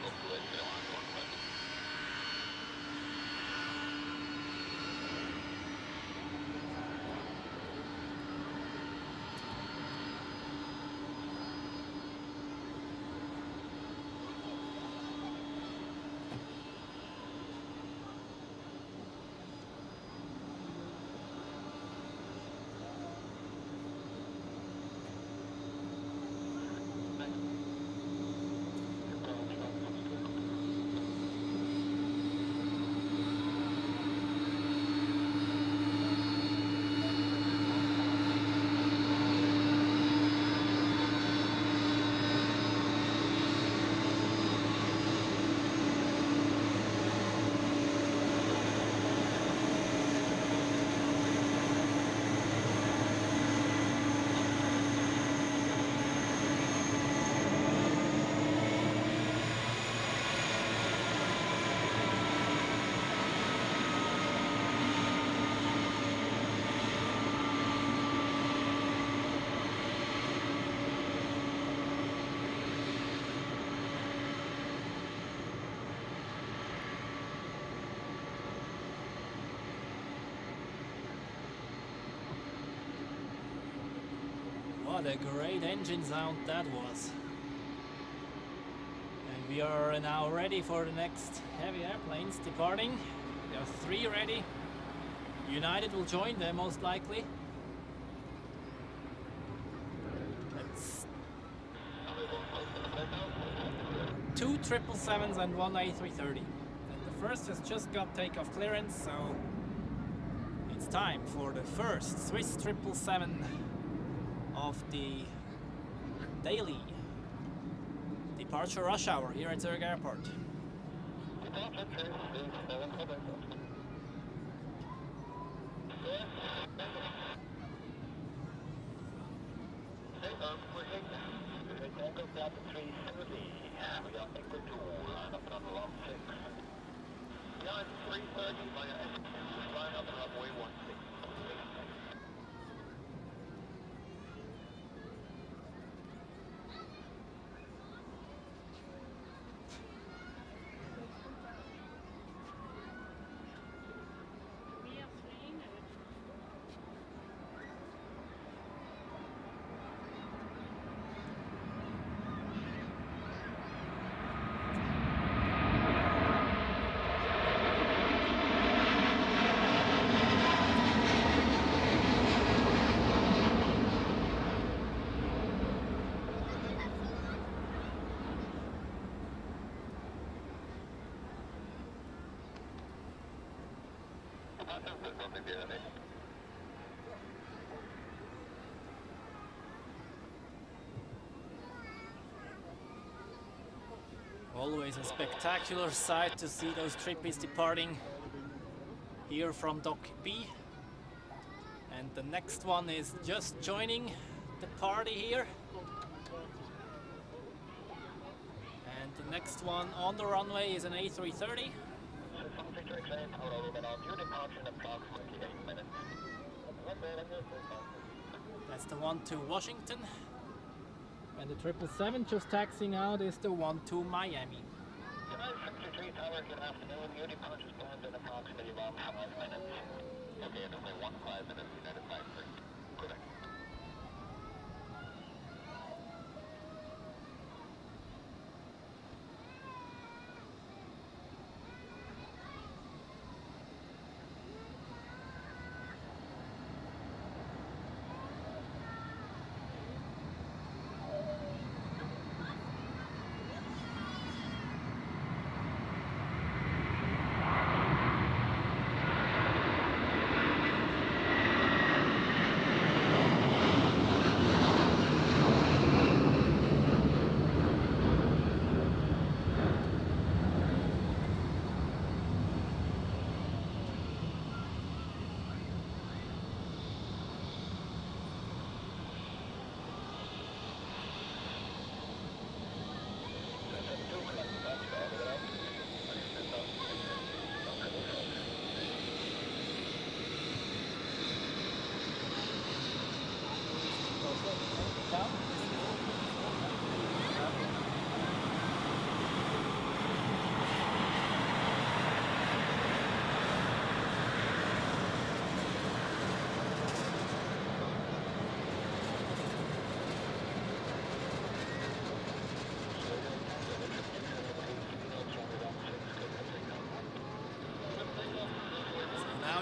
What a great engine sound that was. And we are now ready for the next heavy airplanes departing. There are 3 ready. United will join them most likely. That's 2 777s and 1 A330. And the first has just got takeoff clearance, so it's time for the first Swiss 777 of the daily departure rush hour here at Zurich Airport. Always a spectacular sight to see those trippies departing here from Dock B. And the next one is just joining the party here. And the next one on the runway is an A330. That's the one to Washington. And the 777 just taxiing out is the one to Miami. United 63 Tower, good afternoon. Your departure is planned in approximately around 5 minutes. Okay, and only 15 minutes, United 53. Correct.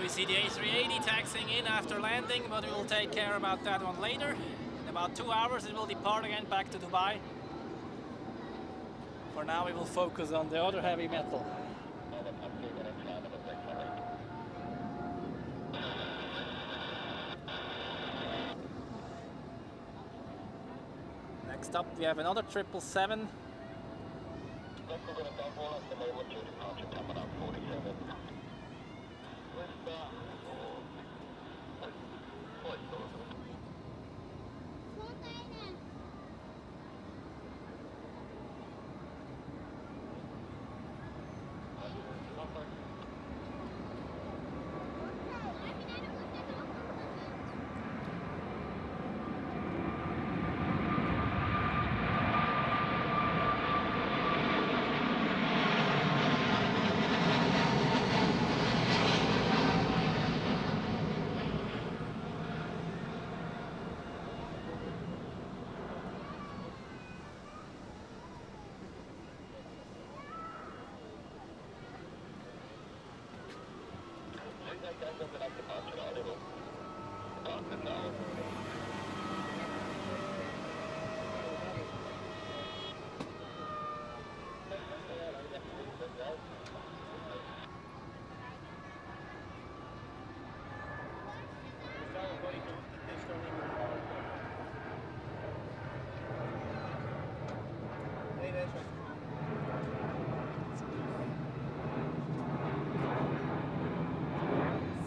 we see the A380 taxiing in after landing, but we will take care about that one later. In about 2 hours it will depart again back to Dubai. For now we will focus on the other heavy metal. Next up we have another 777.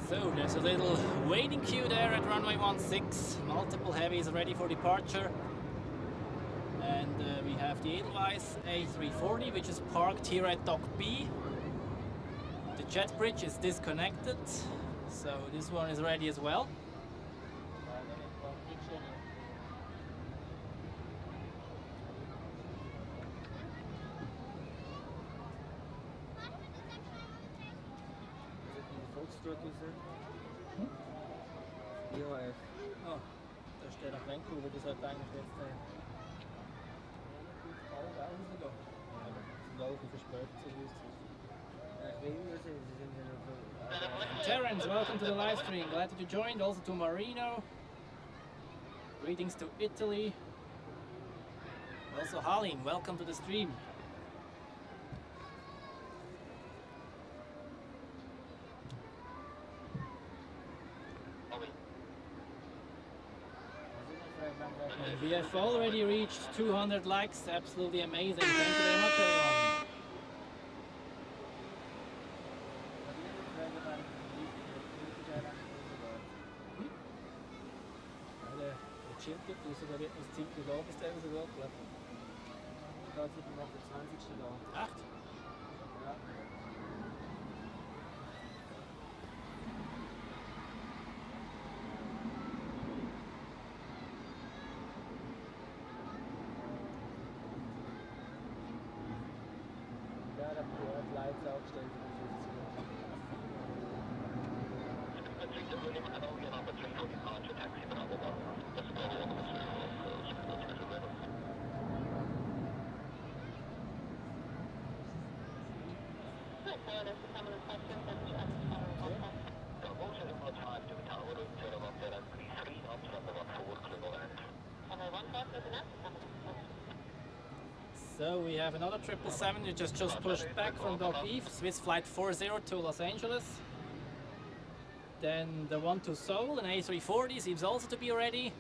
So there's a little waiting queue there at runway 16. Multiple heavies ready for departure. And we have the Edelweiss A340, which is parked here at Dock B. The jet bridge is disconnected, so this one is ready as well. IAF. Oh, da steht nach Vancouver, das sollte eigentlich jetzt alle rausgehen. Ja, sind alle verspätet, so wie es ist. Ich will nur sehen, sie sind ja noch so. Terence, welcome to the live stream. Glad that you joined. Also to Marino. Greetings to Italy. Also Halim, welcome to the stream. And we have already reached 200 likes. Absolutely amazing. Thank you very much, everyone. Chillt dort raus, da wird noch das Zeit da bis der rausgeht, glaube ich. Da sind wir noch der 20. da. Echt? Ja. Ja, da haben die Lights aufgestellt für die 50 Uhr. So we have another 777 that just pushed back from Dock E, Swiss flight 40 to Los Angeles. Then the one to Seoul, an A340, seems also to be ready.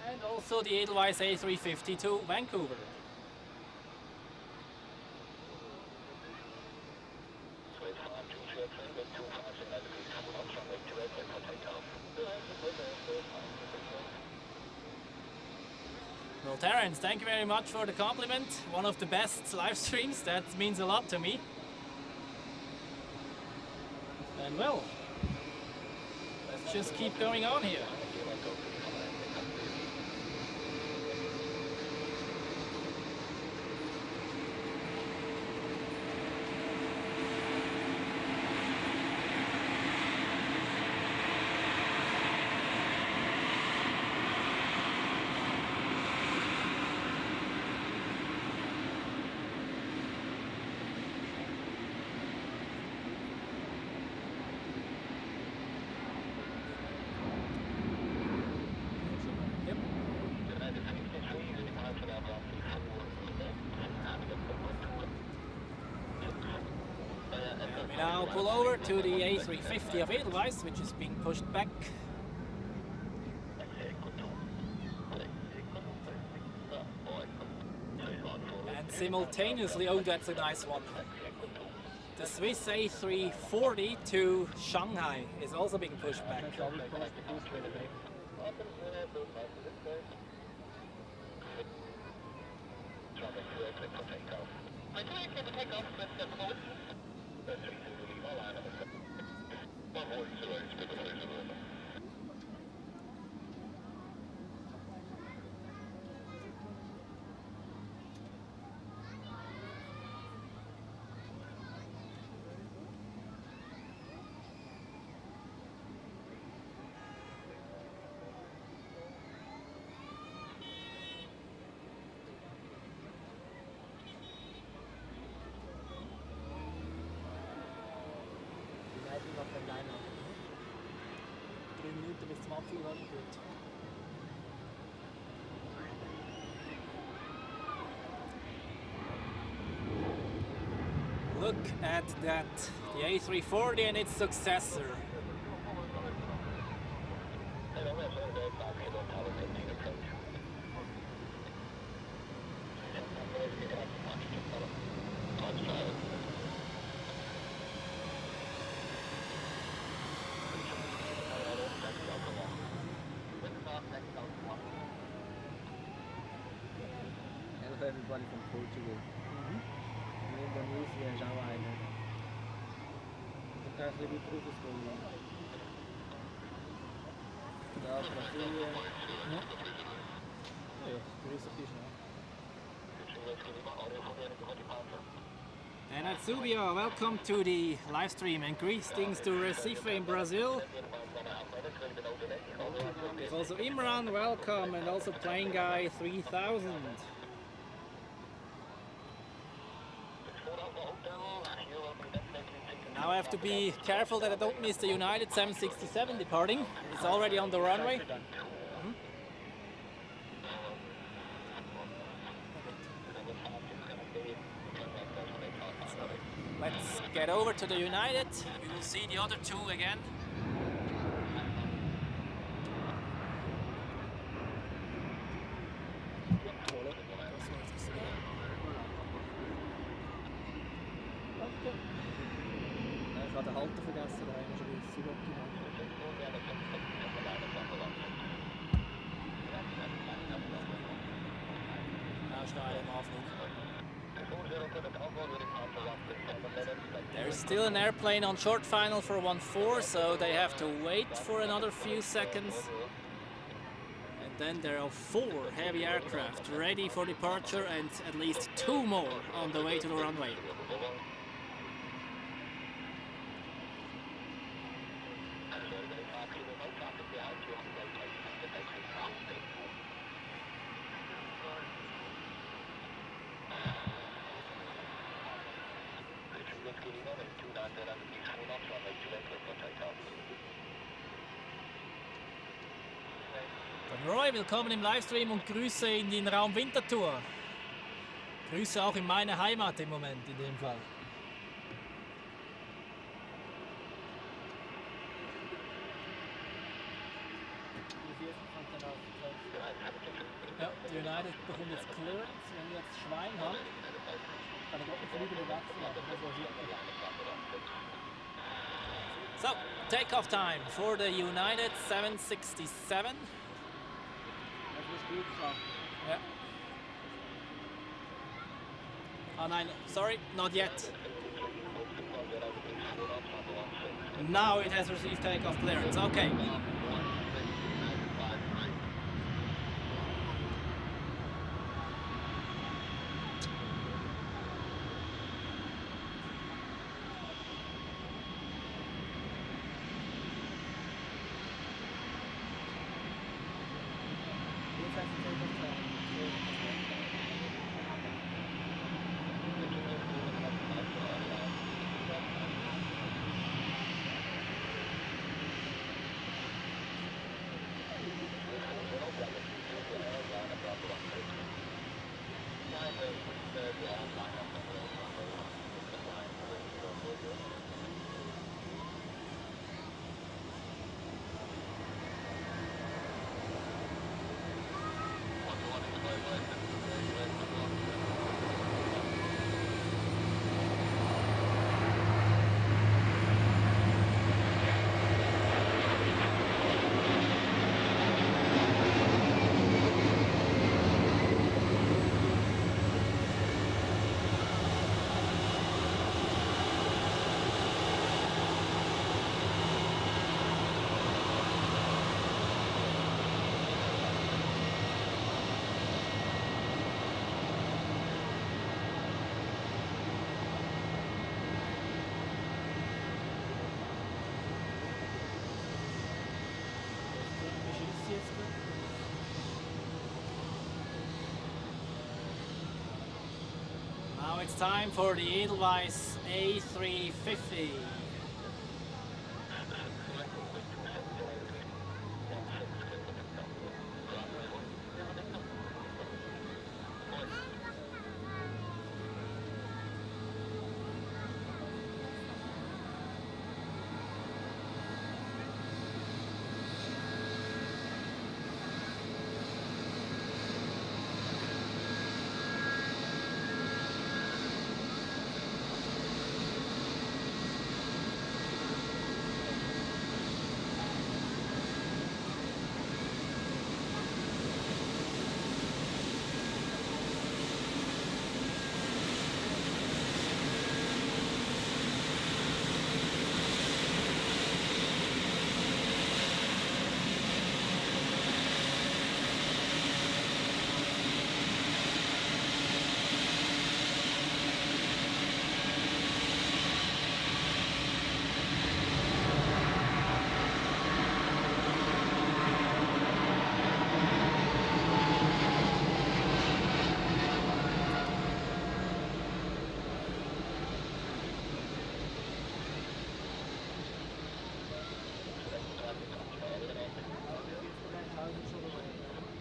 And also the Edelweiss A350 to Vancouver. Well, Terence, thank you very much for the compliment. One of the best live streams, that means a lot to me. And well, let's just keep going on here. Now pull over to the A350 of Edelweiss, which is being pushed back. And simultaneously, oh, that's a nice one. The Swiss A340 to Shanghai is also being pushed back. Leitung auf der Line-Up. 3 Minuten bis zum Abflug angeführt. Look at that, the A340 and its successor. Everybody from Portugal. In Indonesia ist auch einer. Da kann ich ein bisschen weiter rausgehen. Da Brasilien. Ja, grüß dich schnell. And Atsubia, welcome to the live stream and greetings to Recife in Brazil. There's also Imran, welcome, and also Plane Guy 3000. Now I have to be careful that I don't miss the United 767 departing. It's already on the runway. So let's get over to the United. We will see the other two again. Ich habe den Halter vergessen, da haben wir schon wieder suboptimal. There's still an airplane on short final for 1-4, so they have to wait for another few seconds. And then there are 4 heavy aircraft ready for departure and at least 2 more on the way to the runway. Roy, willkommen im Livestream und Grüße in den Raum Winterthur. Grüße auch in meine Heimat im Moment in dem Fall. Ja, die United bekommt jetzt Clearance. Wenn wir jetzt Schwein haben, kann ich auch nicht fliegen wechseln. So, takeoff time for the United 767. Yeah. Oh, nein, sorry, not yet. Now it has received takeoff clearance. Okay. time for the Edelweiss A350.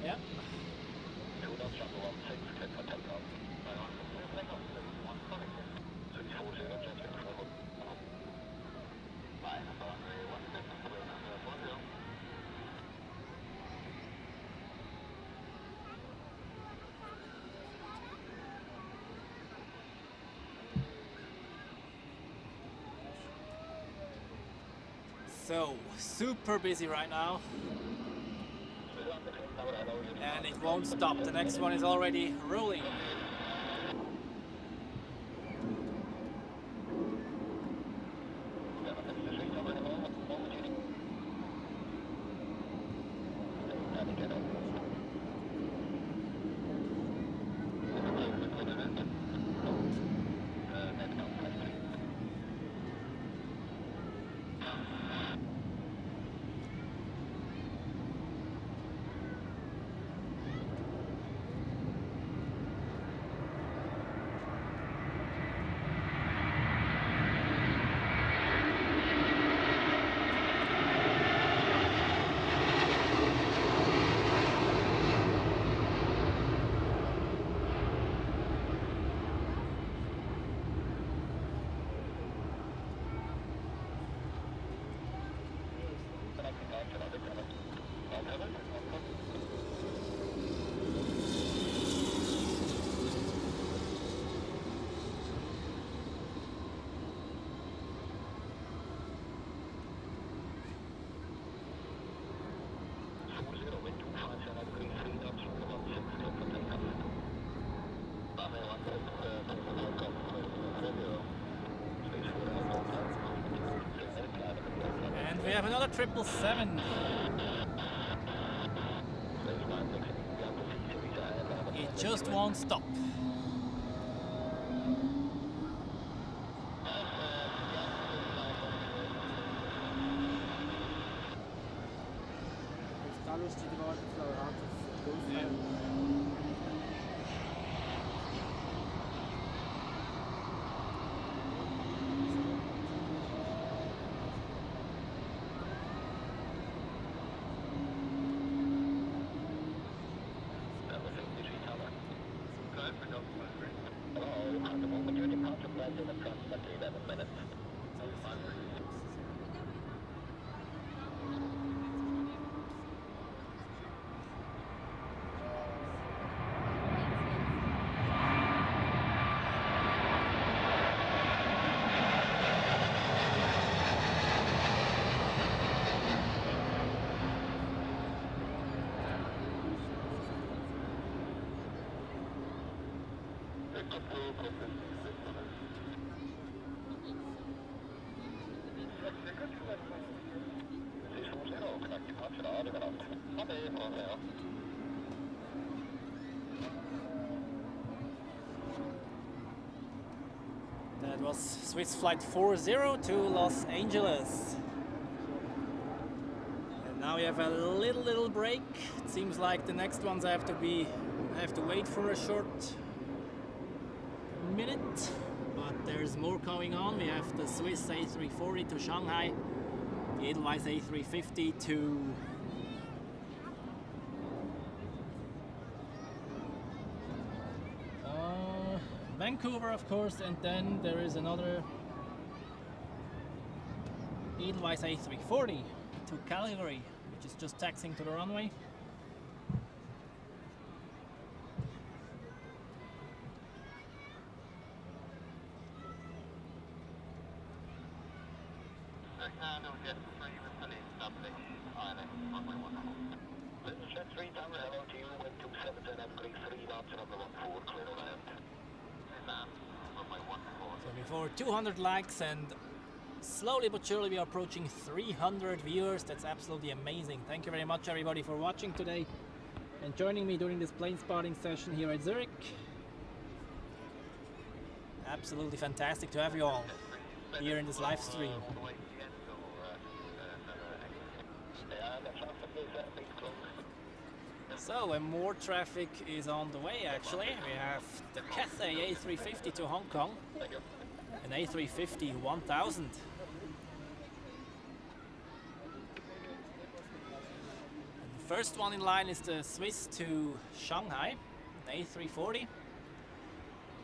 Yeah. So, super busy right now. And it won't stop. The next one is already rolling. And we have another 777. It just won't stop. Total lustig geworden, Frau Rath. That was Swiss flight 40 to Los Angeles. And now we have a little break. It seems like the next ones I have to wait for a short minute, but there's more going on. We have the Swiss A340 to Shanghai, the Edelweiss A350 to Vancouver, of course, and then there is another Edelweiss A340 to Calgary, which is just taxiing to the runway. So before 200 likes, and slowly but surely we are approaching 300 viewers. That's absolutely amazing. Thank you very much everybody for watching today and joining me during this plane spotting session here at Zurich. Absolutely fantastic to have you all here in this live stream. So, and more traffic is on the way actually. We have the Cathay A350 to Hong Kong, an A350 1000. And the first one in line is the Swiss to Shanghai, an A340.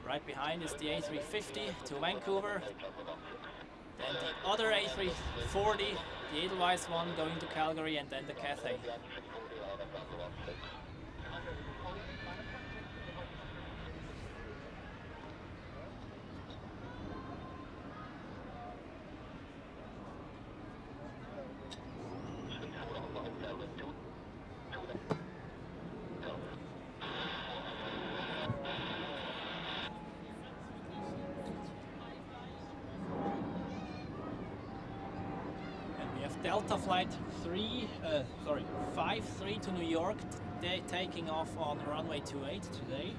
Right behind is the A350 to Vancouver. Then the other A340, the Edelweiss one, going to Calgary, and then the Cathay. Delta flight 53 to New York, taking off on runway 28 today.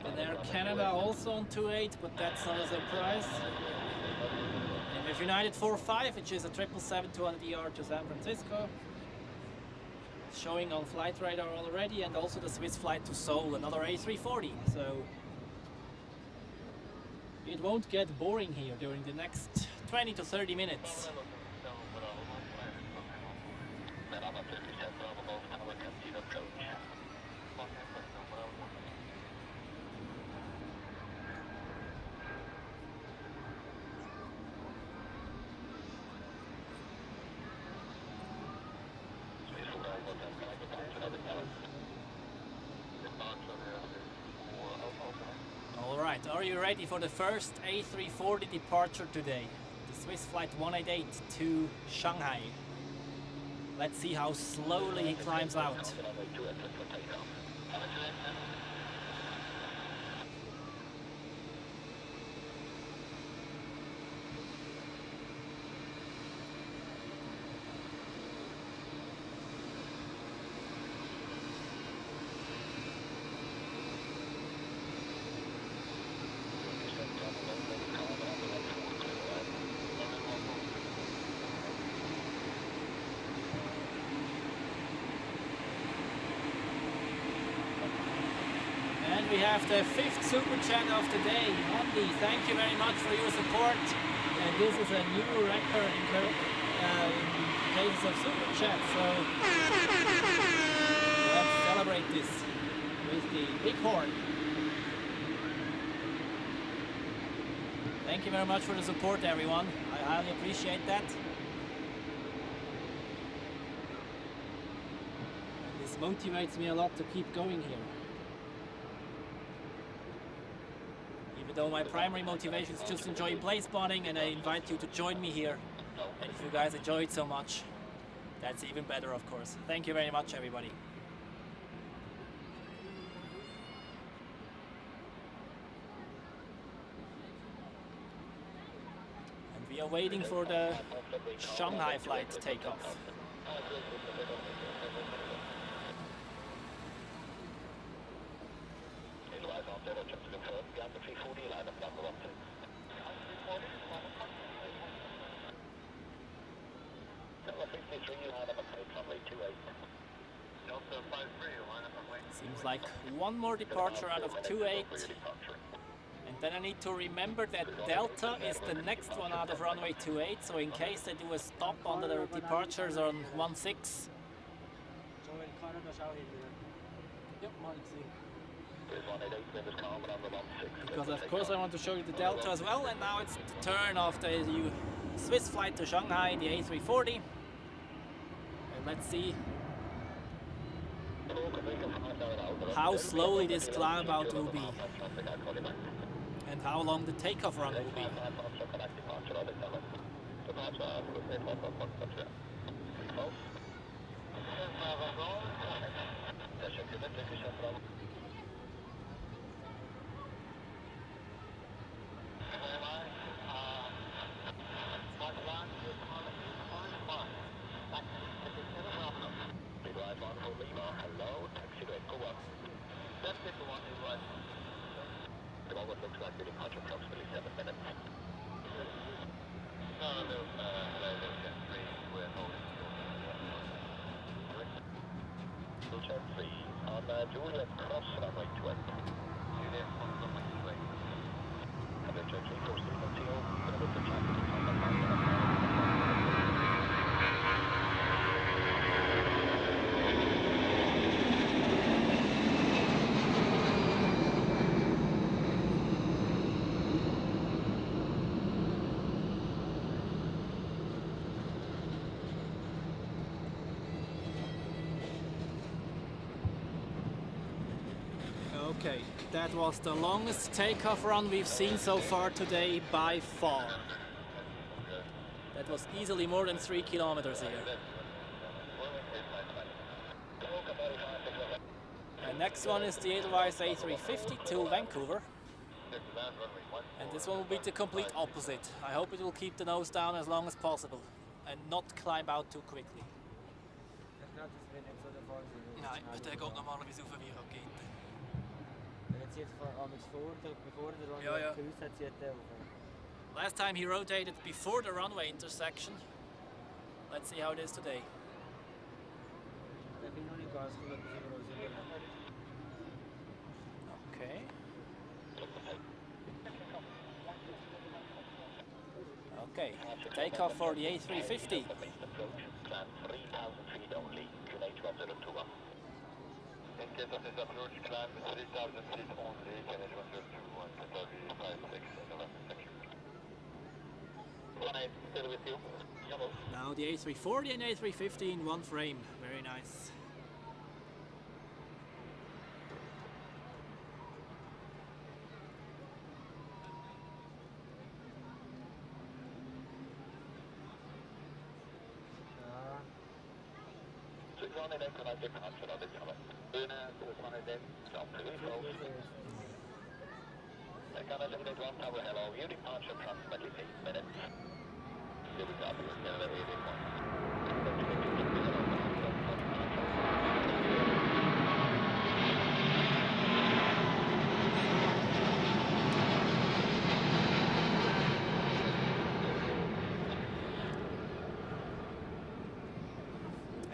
And Air Canada also on 28, but that's not a surprise. And we have United 45, which is a 777-200ER to San Francisco, showing on flight radar already, and also the Swiss flight to Seoul, another A340. So it won't get boring here during the next 20 to 30 minutes. Alright, are you ready for the first A340 departure today? The Swiss flight 188 to Shanghai. Let's see how slowly he climbs out. We have the 5th super chat of the day. Andy, thank you very much for your support. And this is a new record in cases of super chat. So let's celebrate this with the big horn. Thank you very much for the support, everyone. I highly appreciate that. And this motivates me a lot to keep going here. Though my primary motivation is just enjoying plane spotting, and I invite you to join me here. And if you guys enjoy it so much, that's even better, of course. Thank you very much, everybody. And we are waiting for the Shanghai flight takeoff. Seems like one more departure out of 28. And then I need to remember that Delta is the next one out of runway 28, so in case they do a stop on the departures on 16. Because of course I want to show you the Delta as well, and now it's the turn of the Swiss flight to Shanghai, the A340. And let's see how slowly this climb out will be and how long the takeoff run will be. Okay, that was the longest takeoff run we've seen so far today by far. That was easily more than 3 kilometers here. And next one is the Edelweiss A350 to Vancouver. And this one will be the complete opposite. I hope it will keep the nose down as long as possible and not climb out too quickly. Nein, der geht normalerweise auf, wie er geht. Ja. Last time he rotated before the runway intersection. Let's see how it is today. Okay. Okay, takeoff for the A350. Now the A340 and A350 in one frame. Very nice.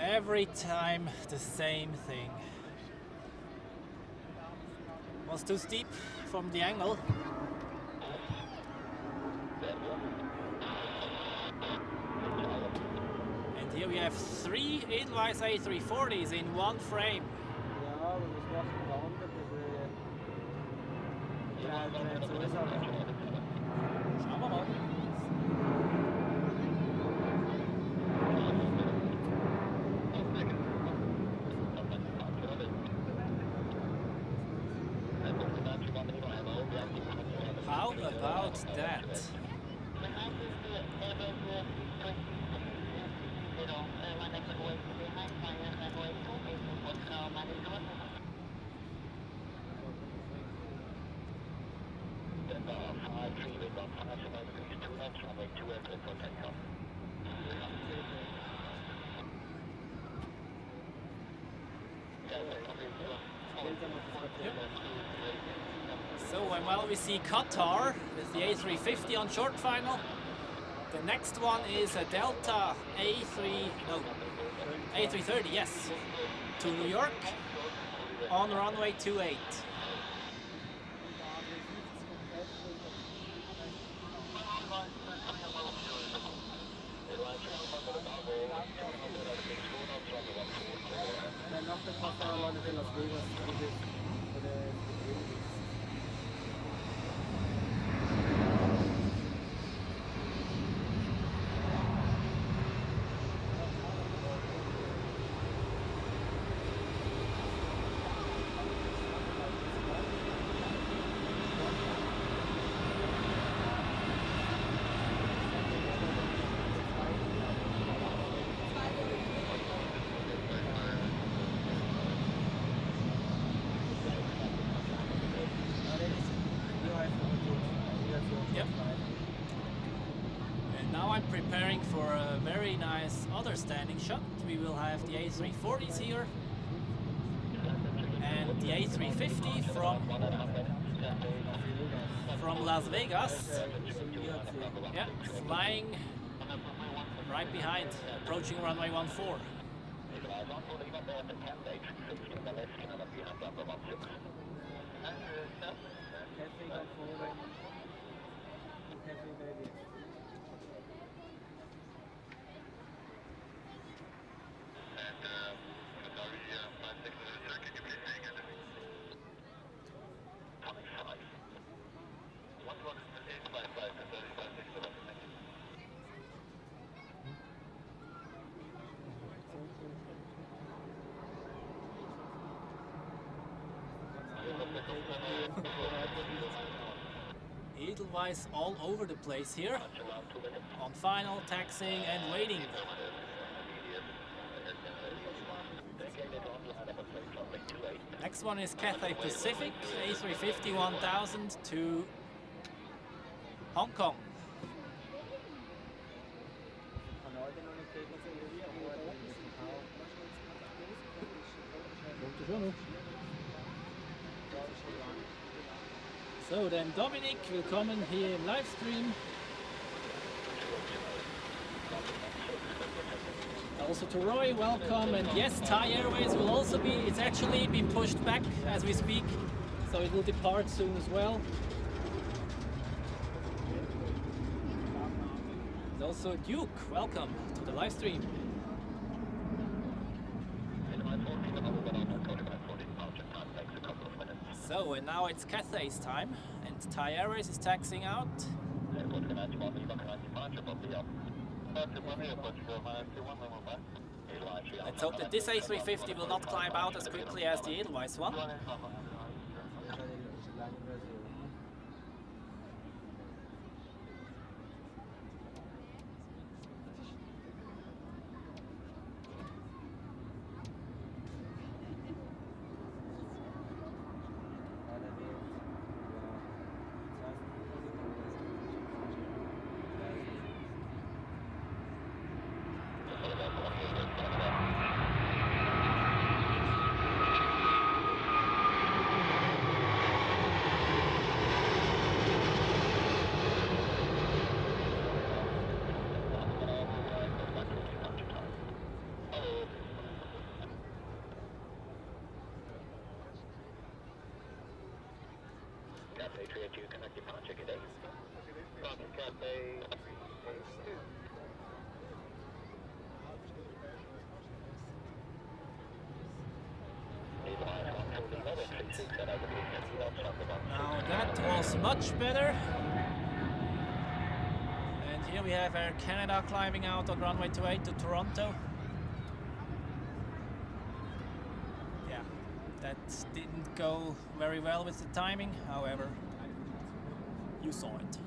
Every time the same thing. Was too steep from the angle. And here we have 3 Edelweiss A340s in one frame. Schauen wir mal. How about that? So, and while we see Qatar with the A350 on short final, the next one is a Delta A330, yes, to New York. on runway 28. Dann nach der Kofferanlage für Las Vegas, für die Preparing for a very nice other standing shot. We will have the A340s here and the A350 from Las Vegas. Yeah, flying right behind, approaching runway 14. Edelweiss all over the place here, on final, taxiing and waiting. Next one is Cathay Pacific, A350 1000 to Hong Kong. So then Dominic will come in here in live stream. Also to Roy, welcome. And yes, Thai Airways will also be, it's actually been pushed back as we speak, so it will depart soon as well. And also Duke, welcome to the live stream. So, and now it's Cathay's time, and Thai Airways is taxiing out. Let's hope that this A350 will not climb out as quickly as the Edelweiss one. Now that was much better. And here we have Air Canada climbing out on runway 28 to Toronto. Yeah, that didn't go very well with the timing, however, you saw it.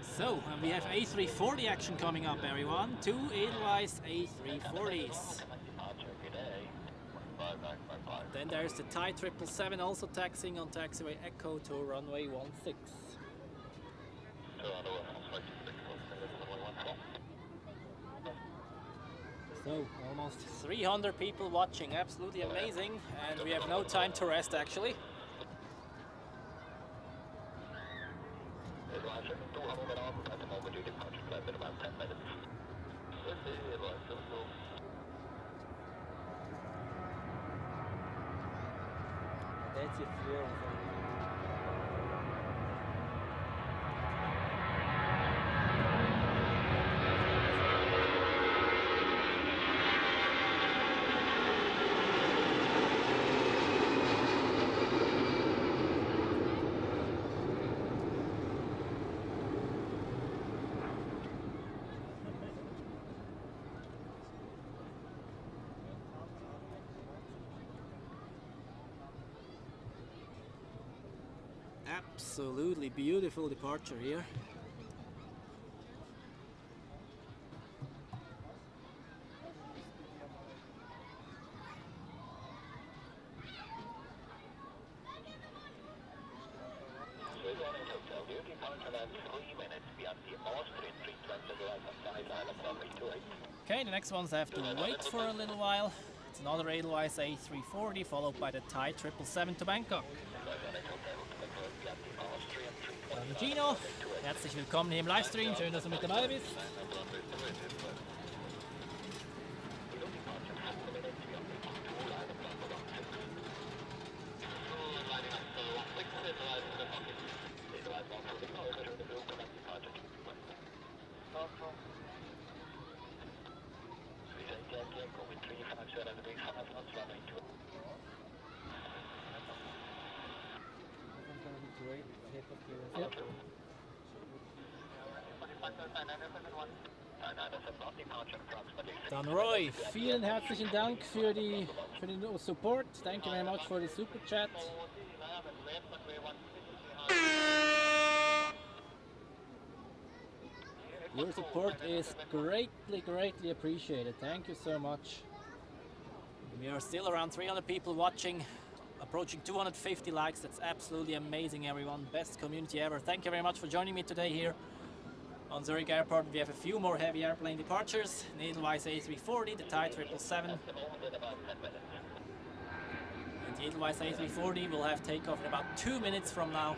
So, and we have A340 action coming up, everyone. 2 Edelweiss A340s. Then there's the Thai 777 also taxiing on taxiway Echo to runway 16. So, almost 300 people watching, absolutely amazing, and we have no time to rest actually. bisschen früher anfangen. Absolutely beautiful departure here. Okay, the next ones have to wait for a little while. It's another Edelweiss A340 followed by the Thai 777 to Bangkok. Gino, herzlich willkommen hier im Livestream, schön, dass du mit dabei bist. Dann Roy, vielen herzlichen Dank für den Support. Thank you very much for the super chat. Your support is greatly appreciated. Thank you so much. We are still around 300 people watching, approaching 250 likes. That's absolutely amazing, everyone. Best community ever. Thank you very much for joining me today here on Zurich Airport. We have a few more heavy airplane departures. An Edelweiss A340, the Thai 777. And the Edelweiss A340 will have takeoff in about 2 minutes from now.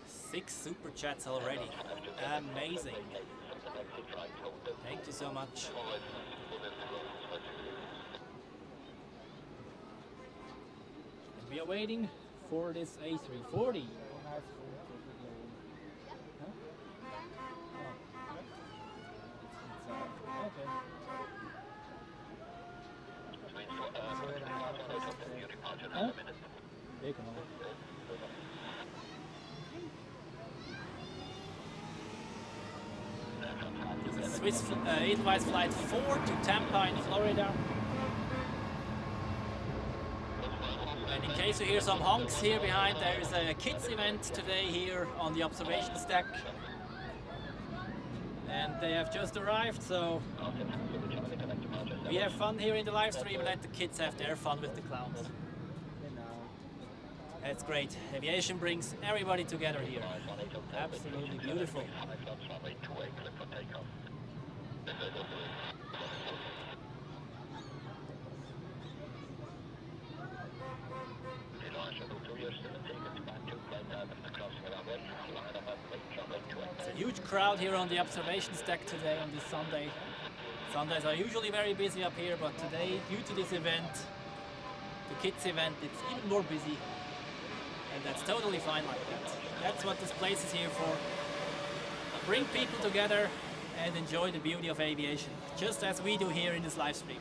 Six super chats already. Amazing. Thank you so much. And we are waiting for this A340. Swiss Edelweiss Flight 4 to Tampa in Florida. And in case you hear some honks here behind, there is a kids event today here on the observation deck. And they have just arrived, so we have fun here in the live stream and let the kids have their fun with the clowns. That's great. Aviation brings everybody together here. Absolutely beautiful. It's a huge crowd here on the observation deck today on this Sunday. Sundays are usually very busy up here, but today, due to this event, the kids event, it's even more busy. And that's totally fine like that. That's what this place is here for. Bring people together and enjoy the beauty of aviation, just as we do here in this live stream.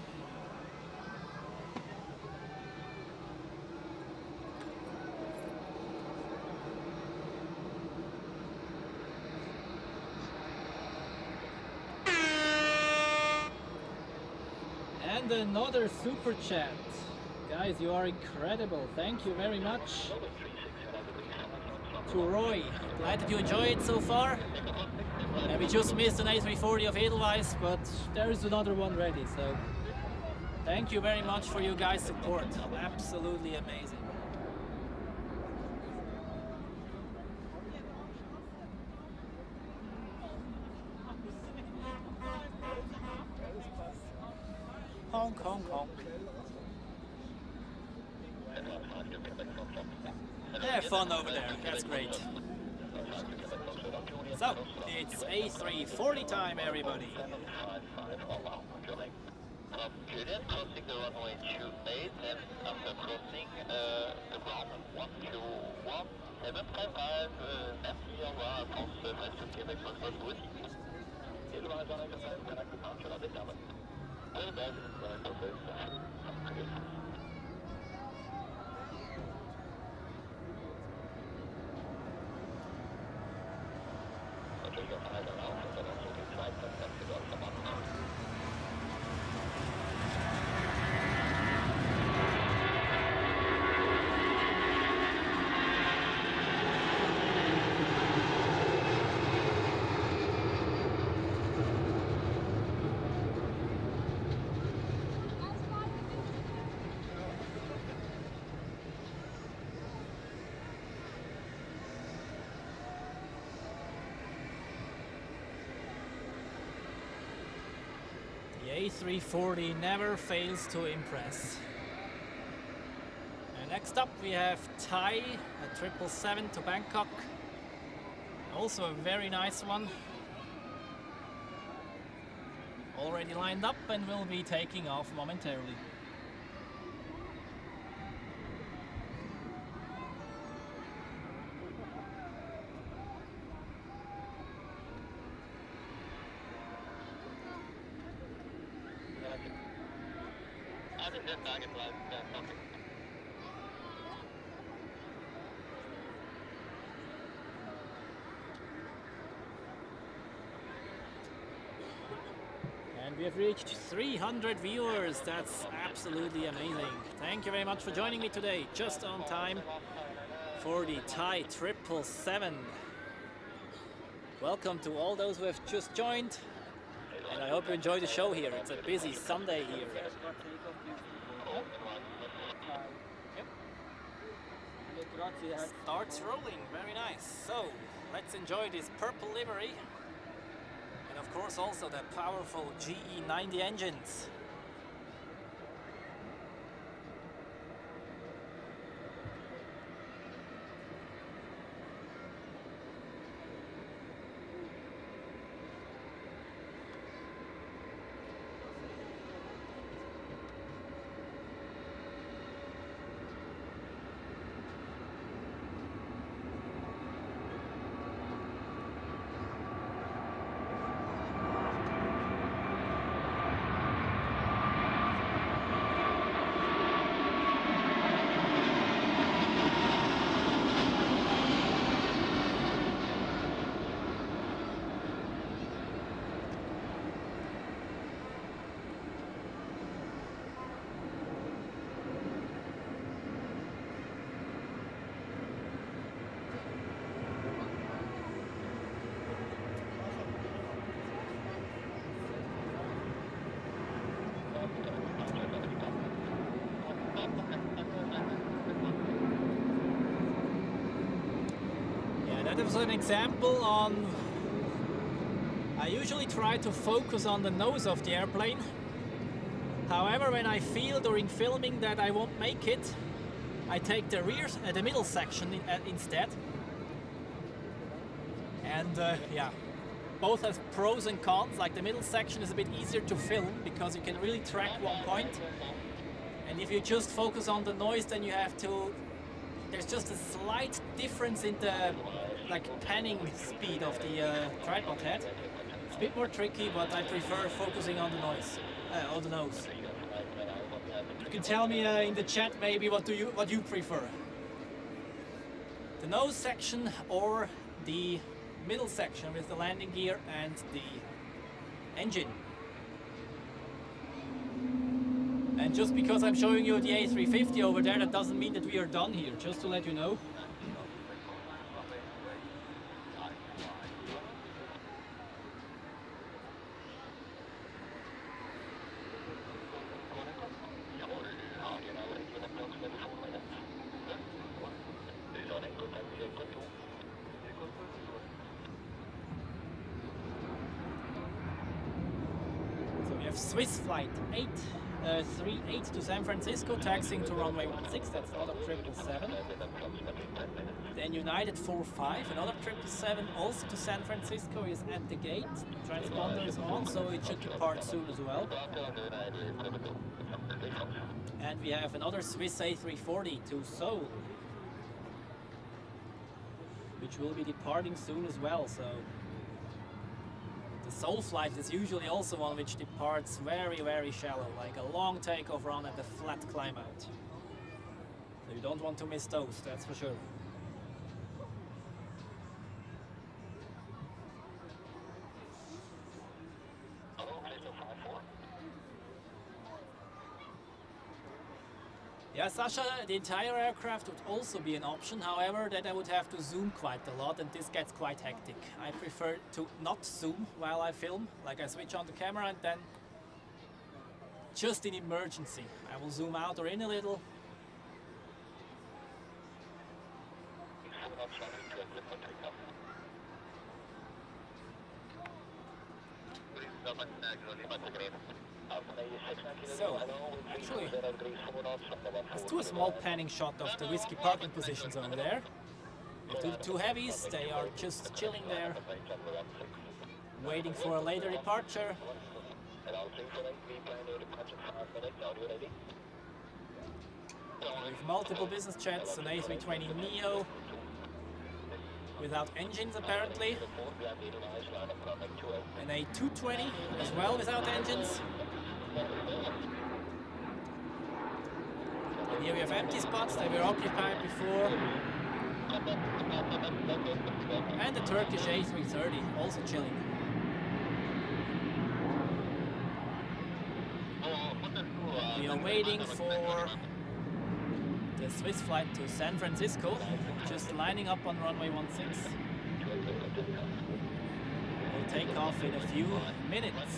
And another super chat. Guys, you are incredible. Thank you very much. To Roy, glad that you enjoy it so far. And we just missed an A340 of Edelweiss, but there is another one ready. So thank you very much for your guys' support. Absolutely amazing. Honk, honk, honk. Have fun over there, that's great. So, it's A340 time, everybody. Julian, crossing the runway 28 and after crossing the ground 121, 755, merci, au revoir, France, Brest, Québec, Foxtrot, vous aussi. Edelweiss Airbus connect departure of Italy. Very bad, The A340 never fails to impress. And next up we have Thai, a 777 to Bangkok. Also a very nice one. Already lined up and will be taking off momentarily. And we have reached 300 viewers. That's absolutely amazing. Thank you very much for joining me today, just on time for the Thai 777. Welcome to all those who have just joined, and I hope you enjoy the show here. It's a busy Sunday here. Yep. Starts rolling, very nice. So let's enjoy this purple livery. And of course also the powerful GE90 engines. That was an example on, I usually try to focus on the nose of the airplane. However, when I feel during filming that I won't make it, I take the the middle section instead. And yeah, both have pros and cons. Like the middle section is a bit easier to film because you can really track one point. And if you just focus on the noise, then you have to, there's just a slight difference in the panning speed of the tripod head. It's a bit more tricky, but I prefer focusing on the noise, on the nose. You can tell me in the chat maybe what you prefer. The nose section or the middle section with the landing gear and the engine. And just because I'm showing you the A350 over there, that doesn't mean that we are done here, just to let you know. have Swiss flight 838 to San Francisco, taxiing to runway 16, that's another 777. Then United 45, another 777, also to San Francisco, is at the gate. Transponder is on, so it should depart soon as well. And we have another Swiss A340 to Seoul, which will be departing soon as well. So the Seoul flight is usually also one which departs very, very shallow, like a long takeoff run and a flat climb out. So you don't want to miss those, that's for sure. Yeah, Sasha, the entire aircraft would also be an option, however, that I would have to zoom quite a lot and this gets quite hectic. I prefer to not zoom while I film, like I switch on the camera and then just in emergency I will zoom out or in a little. So, actually, let's do a small panning shot of the whiskey parking positions over there. The two heavies, they are just chilling there, waiting for a later departure. With multiple business jets, an A320neo, without engines apparently, an A220 as well without engines. And here we have empty spots that were occupied before. And the Turkish A330 also chilling. We are waiting for the Swiss flight to San Francisco, just lining up on runway 16. We'll take off in a few minutes.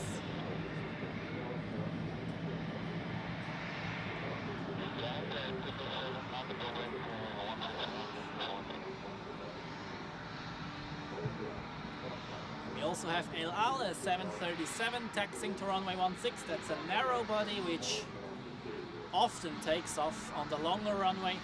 We also have El Al, a 737 taxiing to runway 16. That's a narrow body which often takes off on the longer runway.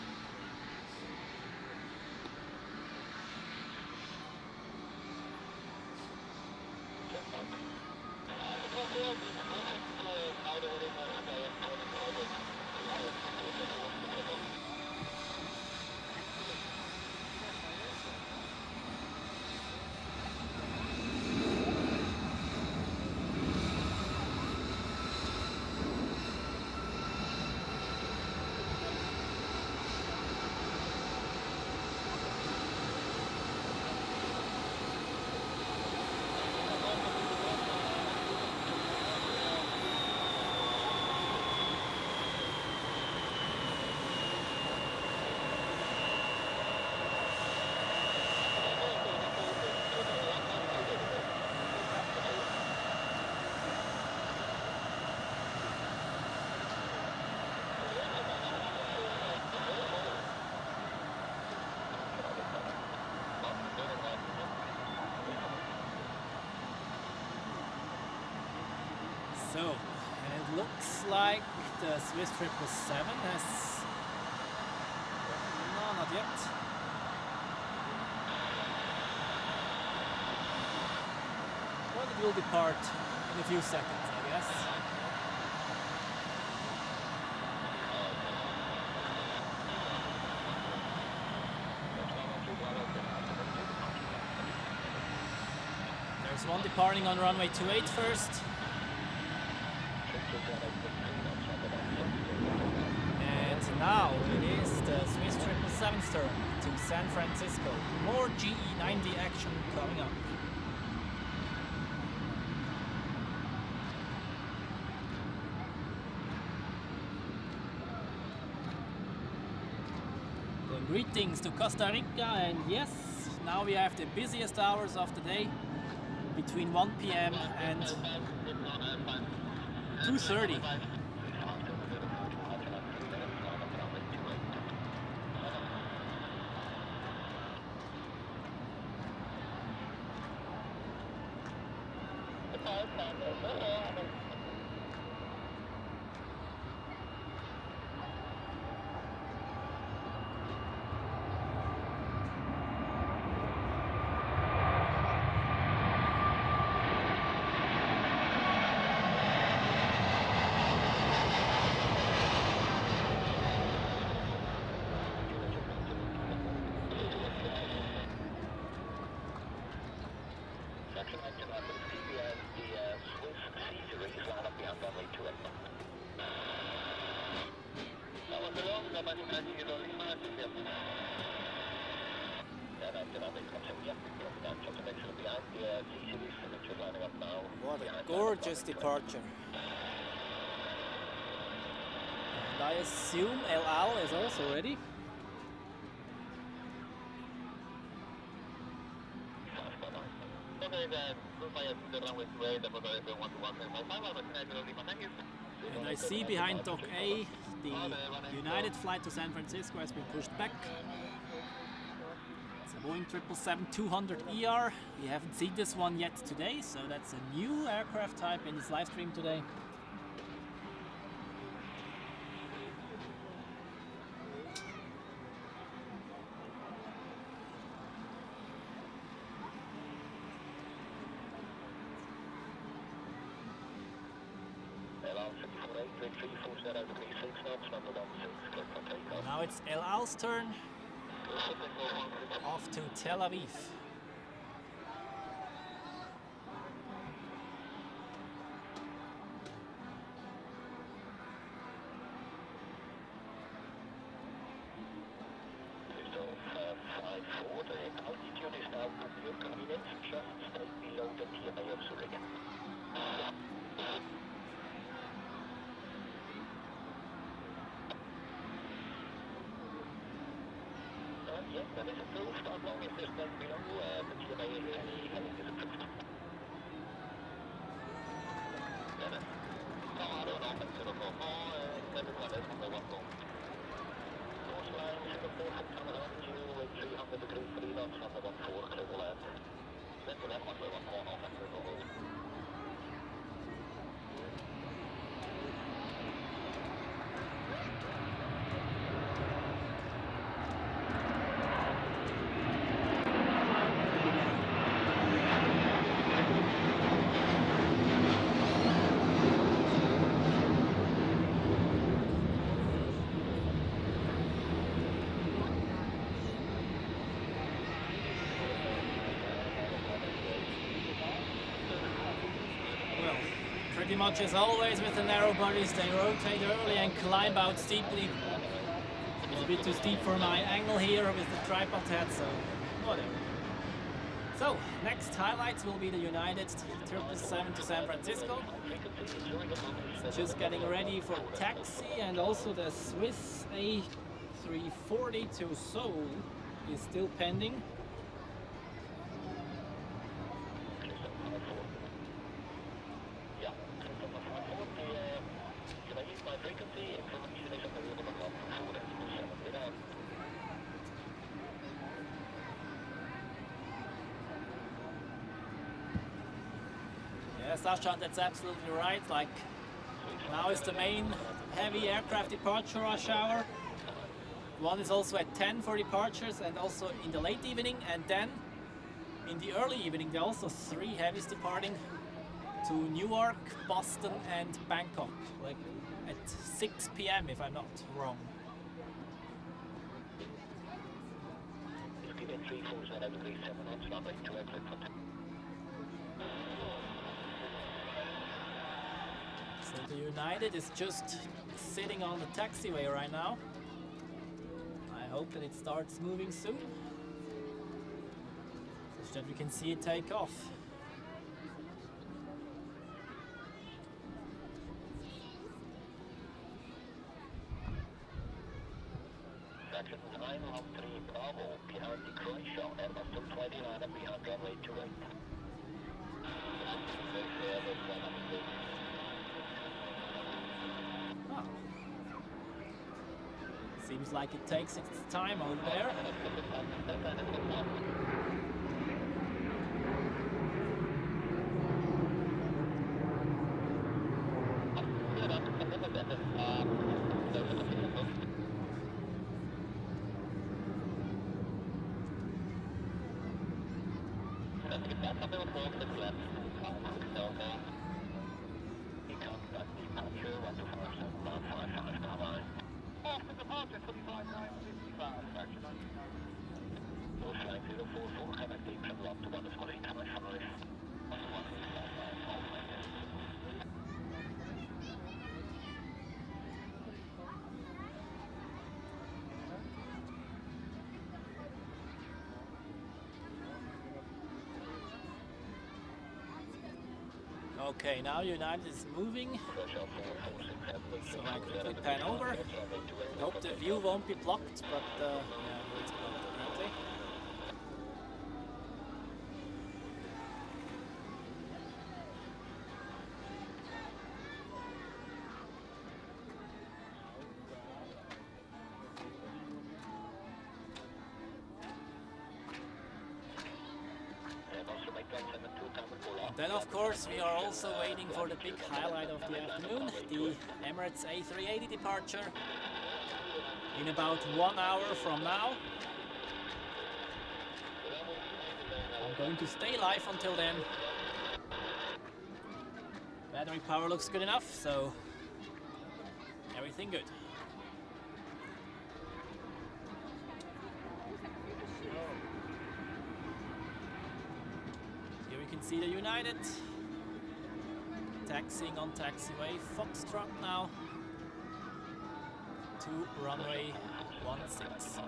So, and it looks like the Swiss 777 has... No, not yet. Well, it will depart in a few seconds, I guess. There's one departing on runway 28 first. And now it is the Swiss 777's turn to San Francisco. More GE90 action coming up. The greetings to Costa Rica, and yes, now we have the busiest hours of the day, between 1 p.m. and 2:30. engine on the CBS, the Swiss C-Series line up behind runway 28. That was the long, that was the Kilo Lima, and after that, they come to, yeah, that just to make sure behind the C-Series, which is lining up now. What a gorgeous departure. And I assume El Al is also ready. And I see behind Dock A, the United flight to San Francisco has been pushed back. It's a Boeing 777-200ER. We haven't seen this one yet today, so that's a new aircraft type in this live stream today. Now it's El Al's turn, off to Tel Aviv. Altitude is now at your convenience, just stay below the TMA of Zurich. Yes, that is approved, as long as there's staying below the TMA heading is approved. Colorado, Norfolk, 044, everyone is on the 1 go. Course line, Singapore, coming on to 300 degrees 3 knots on the 14, clear to land. Then to that one, we're 1 Norfolk, 044. Pretty much as always with the narrow bodies, they rotate early and climb out steeply. It's a bit too steep for my angle here with the tripod head, so whatever. So, next highlights will be the United 777 to San Francisco. It's just getting ready for taxi, and also the Swiss A340 to Seoul is still pending. Sasha, that's absolutely right. Like, now is the main heavy aircraft departure rush hour. One is also at 10 for departures, and also in the late evening, and then in the early evening there are also 3 heavies departing to Newark, Boston and Bangkok, like at 6 p.m. if I'm not wrong. So the United is just sitting on the taxiway right now. I hope that it starts moving soon, so that we can see it take off. Section 913 Bravo, behind the Croatia, Airbus A330 and behind runway 28. Oh. Seems like it takes its time over there. Okay, now United is moving, so I quickly pan over. Hope the view won't be blocked, but yeah, it's blocked apparently. Then of course we are also waiting for the big highlight of the afternoon, the Emirates A380 departure in about 1 hour from now. I'm going to stay live until then. Battery power looks good enough, so everything good. You can see the United taxiing on taxiway Foxtrot now to runway 16.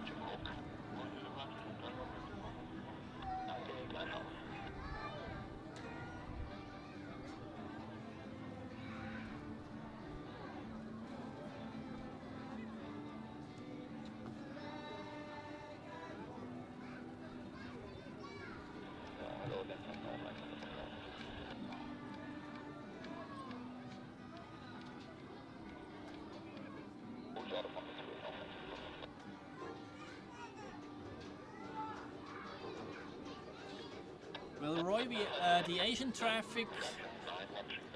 Well, Roy, the Asian traffic,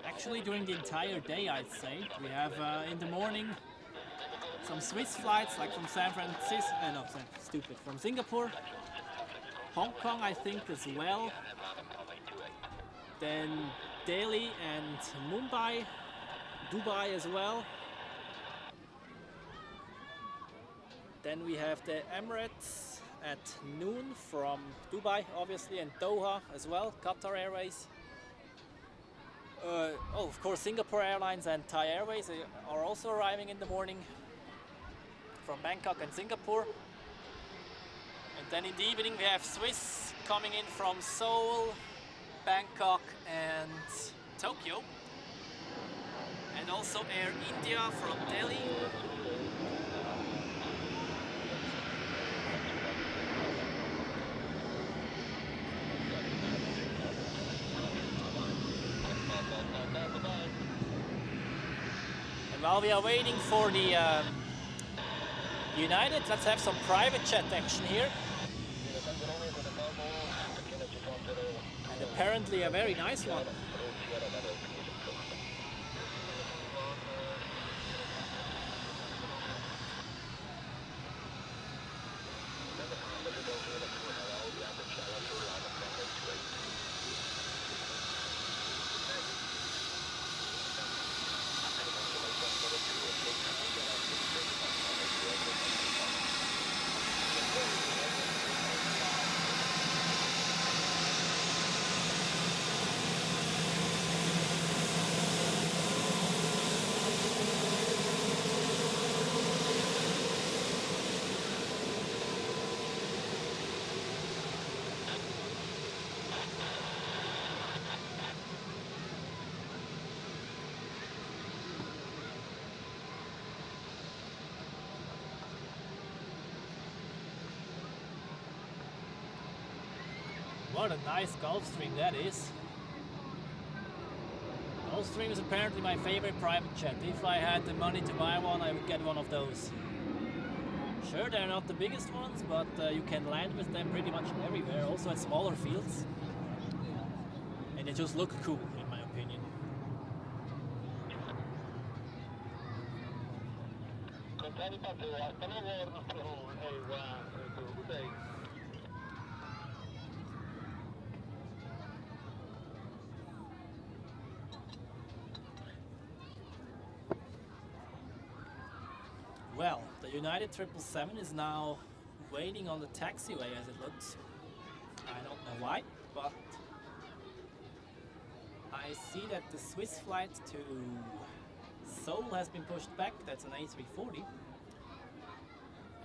actually during the entire day, I'd say. We have in the morning some Swiss flights, like from San Francisco, from Singapore, Hong Kong, I think as well. Then Delhi and Mumbai, Dubai as well. Then we have the Emirates at noon from Dubai, obviously, and Doha as well, Qatar Airways. Of course, Singapore Airlines and Thai Airways are also arriving in the morning from Bangkok and Singapore. And then in the evening we have Swiss coming in from Seoul, Bangkok and Tokyo. And also Air India from Delhi. And while we are waiting for the United, let's have some private jet action here. And apparently a very nice one. What a nice Gulfstream that is. Gulfstream is apparently my favorite private jet. If I had the money to buy one, I would get one of those. Sure, they're not the biggest ones, but you can land with them pretty much everywhere, also at smaller fields. And they just look cool, in my opinion. Well, the United 777 is now waiting on the taxiway as it looks. I don't know why, but I see that the Swiss flight to Seoul has been pushed back. That's an A340.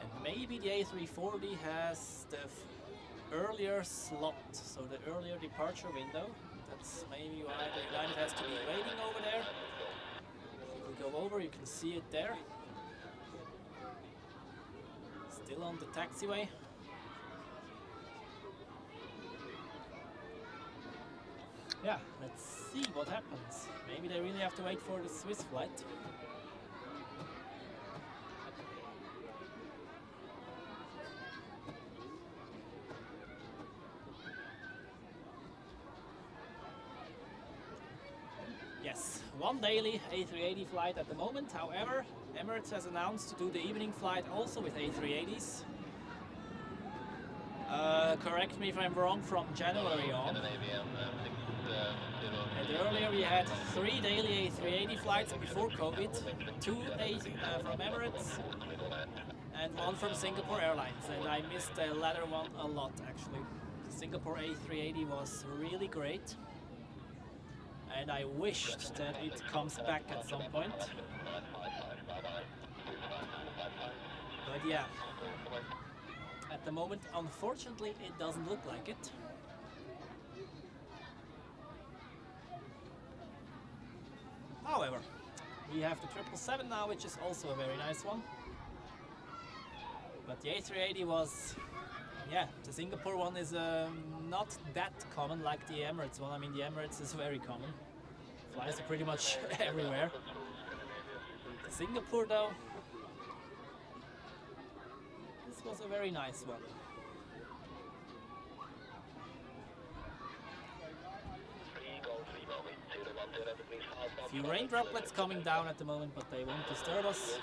And maybe the A340 has the earlier slot, so the earlier departure window. That That's maybe why the United has to be waiting over there. If we go over, you can see it there. Still on the taxiway. Yeah, let's see what happens. Maybe they really have to wait for the Swiss flight. Yes, one daily A380 flight at the moment. However, Emirates has announced to do the evening flight also with A380s. Correct me if I'm wrong, from January on. And earlier we had 3 daily A380 flights before COVID, 2 from Emirates and 1 from Singapore Airlines. And I missed the latter one a lot actually. The Singapore A380 was really great. And I wished that it comes back at some point. But yeah, at the moment, unfortunately, it doesn't look like it. However, we have the 777 now, which is also a very nice one. But the A380 was, yeah, the Singapore one is not that common like the Emirates one. I mean, the Emirates is very common. Flies pretty much everywhere. The Singapore though, this was a very nice one. A few rain droplets coming down at the moment, but they won't disturb us.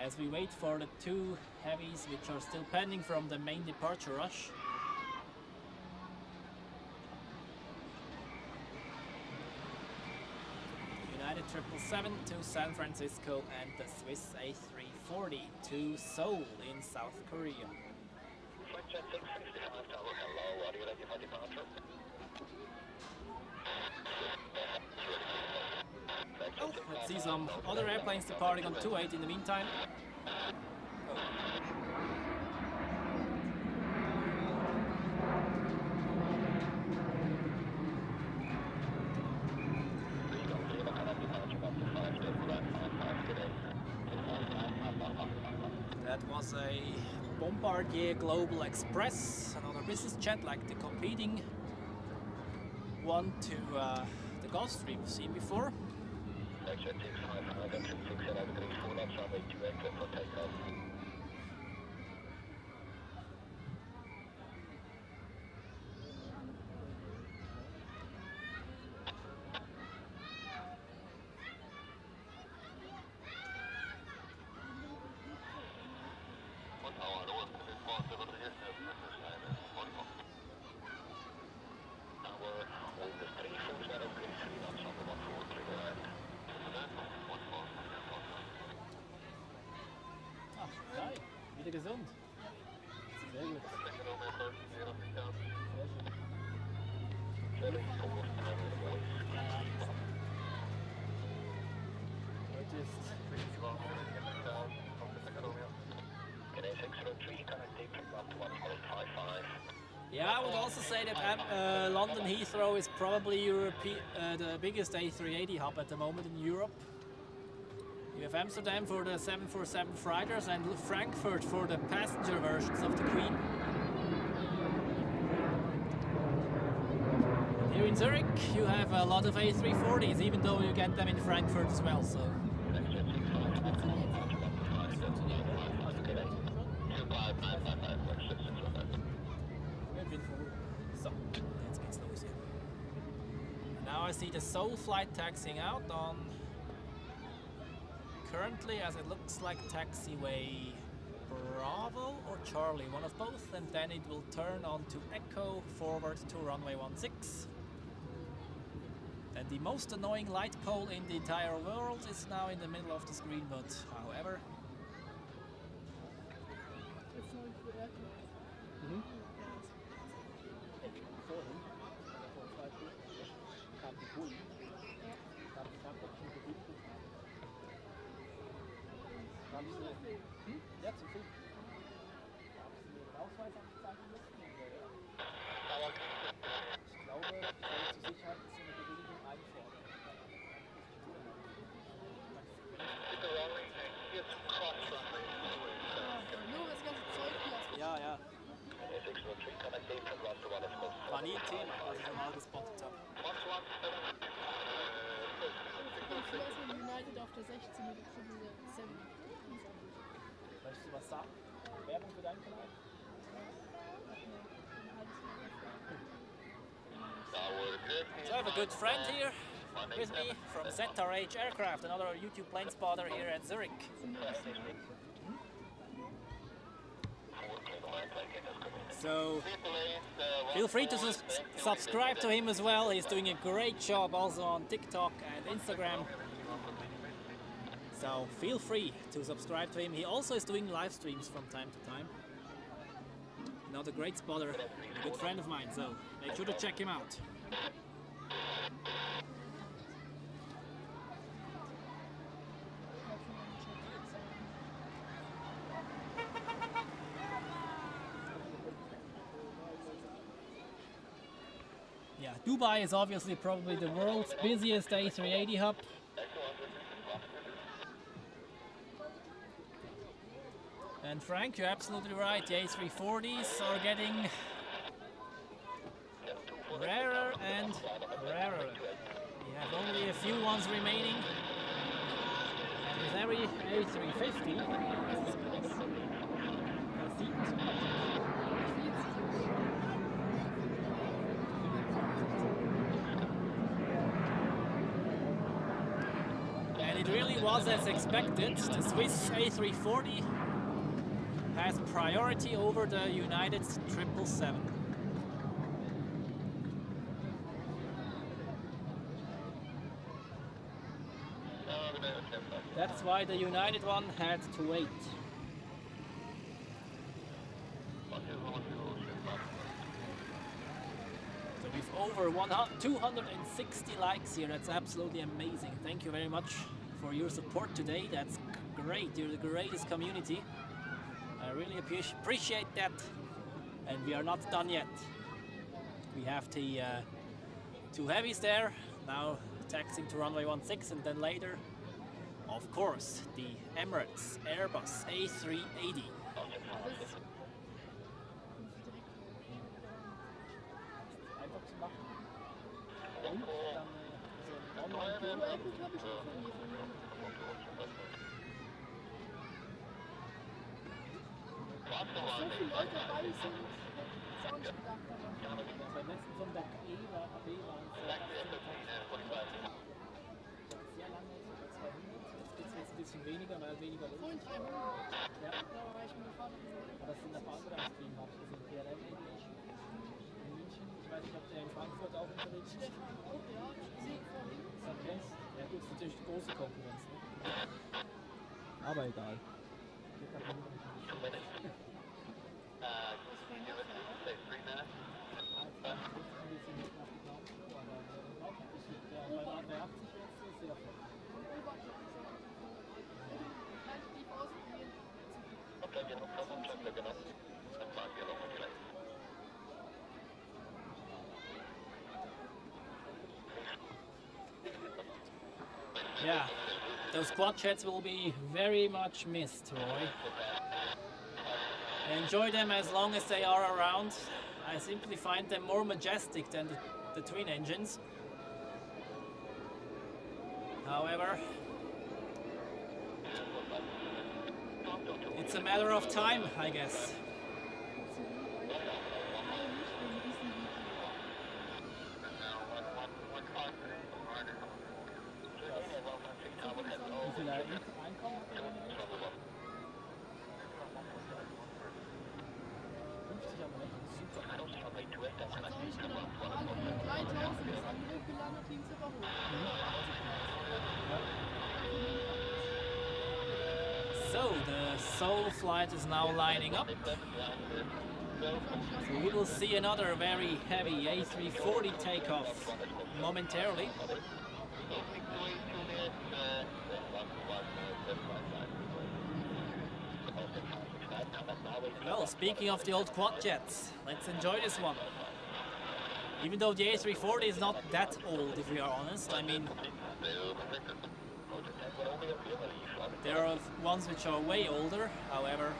As we wait for the 2 heavies which are still pending from the main departure rush. United 777 to San Francisco and the Swiss A340 to Seoul in South Korea. Oh, let's see some other airplanes departing on 28 in the meantime. Oh. That was a Bombardier Global Express, another business jet like the competing one to the Gulfstream we've seen before. Wieder gesund. Sehr gut. Sehr schön. Heute ist yeah, I would also say that London Heathrow is probably the biggest A380 hub at the moment in Europe. You have Amsterdam for the 747 freighters and Frankfurt for the passenger versions of the Queen. Here in Zurich you have a lot of A340s, even though you get them in Frankfurt as well. So. So, let's get slow here. Now I see the Seoul flight taxiing out on currently, as it looks like, taxiway Bravo or Charlie, one of both, and then it will turn on to Echo forward to runway 16. And the most annoying light pole in the entire world is now in the middle of the screen, but however. War nie ein Thema, was ich normal gespottet habe. Ich war so United auf der 16 mit der 7. Möchtest du was sagen? Werbung für deinen Kanal? So I have a good friend here with me from ZRH Aircraft, another YouTube plane spotter here at Zurich. So feel free to subscribe to him as well. He's doing a great job also on TikTok and Instagram. So feel free to subscribe to him. He also is doing live streams from time to time. Another great spotter, a good friend of mine, so make sure to check him out. Yeah, Dubai is obviously probably the world's busiest A380 hub. And Frank, you're absolutely right, the A340s are getting rarer and rarer. We have only a few ones remaining. And with every A350, and it really was as expected. The Swiss A340 has priority over the United 777. That's why the United one had to wait. So we've over 260 likes here. That's absolutely amazing. Thank you very much for your support today. That's great. You're the greatest community. I really appreciate that. And we are not done yet. We have the two heavies there. Now taxiing to runway 16 and then later, of course, the Emirates Airbus A380. So viele Leute dabei sind, hätte ich auch nicht gedacht. Beim letzten Sonntag AB waren es sehr lange, so bei 200. Jetzt geht es ein bisschen weniger, weil weniger los. Vorhin 300. Ja. Da war ich mit dem Fahrrad. Aber das sind ein paar andere Stream habe. Das sind PLM Aviation in München. Ich weiß nicht, ob der in Frankfurt auch unterwegs ist. Oh ja, ich sehe vorhin. Ja gut, das ist natürlich die große Konkurrenz. Ne? Aber egal. Yeah, those quad jets will be very much missed, Roy. Enjoy them as long as they are around. I simply find them more majestic than the twin engines. However, it's a matter of time, I guess. So the Seoul flight is now lining up. So we will see another very heavy A340 takeoff momentarily. Well, speaking of the old quad jets, let's enjoy this one. Even though the A340 is not that old, if we are honest. I mean, there are ones which are way older. However,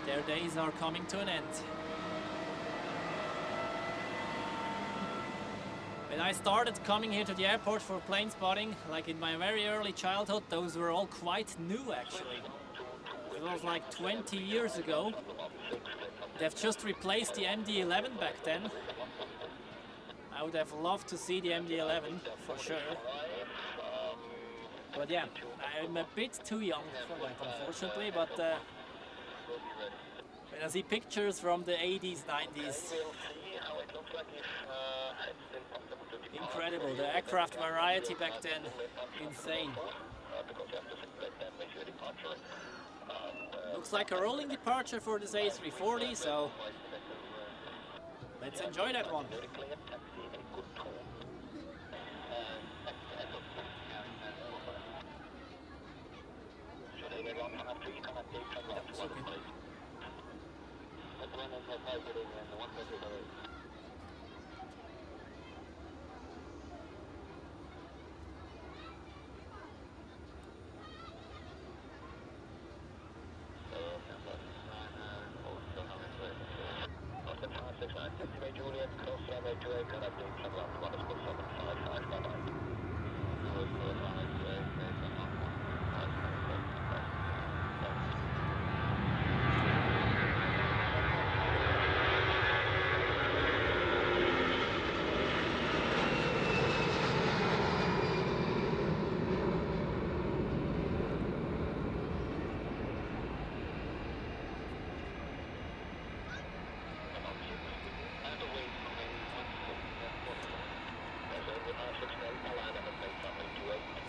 Their days are coming to an end. When I started coming here to the airport for plane spotting, like in my very early childhood, those were all quite new actually. It was like 20 years ago. They've just replaced the MD-11 back then. I would have loved to see the MD-11 for sure. But yeah, I'm a bit too young for that unfortunately, but when I see pictures from the 80s, 90s, incredible. The aircraft variety back then, insane. Looks like a rolling departure for this A340, so let's enjoy that one. Juliet, close runway 28, can update from ground 1 bye-bye.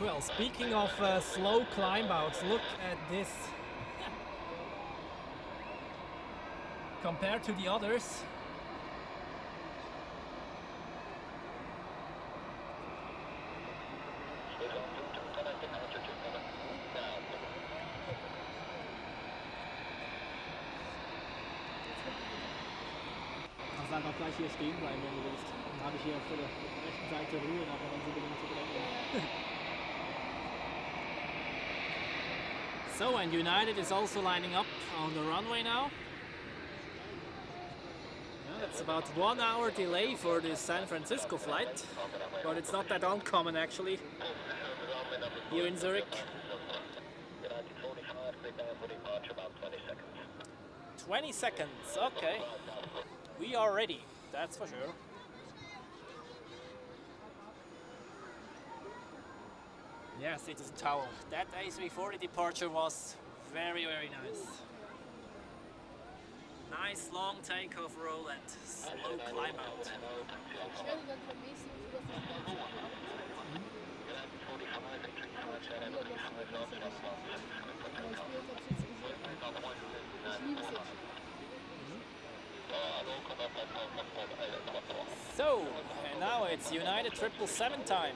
Well, speaking of slow climb outs, look at this. Compared to the others, kannst einfach gleich hier stehen bleiben, wenn du willst. Dann habe ich hier auf der rechten Seite Ruhe, nachher wenn sie beginnen zu drehen. So, and United is also lining up on the runway now. Yeah, it's about 1 hour delay for this San Francisco flight, but it's not that uncommon actually here in Zurich. 20 seconds, okay. We are ready, that's for sure. Yeah, Citizen Tower. That A340 departure was very, very nice. Nice long takeoff roll and slow climb out. Ich werde dann vermissen, dass ich So, and now it's United 777 time.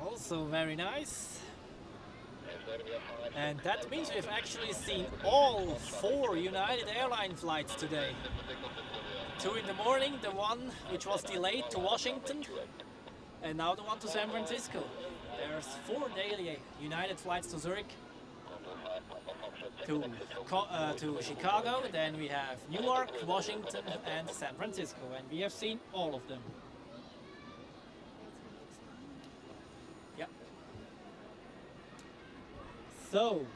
Also very nice. And that means we've actually seen all 4 United Airlines flights today. 2 in the morning, the one which was delayed to Washington, and now the one to San Francisco. There There's 4 daily United flights to Zurich, to Chicago, then we have Newark, Washington and San Francisco, and we have seen all of them. Yep. So,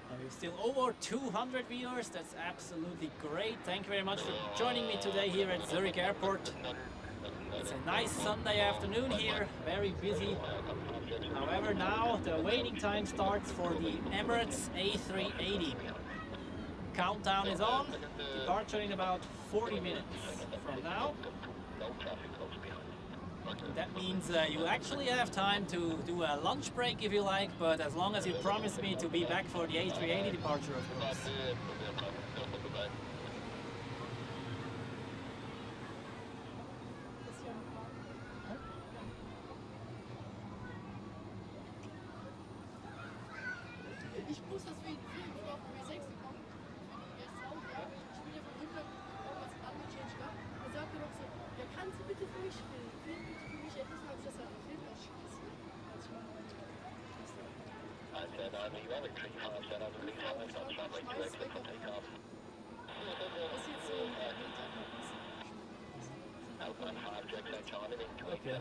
and we've still over 200 viewers. That's absolutely great. Thank you very much for joining me today here at Zurich Airport. It's a nice Sunday afternoon here, very busy. However, now the waiting time starts for the Emirates A380. Countdown is on, departure in about 40 minutes from now. That means you actually have time to do a lunch break if you like, but as long as you promise me to be back for the A380 departure, of course. Ich muss das für auf B6 bekommen. Ich bin ja von Rücken was angechanged gehabt. Er sagte doch so, ja, kannst du bitte für mich filmen? Film bitte für mich etwas, habe ich das halt gefilmt. Das ist scheiße. Das ist jetzt so ein Okay.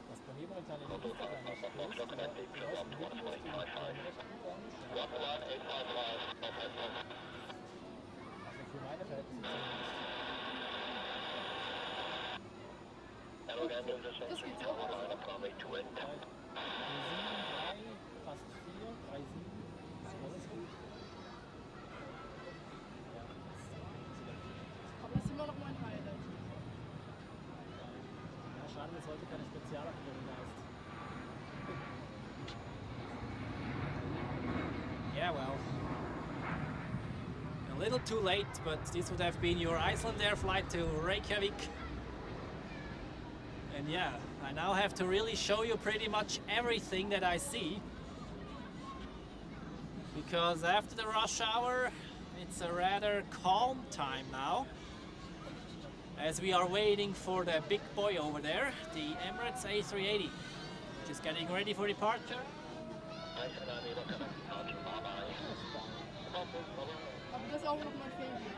Was bei mir momentan in der Liste eigentlich ist, also für meine Verhältnisse das geht so. fast 4, 3, 7, das ist gut. Aber das ist immer noch mein Highlight. Ja, schade, dass heute keine Spezialabteilung da ist. Yeah, well, a little too late, but this would have been your Iceland Air flight to Reykjavik. And yeah, I now have to really show you pretty much everything that I see. Because after the rush hour, it's a rather calm time now. As we are waiting for the big boy over there, the Emirates A380, which is getting ready for departure. Aber das ist auch noch mein Favorite.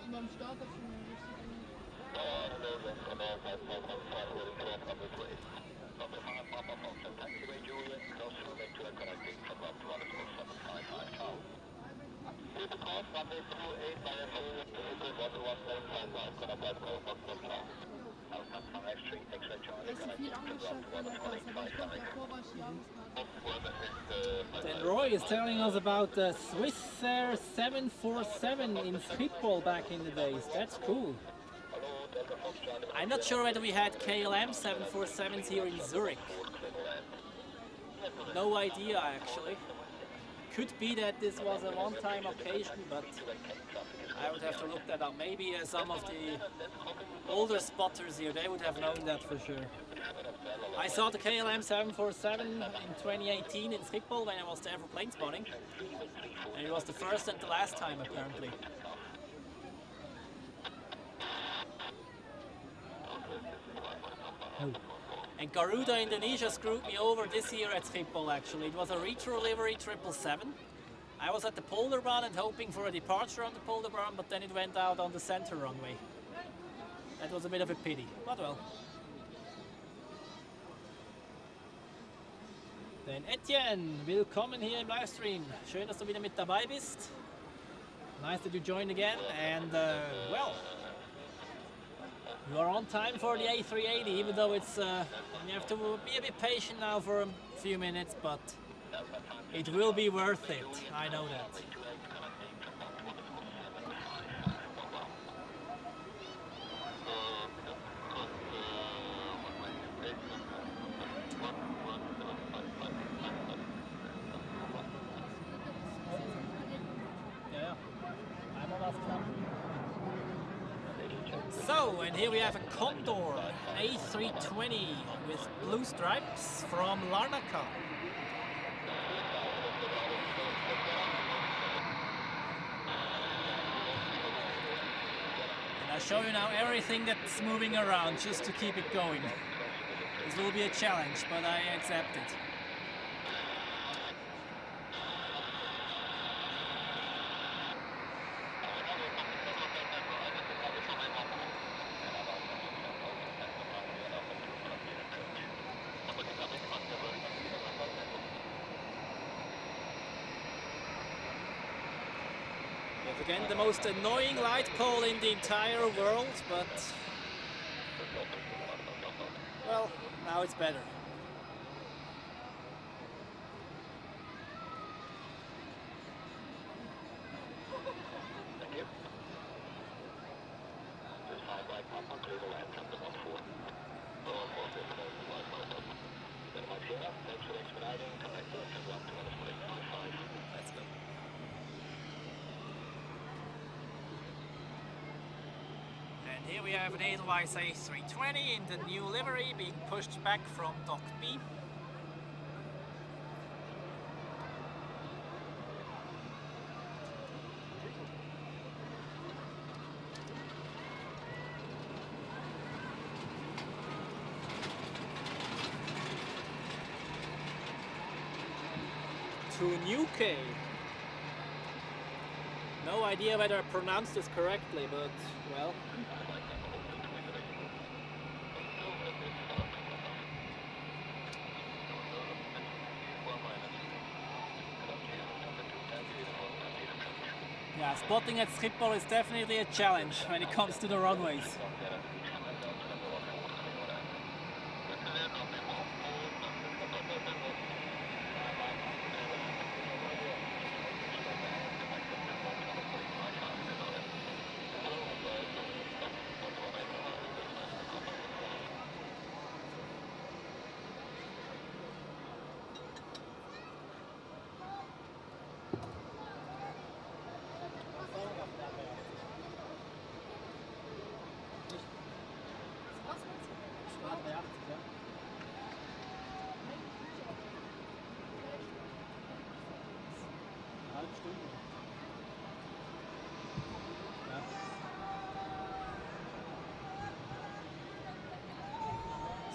Und beim Start hat schon eine Then Roy is telling us about the Swiss Air 747 in Schiphol back in the days. That's cool. I'm not sure whether we had KLM 747s here in Zurich. No idea actually. Could be that this was a one-time occasion, but I would have to look that up. Maybe some of the older spotters here, they would have known that for sure. I saw the KLM 747 in 2018 in Schiphol when I was there for plane spotting. And it was the first and the last time apparently. And Garuda Indonesia screwed me over this year at Schiphol actually. It was a retro livery 777. I was at the Polder Run and hoping for a departure on the Polder Run, but then it went out on the center runway. That was a bit of a pity, but well. Then Etienne, willkommen hier im Livestream. Schön, dass du wieder mit dabei bist. Nice that you joined again, and well, you are on time for the A380, even though it's you have to be a bit patient now for a few minutes, but it will be worth it. I know that. So, and here we have a Condor A320 with blue stripes from Larnaca. I'll show you now everything that's moving around just to keep it going. This will be a challenge, but I accept it. Again, the most annoying light pole in the entire world, but well, now it's better. Let's go. And here we have an Edelweiss A320 in the new livery being pushed back from Dock B. To UK. No idea whether I pronounced this correctly, but well. Yeah, spotting at Schiphol is definitely a challenge when it comes to the runways.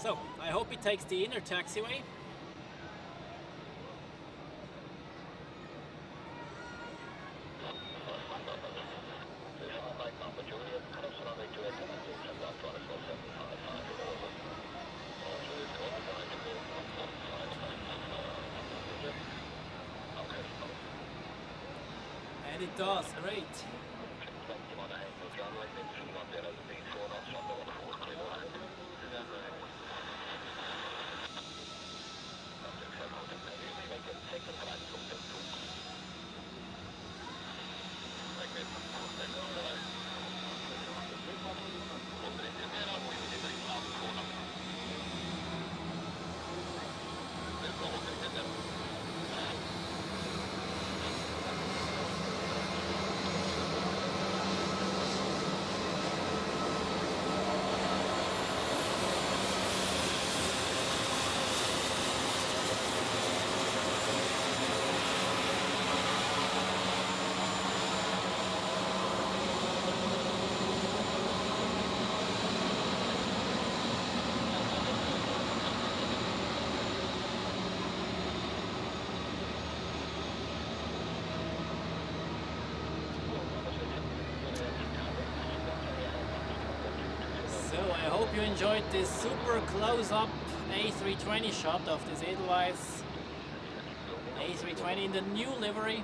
So, I hope it takes the inner taxiway. And it does, great. So I hope you enjoyed this super close-up A320 shot of this Edelweiss A320 in the new livery.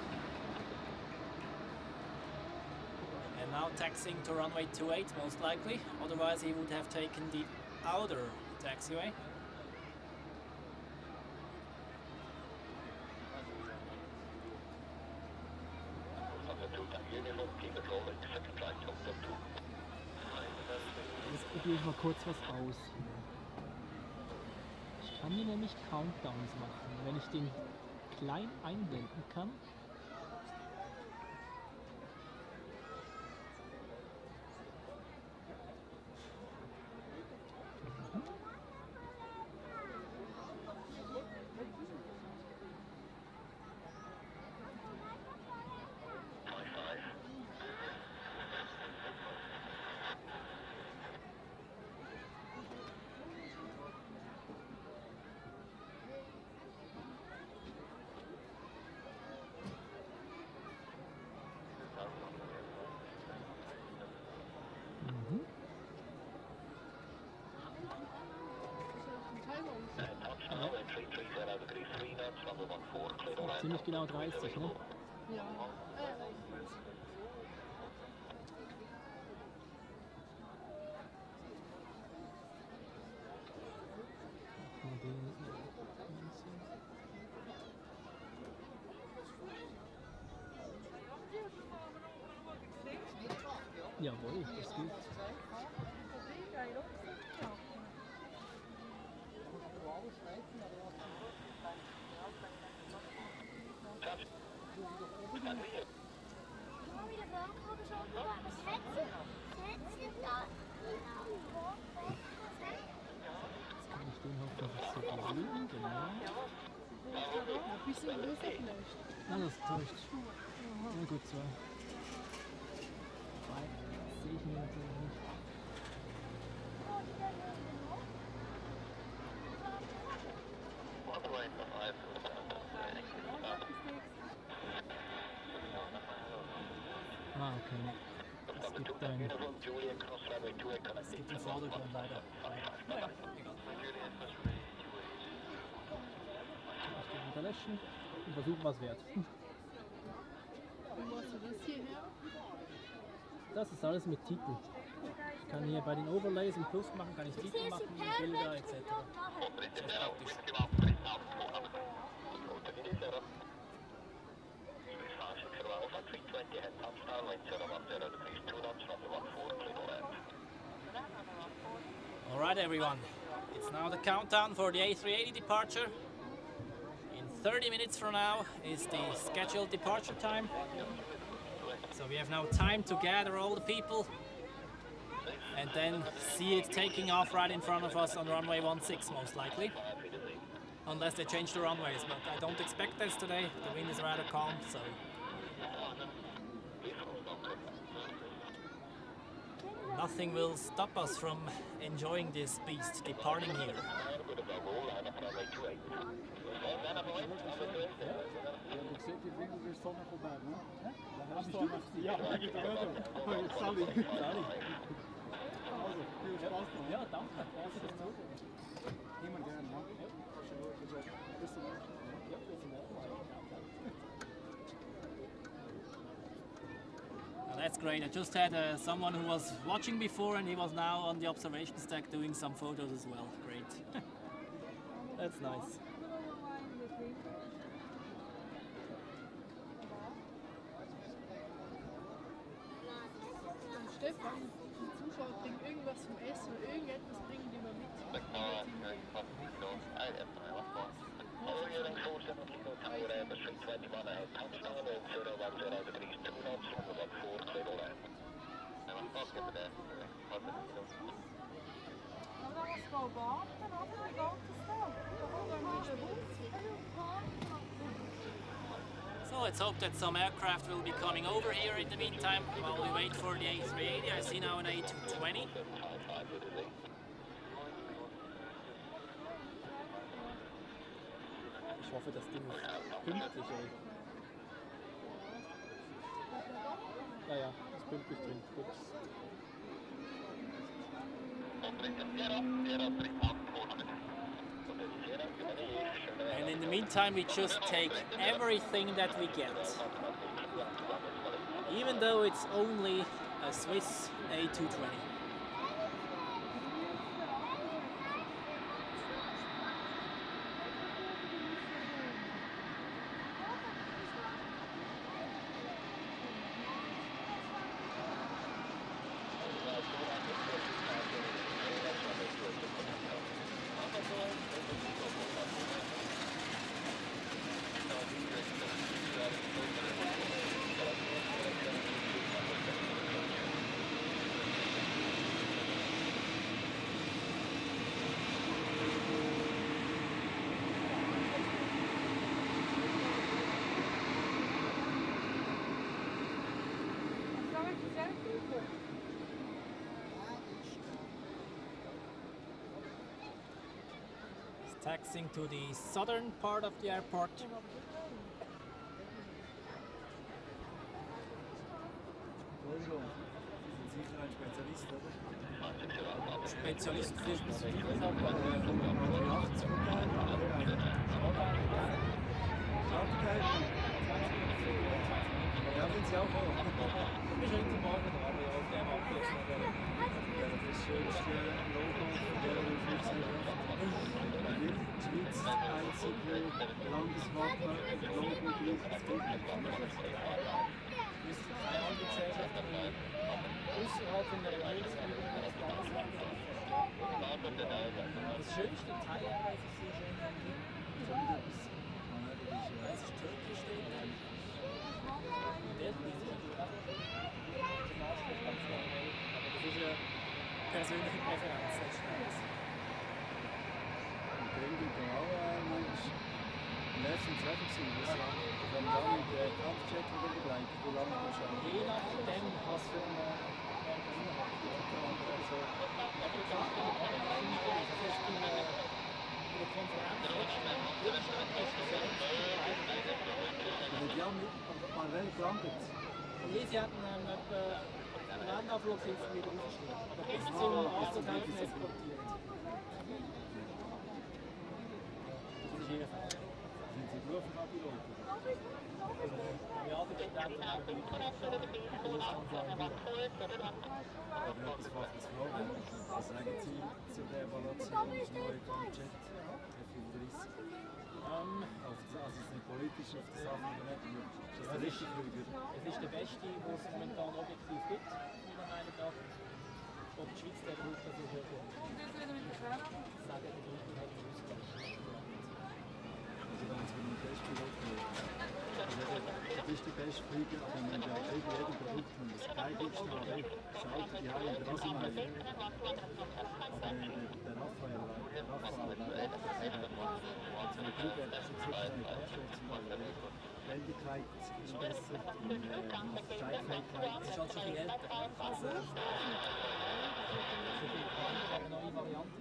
And now taxiing to runway 28 most likely, otherwise he would have taken the outer taxiway. Jetzt probiere ich mal kurz was aus. Ich kann hier nämlich Countdowns machen, wenn ich den klein einblenden kann. ziemlich genau 30, ne? Ja. Jawohl, das geht. Kann ich den hoffentlich so berühren, genau. Ein bisschen größer vielleicht. Na, das täuscht. Na gut, so. Weit sehe ich mir natürlich nicht. Ah, okay. Es gibt einen Vordergrund leider. Naja, egal. Ich kann wieder löschen und versuchen, was wert. Wo hast du das hierher? Das ist alles mit Titel. Ich kann hier bei den Overlays im Plus machen, kann ich Titel machen, Bilder etc. Das ist praktisch. Alright everyone, it's now the countdown for the A380 departure. In 30 minutes from now is the scheduled departure time. So we have now time to gather all the people and then see it taking off right in front of us on runway 16 most likely. Unless they change the runways, but I don't expect this today. The wind is rather calm, so... Nothing will stop us from enjoying this beast departing here. Ja, danke. That's great. I just had someone who was watching before and he was now on the observation deck doing some photos as well. Great. That's nice. Stefan, die Zuschauer bringen irgendwas zum Essen oder irgendetwas bringen die mal mit. So let's hope that some aircraft will be coming over here in the meantime while we wait for the A380. I see now an A220. Ich hoffe, das Ding ist pünktlich. Ja, ja, ist pünktlich drin. Gut. And in the meantime, we just take everything that we get. Even though it's only a Swiss A220. Taxiing to the southern part of the airport. Spezialist für Ja, bin Sie auch hoch. Ich bin heute Morgen dran, aber auf dem Abschluss noch Ja, das schönste Logo der Fluggesellschaft. Die Schweiz einzige Landeswappe, Logo gibt es nicht. ist keine andere Gesellschaft, die außerhalb von der Bundesrepublik als Landesland das schönste Teil Airlines ist es ist türkisch steht. Das ist eine persönliche Präferenz. Und dann gibt es auch im letzten Treffen gewesen, das ja von da mit der Kampfjet wieder begleitet, wie lange du schon? Je nachdem, was für eine Und die haben mal wenig gelandet. Sie hatten etwa einen Landanflug sind sie wieder aufgestiegen. Aber bis zum Auszugshafen exportiert. Das ist ihr Fall. Sind sie Flugfahrpiloten? Ja, die Studenten haben die Aber etwas Fachliches fragen. Was sagen Sie zu der Evaluation des neuen Kampfjet A330? Also es ist nicht politisch auf der Sache, aber nicht. Ist das der richtige Flüger? Es ist der beste, den es momentan objektiv gibt, meiner Meinung nach. Ob die Schweiz der braucht, das ist ja gut. Sagen die Leute, die haben Russland. Also wenn es für einen Testpilot geht. Das ist der beste Flüger, aber wenn der jedem Produkt und das Geilste haben, schaut die Haie in der Rasenmeier. Aber der Raphael, zwei Flüge, das ist sicher nicht perfekt. Wendigkeit ist besser, Steigfähigkeit. Das ist halt schon viel älter. Also, eine neue Variante.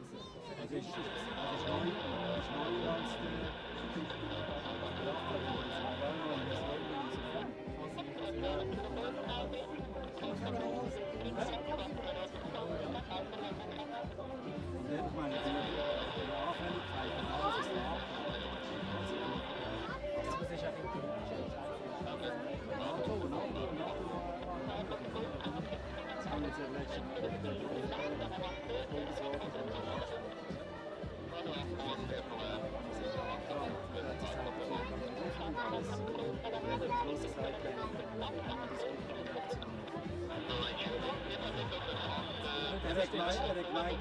Das ist neu als der ich meine, die Anfälligkeit und alles ist da. Das ist ja viel politisch. NATO. Das haben wir jetzt ja letztens mit der Er hat gemeint,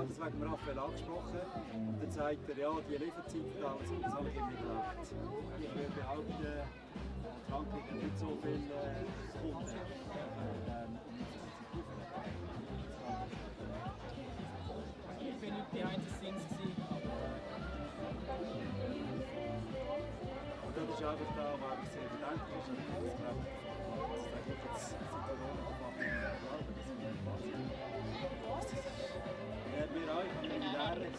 das wegen Raphael angesprochen. Und dann sagt er, ja, die Lieferzeit, das habe ich ihm nicht geglaubt. Ich würde behaupten, Frankreich hat nicht so viele Kunden. Ich bin nicht behind the scenes gewesen, Und das ist einfach da, wo ich sehr bedankt ist. Und das glaube ich, das sage ich jetzt seit Corona gemacht in der Arbeit. Das ist mir wahnsinnig. Ja, wir auch, ich habe mit der Lehrer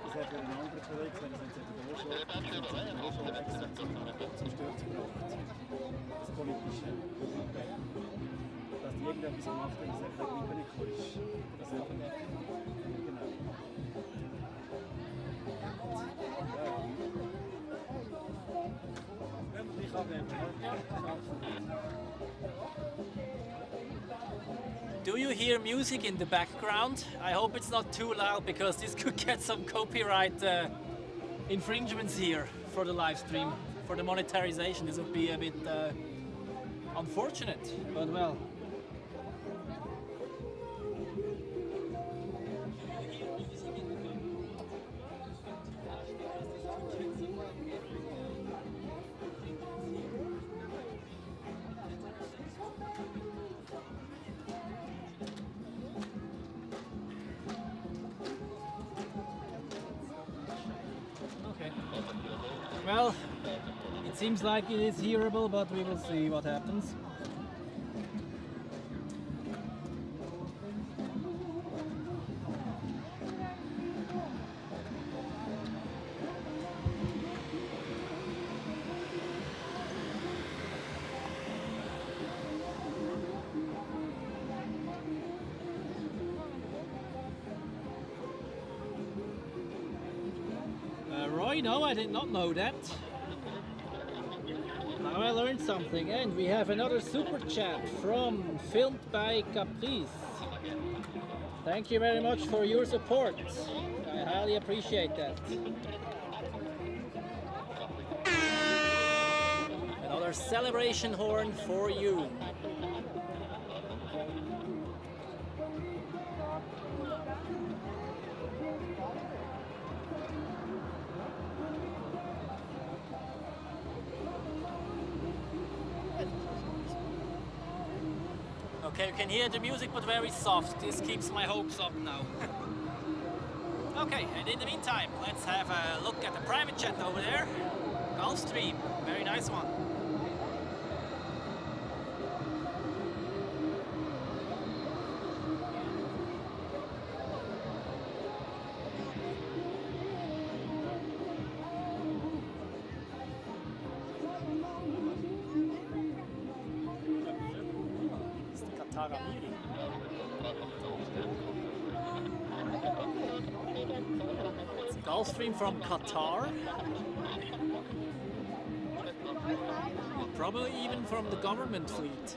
das hat ein anderer Kollege gesagt, das hat schon extra zum Stürzen gebracht. Das Politische. Dass die irgendetwas macht, wenn es nicht reingekommen ist. Das ist nicht genau. Ich habe Do you hear music in the background? I hope it's not too loud because this could get some copyright infringements here for the live stream. For the monetarization, this would be a bit unfortunate, but well. Well, it seems like it is hearable, but we will see what happens. Roy, no, I did not know that. Now I learned something, and we have another super chat from Filmed by Caprice. Thank you very much for your support. I highly appreciate that. Another celebration horn for you. Okay, you can hear the music, but very soft. This keeps my hopes up now. Okay, and in the meantime, let's have a look at the private jet over there. Gulfstream, very nice one. It's a Gulfstream from Qatar. Probably even from the government fleet.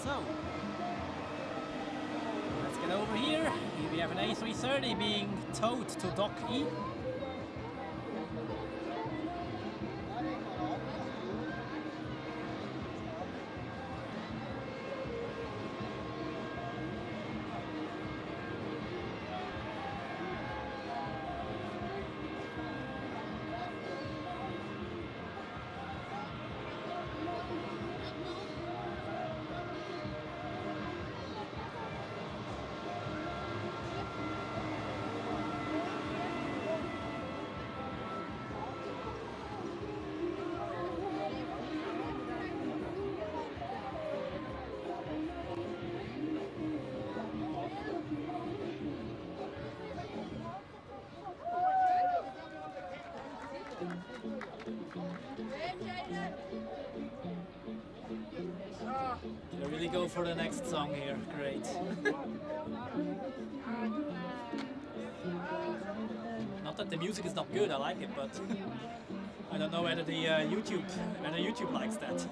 So, let's get over here. Here we have an A330 being towed to Dock E. I really go for the next song here. Great. Not that the music is not good, I like it, but I don't know whether the YouTube likes that.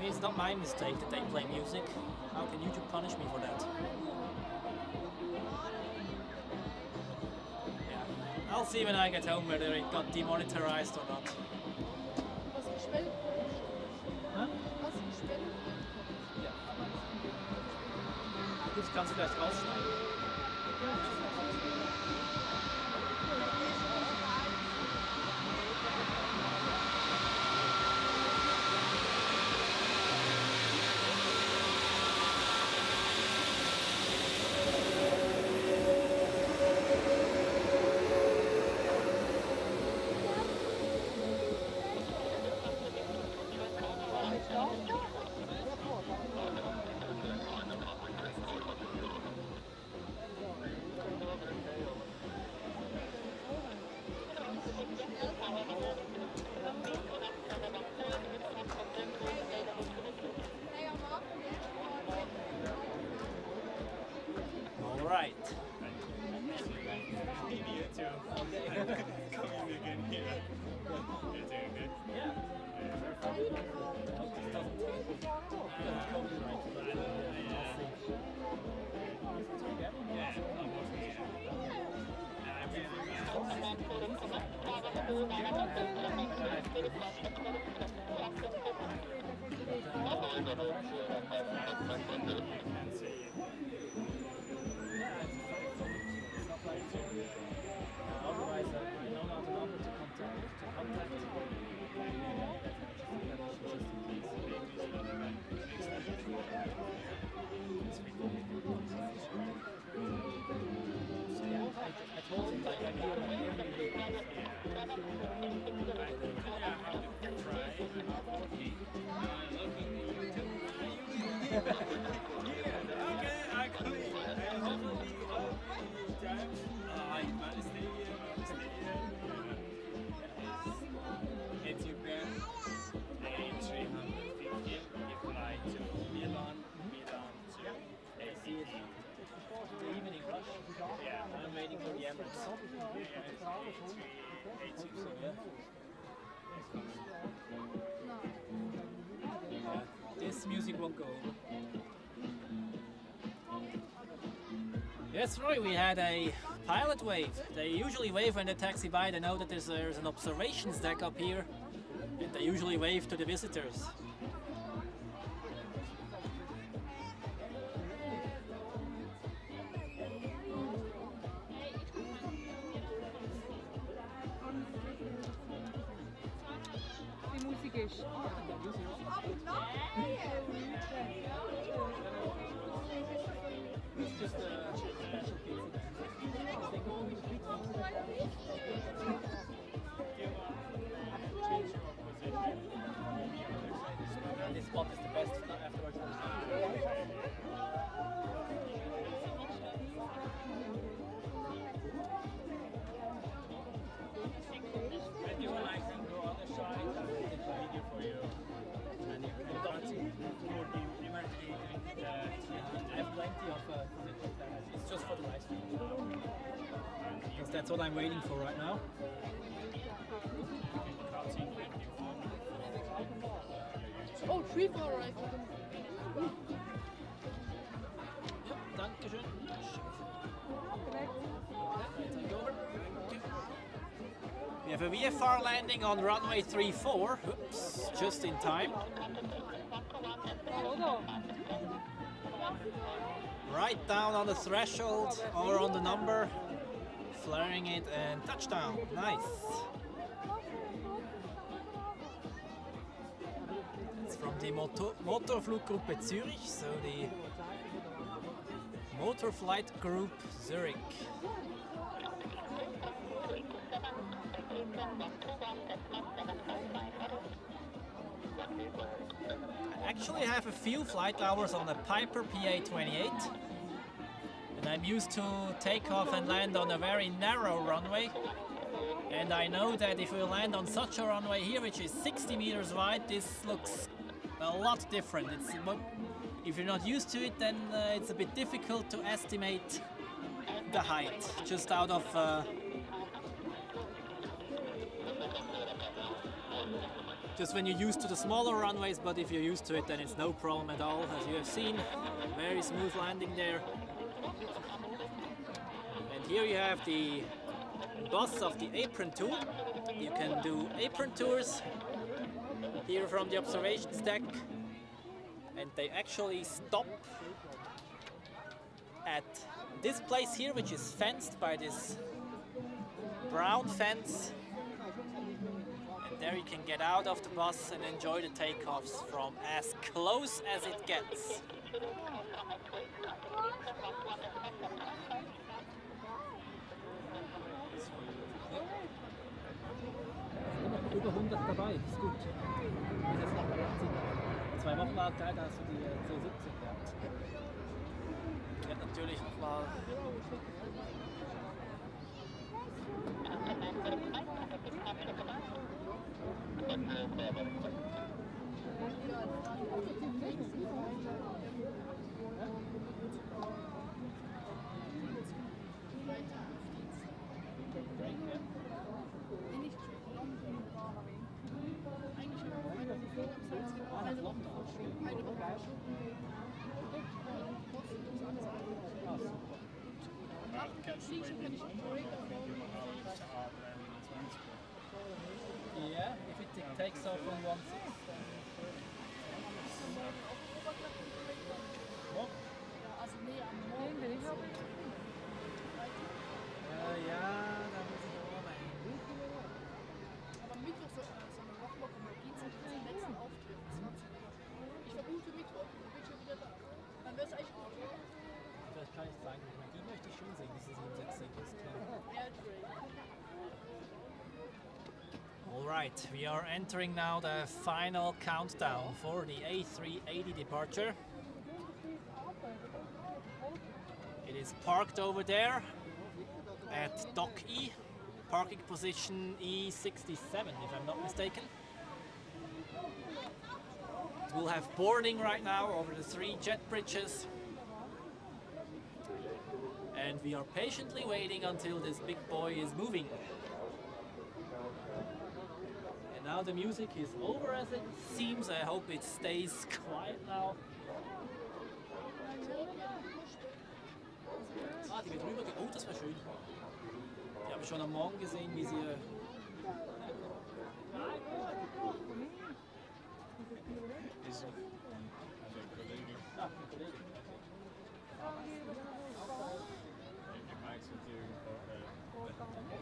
It's not my mistake that they play music. How can YouTube punish me for that? Yeah. I'll see when I get home whether it got demonetized or not. Huh? Ja. Gut, kannst du gleich rausschneiden. Otherwise, I know not the number to contact. I told him like I'm here every Ethiopian A350, you fly to Milan to AC. the evening rush. Yeah, I'm waiting for the Emirates. This music won't go over. Yes, Roy, we had a pilot wave. They usually wave when they taxi by. They know that there's an observations deck up here, and they usually wave to the visitors. Die Musik ist. It's just a special piece. This spot is the best afterwards. When you would like to go other side, I will take a video for you. And you can go to the Emirates A330. I have plenty of it's just for the live stream. Because that's what I'm waiting for right now. Oh, 3-4 right. Yep, dankeschön. Take over. We have a VFR landing on runway 34. Oops, just in time. Right down on the threshold or on the number, flaring it and touchdown. Nice. It's from the Motorfluggruppe Zurich, so the Motor Flight Group Zurich. I actually have a few flight hours on a Piper PA-28, and I'm used to take off and land on a very narrow runway, and I know that if we land on such a runway here, which is 60 meters wide, this looks a lot different. If you're not used to it, then it's a bit difficult to estimate the height just out of just when you're used to the smaller runways, but if you're used to it, then it's no problem at all. As you have seen, very smooth landing there. And here you have the bus of the apron tour. You can do apron tours here from the observations deck, and they actually stop at this place here, which is fenced by this brown fence. And there you can get out of the bus and enjoy the takeoffs from as close as it gets. Über 100 dabei, ist gut. Das ist jetzt noch bei 2 Wochen alt, da hast du die C17 gehabt. Ja, natürlich nochmal. Yeah, if it takes off on 1/6. ja morgen auch Oberklappen. Morgen? Ja, also nee, am Morgen. Den will ich haben. Ja, da muss ich auch arbeiten. Aber Mittwoch so eine Woche kommen wir Dienstag zum nächsten Auftritt, 20 Uhr. Ich vermute Mittwoch, ich bin schon wieder da. Dann wäre es eigentlich gut. Vielleicht kann ich sagen, die möchte ich schon sehen, diese 767 ist klar. Alright, we are entering now the final countdown for the A380 departure. It is parked over there at Dock E, parking position E67 if I'm not mistaken. We'll have boarding right now over the 3 jet bridges. And we are patiently waiting until this big boy is moving. And now the music is over as it seems. I hope it stays quiet now. Ah, die wird rübergehen. Oh, das war schön. Die habe ich schon am Morgen gesehen, wie sie... Ah, ein Kollege. Gut, dann machst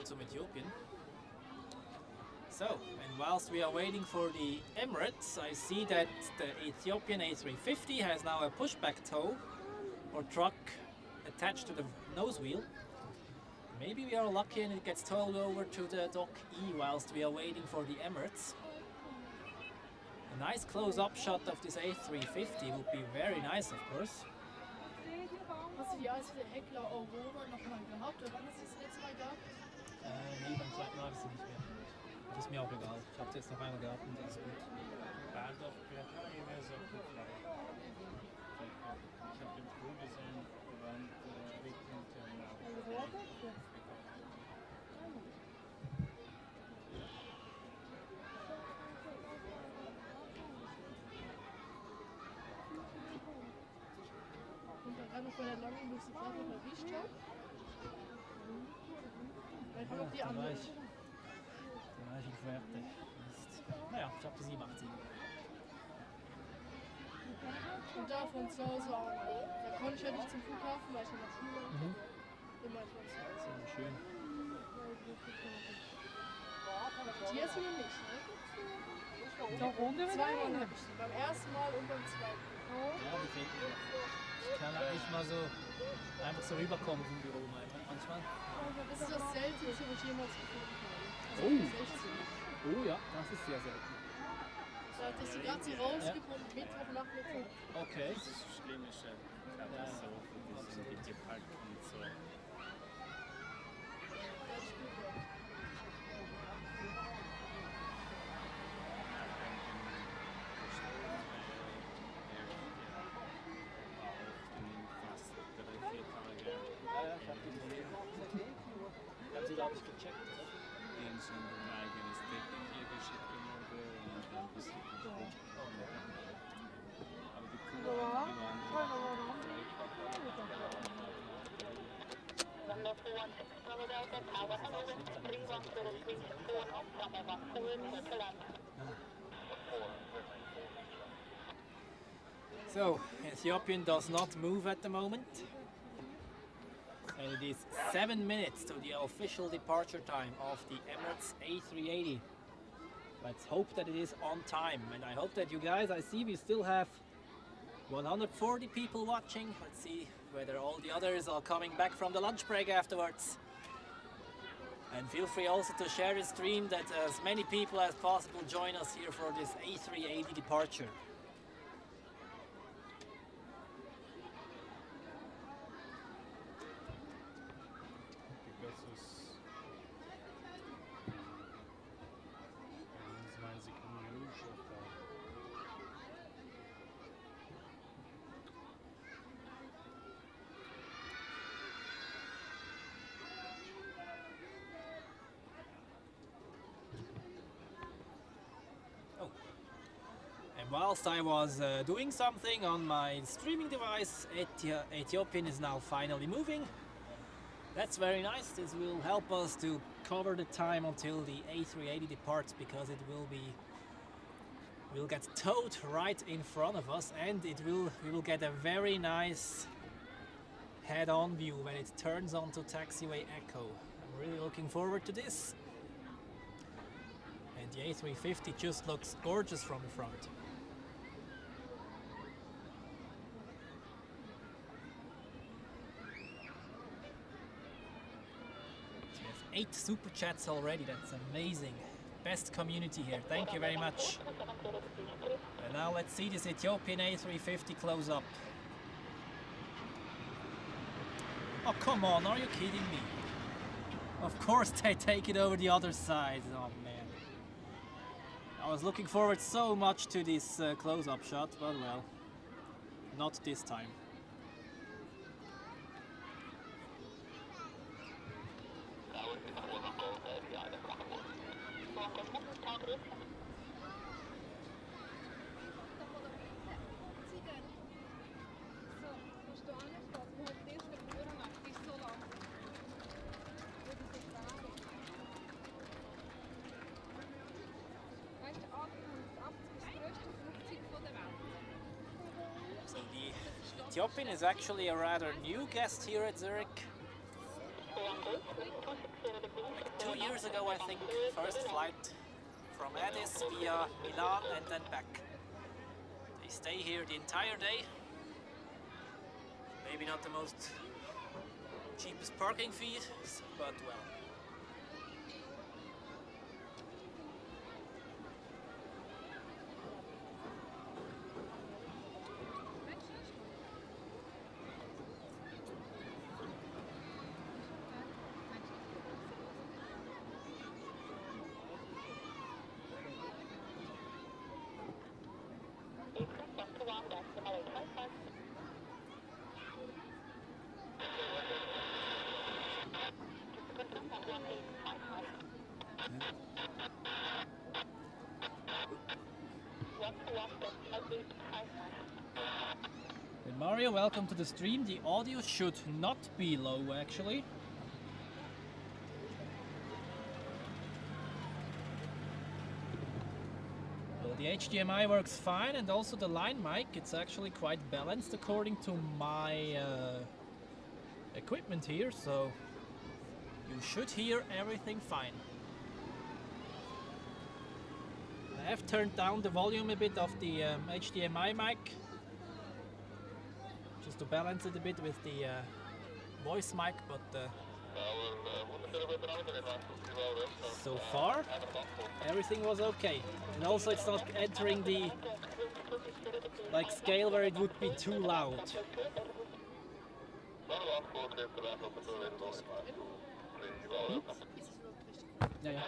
zum Ethiopian. So, and whilst we are waiting for the Emirates, I see that the Ethiopian A350 has now a pushback tow or truck attached to the nose wheel. Maybe we are lucky and it gets towed over to the Dock E whilst we are waiting for the Emirates. A nice close-up shot of this A350 would be very nice, of course. Hast du die alte Heckler Aurora nochmal gehabt? Oder wann ist das letzte Mal gehabt? Nee, beim zweiten Mal habe ich sie nicht mehr. Das ist mir auch egal. Ich habe es jetzt noch einmal gehabt und das ist gut. Ich habe den Flug gesehen, während Richtung Terminal. Und dann kann ich bei der langen Lucy gerade noch erwischt habe. Einfach noch die andere. Dann war ich in Fuerte. Naja, ich habe die 87. Und da von zu Hause auch. Da konnte ich ja nicht zum Flughafen, weil ich ja nach Schule immer von zu Hause. Sehr schön. Die hast du noch nicht, ne? Da runter Zweimal habe ich die. Beim ersten Mal und beim zweiten. Ja, die fehlt mir. Ich kann halt nicht mal so einfach so rüberkommen vom Büro manchmal. Das ist das Seltenste, was ich jemals gefunden habe. Oh. Das ist echt so. Oh ja, das ist sehr selten. Dass sie gerade so rausgekommen, Mittwochnachmittag. Okay. Das ist eine schlimme Katastrophe, das sind die gepackt und so. Ich habe sie, glaube ich, gecheckt, oder? Die haben schon ein eigenes Deck hier geschickt und dann bis aber die Kunden, die waren So, Ethiopian does not move at the moment. And it is 7 minutes to the official departure time of the Emirates A380. Let's hope that it is on time. And I hope that you guys, I see we still have 140 people watching. Let's see whether all the others are coming back from the lunch break afterwards. And feel free also to share the stream that as many people as possible join us here for this A380 departure. whilst I was doing something on my streaming device, Ethiopian is now finally moving. That's very nice. This will help us to cover the time until the A380 departs, because we'll get towed right in front of us, and we will get a very nice head-on view when it turns onto taxiway Echo. I'm really looking forward to this. And the A350 just looks gorgeous from the front. So we have 8 super chats already. That's amazing. Best community here. Thank you very much. And now let's see this Ethiopian A350 close up. Oh, come on, are you kidding me? Of course they take it over the other side. Oh man. I was looking forward so much to this close-up shot, but well, not this time. So the Ethiopian is actually a rather new guest here at Zurich. 2 years ago, I think, first flight from Addis via Milan and then back. They stay here the entire day. Maybe not the most cheapest parking fees, but well. And Mario, welcome to the stream. The audio should not be low actually. Well, the HDMI works fine, and also the line mic, it's actually quite balanced according to my equipment here, so you should hear everything fine. I have turned down the volume a bit of the HDMI mic, just to balance it a bit with the voice mic, but so far everything was okay. And also it's not entering the scale where it would be too loud. Yeah, yeah.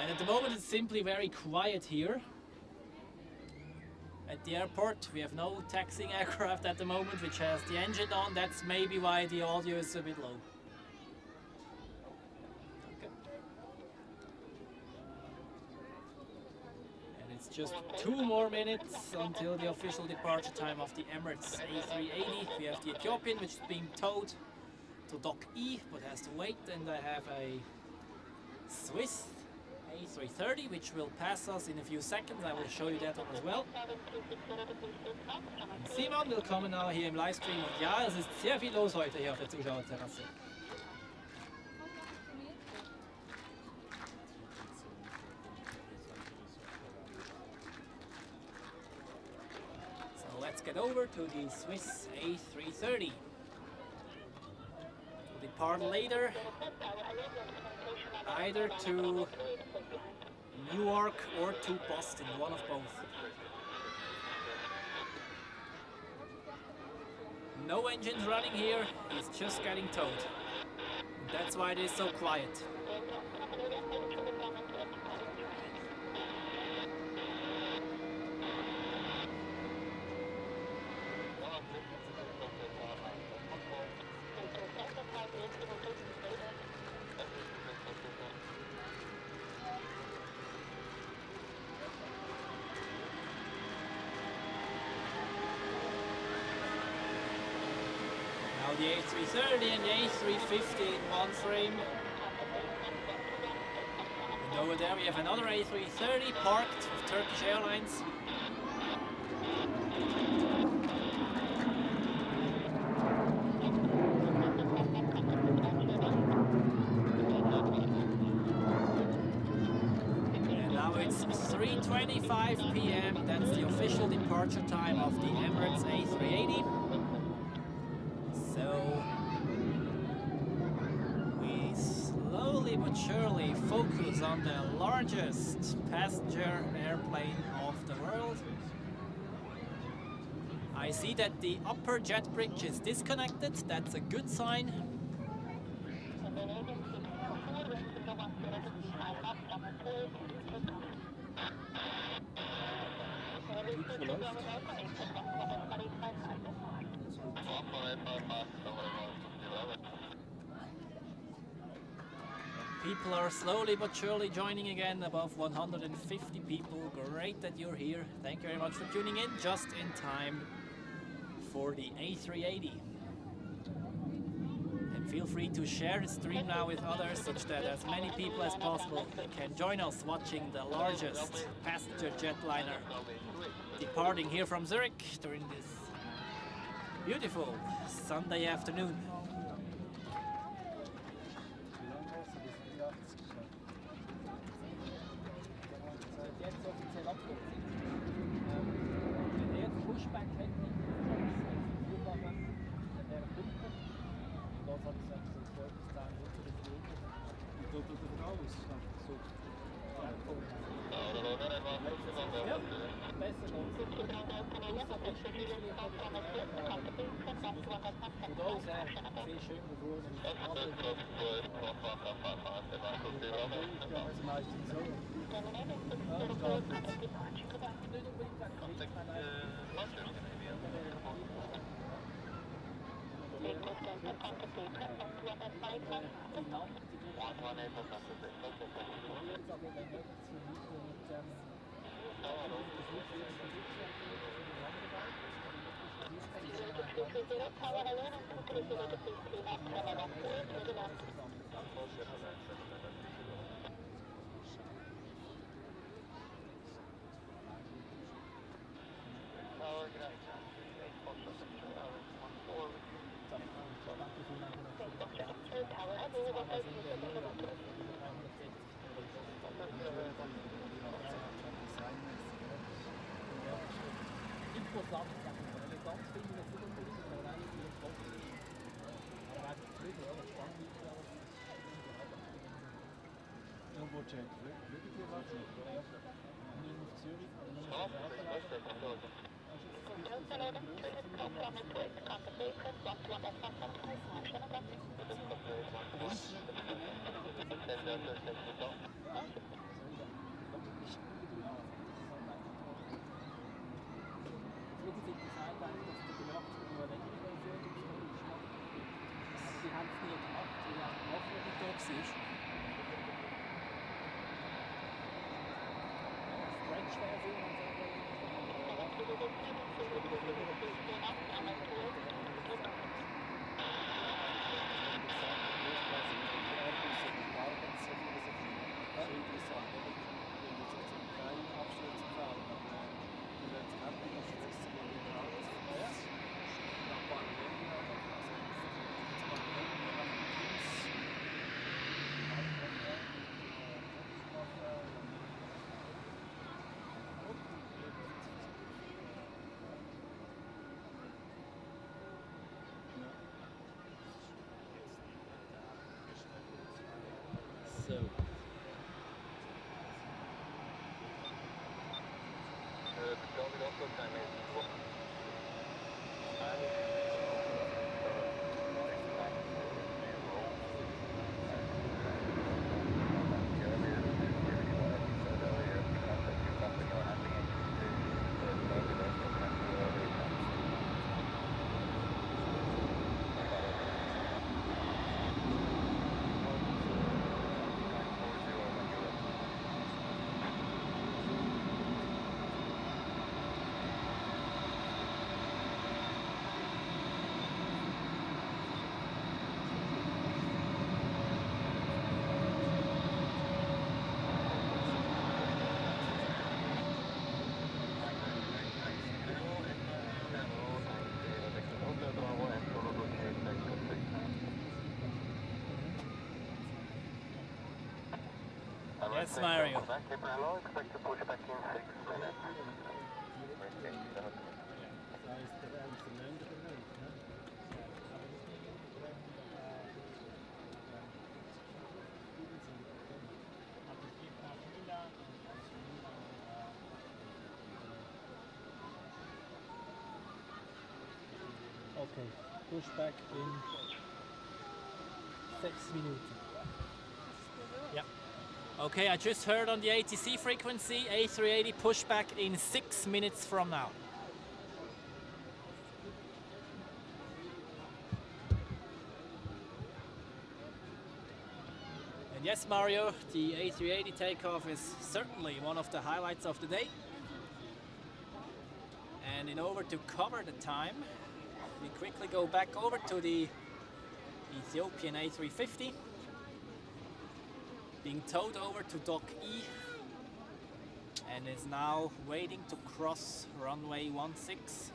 And at the moment it's simply very quiet here at the airport. We have no taxiing aircraft at the moment which has the engine on. That's maybe why the audio is a bit low. Okay. And it's just 2 more minutes until the official departure time of the Emirates A380. We have the Ethiopian, which is being towed to Dock E, but has to wait. And I have a Swiss A330, which will pass us in a few seconds. I will show you that one as well. Und Simon, willkommen auch hier im Livestream. Und ja, es ist sehr viel los heute hier auf der Zuschauerterrasse. So let's get over to the Swiss A330. We'll depart later, either to Newark or to Boston, one of both. No engines running here, it's just getting towed. That's why it is so quiet. the A330 and the A350 in one frame. And over there we have another A330 parked with Turkish Airlines. And now it's 3:25 p.m. That's the official departure time of the Emirates A380. So we slowly but surely focus on the largest passenger airplane of the world. I see that the upper jet bridge is disconnected. That's a good sign. People are slowly but surely joining again, above 150 people. Great that you're here. Thank you very much for tuning in, just in time for the A380. And feel free to share the stream now with others, such that as many people as possible can join us watching the largest passenger jetliner departing here from Zurich during this beautiful Sunday afternoon. Jetzt offiziell abkürzen. Wenn wir jetzt Pushback hätten, dann wäre Pumpe. Und dort habe ich gesagt, so 12 bis 10 Minuten das Leben. Und dort oder raus? So. Ja, besser los. Und auch sehr schön bewohnt. Also meistens so. Yes, Mario. Apron hello, expect to push back in 6 minutes. Da ist der Länder bereit. Ne? Okay, pushback in 6 minutes. Yeah. Okay, I just heard on the ATC frequency, A380 pushback in 6 minutes from now. And yes, Mario, the A380 takeoff is certainly one of the highlights of the day. And in order to cover the time, we quickly go back over to the Ethiopian A350, being towed over to Dock E and is now waiting to cross runway 16.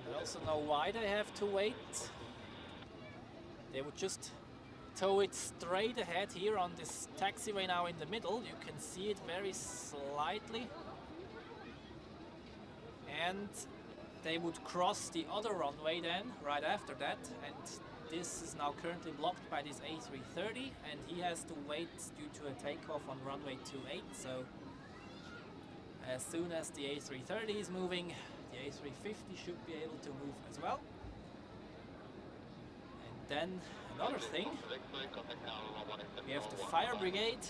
I also know why they have to wait. They would just tow it straight ahead here on this taxiway now in the middle. You can see it very slightly. And they would cross the other runway then, right after that. And this is now currently blocked by this A330 and he has to wait due to a takeoff on runway 28. So as soon as the A330 is moving, the A350 should be able to move as well. And then another thing, we have the fire brigade,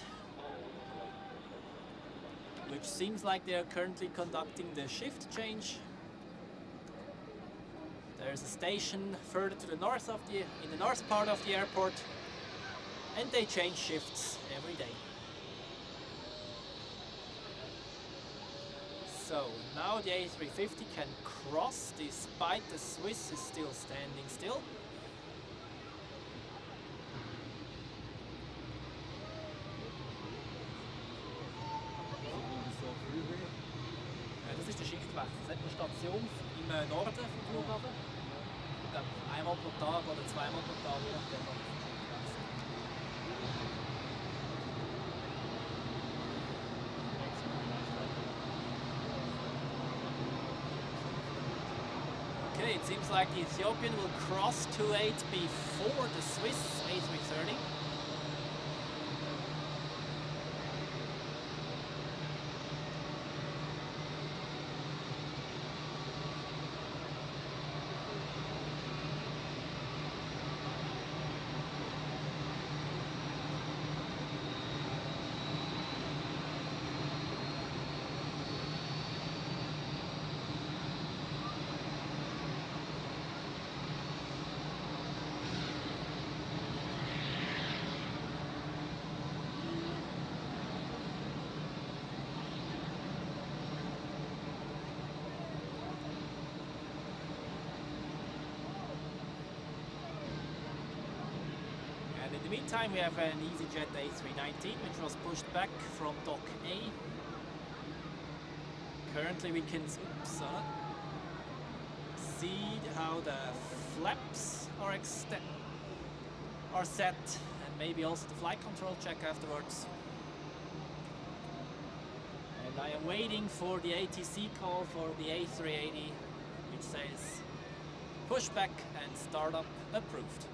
which seems like they are currently conducting the shift change. There's a station further to the north of in the north part of the airport, and they change shifts every day. So now the A350 can cross despite the Swiss is still standing still. Das ist der Schichtwechsel. Es hat eine Station im Norden vom Flughafen. Ich glaube, einmal pro Tag oder zweimal pro Tag. Okay, it seems like the Ethiopian will cross 28 before the Swiss A330. In the meantime, we have an EasyJet A319 which was pushed back from Dock A. Currently we can see how the flaps are set, and maybe also the flight control check afterwards. And I am waiting for the ATC call for the A380 which says pushback and startup approved.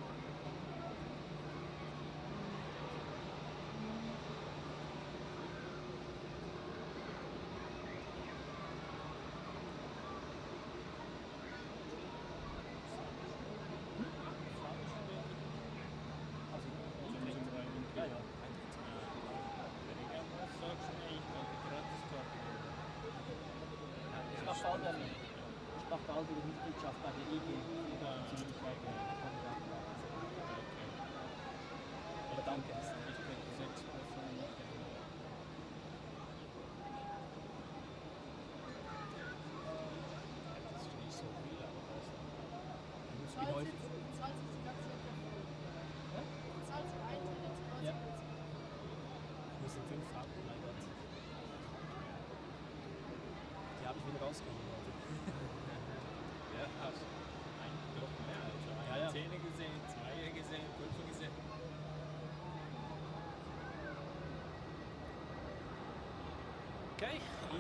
Ich mache bald wieder Mitgliedschaft bei der IG. Aber danke.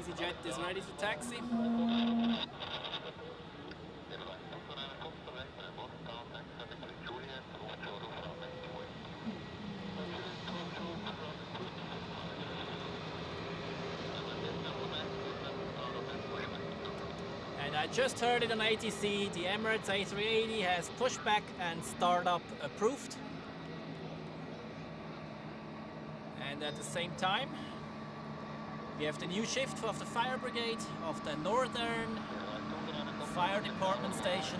EasyJet is ready to taxi. And I just heard it on ATC, the Emirates A380 has pushback and startup approved. And at the same time, we have the new shift of the fire brigade of the Northern Fire Department station.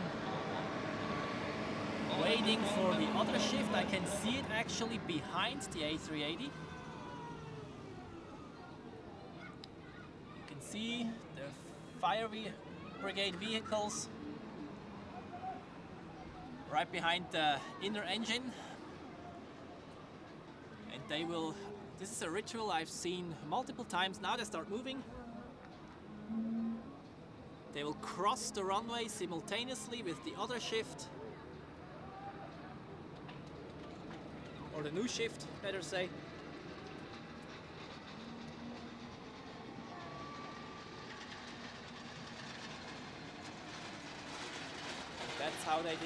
Waiting for the other shift. I can see it actually behind the A380. You can see the fire brigade vehicles right behind the inner engine. And they will, this is a ritual I've seen multiple times. Now they start moving. They will cross the runway simultaneously with the other shift. Or the new shift, better say. That's how they do it.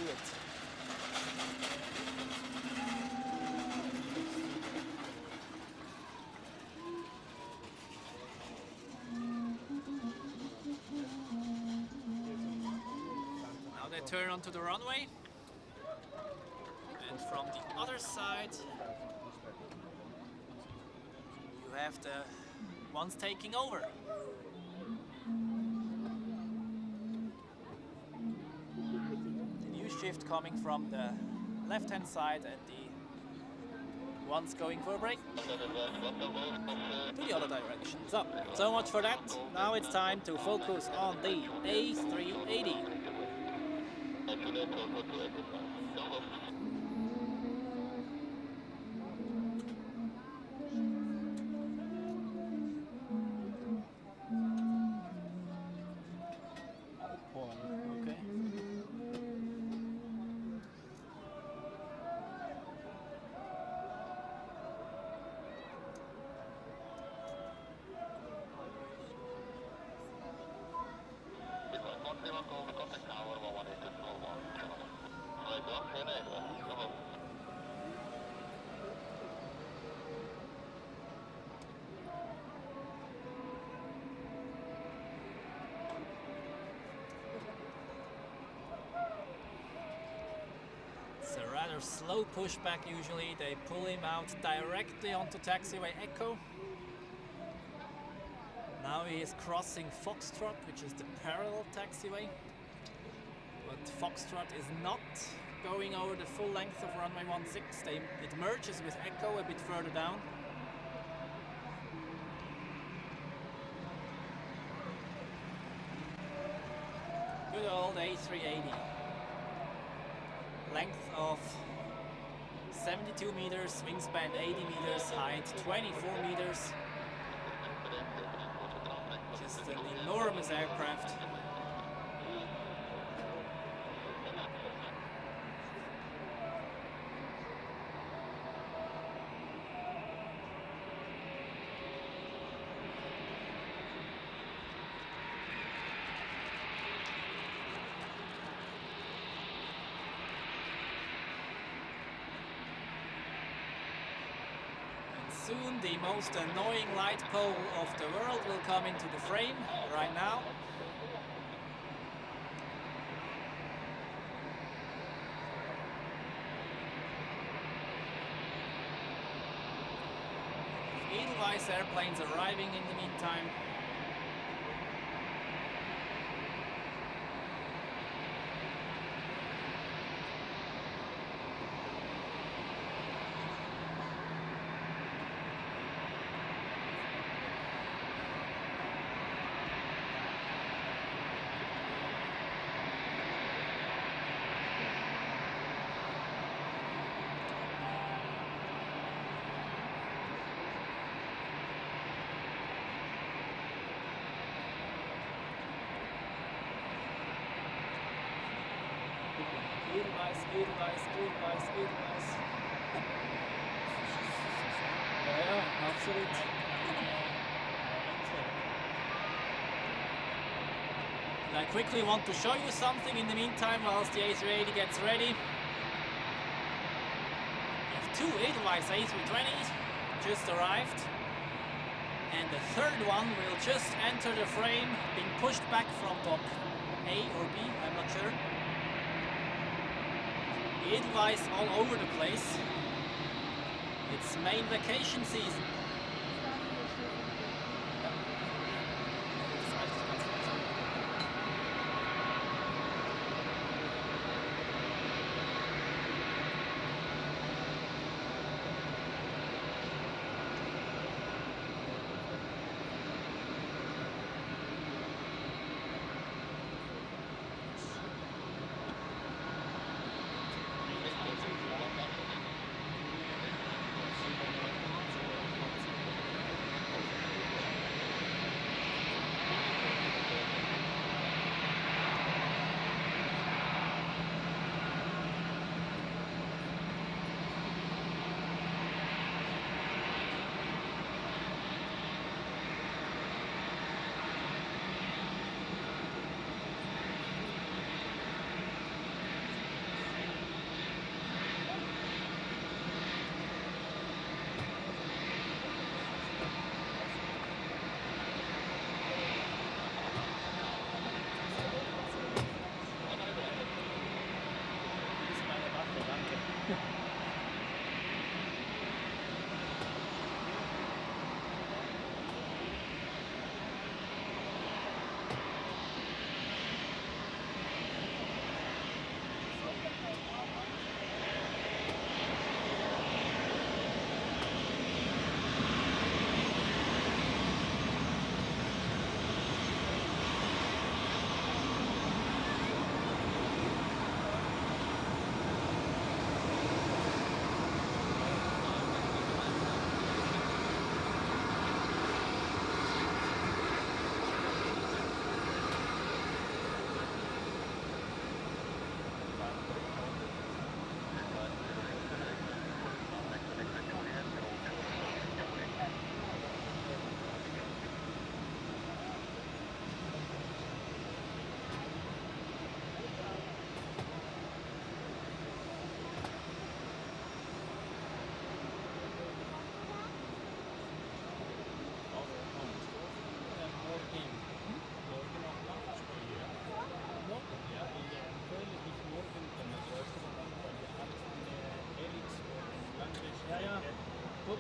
Now they turn onto the runway. And from the other side, you have the ones taking over. The new shift coming from the left-hand side and the ones going for a break to the other direction. So much for that. Now it's time to focus on the A380. Okay. It's a rather slow pushback usually. They pull him out directly onto taxiway Echo. Now he is crossing Foxtrot, which is the parallel taxiway. But Foxtrot is not going over the full length of runway 16. It merges with Echo a bit further down. Good old A380. Length of 72 meters, wingspan 80 meters, height 24 meters. Just an enormous aircraft. Soon the most annoying light pole of the world will come into the frame right now. Edelweiss airplanes arriving in the meantime. Edelweiss. Ja, absolut. I quickly want to show you something in the meantime whilst the A380 gets ready. We have two Edelweiss A320s just arrived, and the third one will just enter the frame, being pushed back from dock A or B, I'm not sure. The Edelweiss all over the place. It's main vacation season.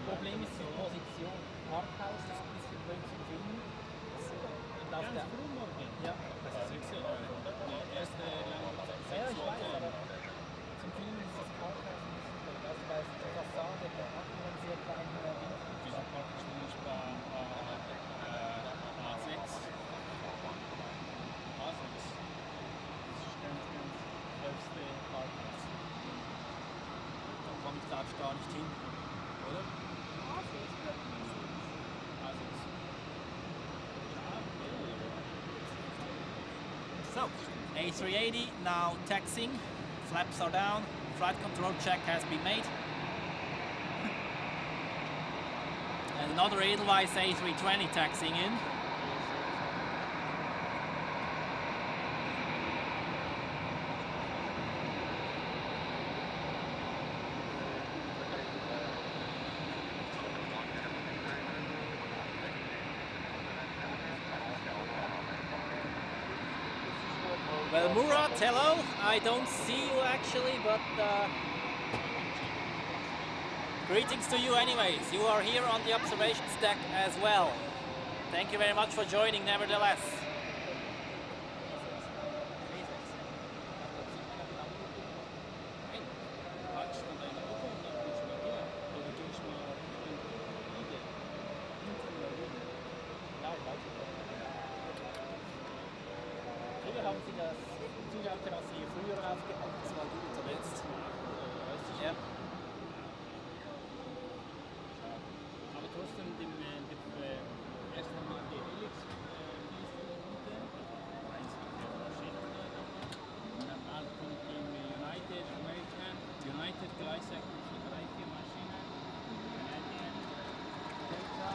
Problem ist die Position. Parkhaus ist ein bisschen blöd zum Filmen. Und auf der ja. Das ist ja erste ja, ich weiß, aber zum Filmen ist das Parkhaus ein bisschen blöd. Also bei der Fassade, da hat man einen sehr kleinen Winkel. Dieser Parkhaus ist bei A6. A6. Das ist ganz größte Parkhaus. Da komme ich da gar nicht hin, oder? So, A380 now taxiing, flaps are down, flight control check has been made. And another Edelweiss A320 taxiing in. Well, Murat, hello. I don't see you actually, but greetings to you anyways. You are here on the observations deck as well. Thank you very much for joining nevertheless. Haben Sie das Zugabe, was Sie früher aufgehabt? Das war gut zuletzt. Ja. Aber trotzdem erst einmal die Helix und dann kommt die United American, United gleich sagt die 3-4 Maschinen, Canadian, Delta.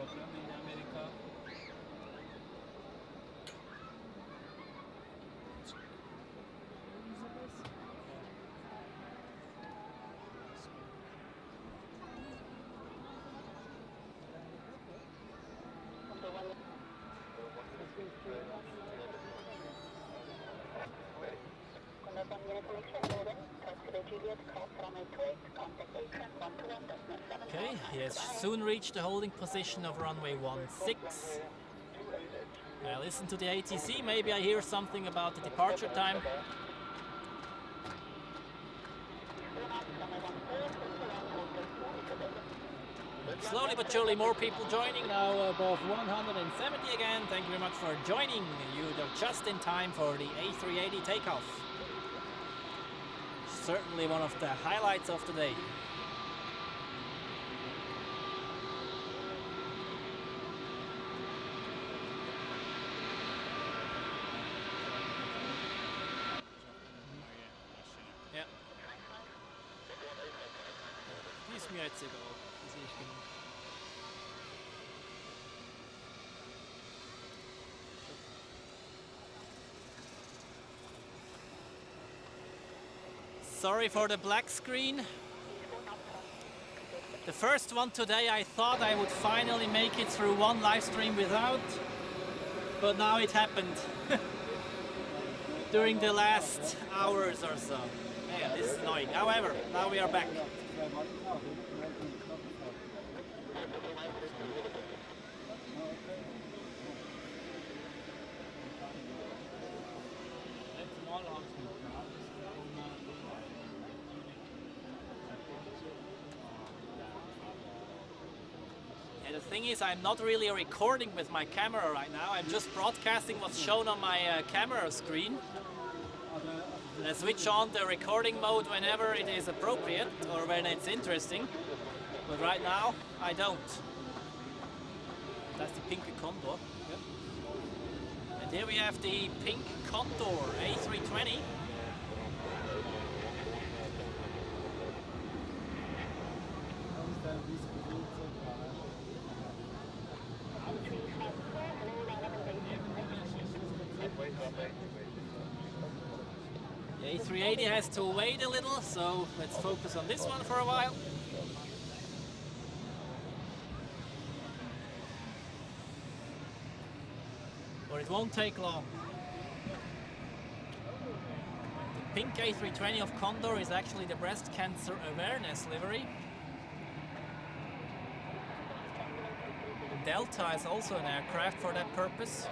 problem in America. Okay, he has soon reached the holding position of runway 16. I listen to the ATC, maybe I hear something about the departure time. Slowly but surely more people joining, now above 170 again. Thank you very much for joining. You're just in time for the A380 takeoff. Certainly one of the highlights of the day. Ja. Die ist mir jetzt egal. Die sehe ich genug. Sorry for the black screen. The first one today, I thought I would finally make it through one live stream without, but now it happened during the last hours or so. Yeah, this is annoying. However, now we are back. The thing is, I'm not really recording with my camera right now. I'm just broadcasting what's shown on my camera screen. I switch on the recording mode whenever it is appropriate or when it's interesting. But right now, I don't. That's the pink Condor. Yep. And here we have the pink Condor A320. The A380 has to wait a little, so let's focus on this one for a while. But it won't take long. The pink A320 of Condor is actually the breast cancer awareness livery. Delta is also an aircraft for that purpose.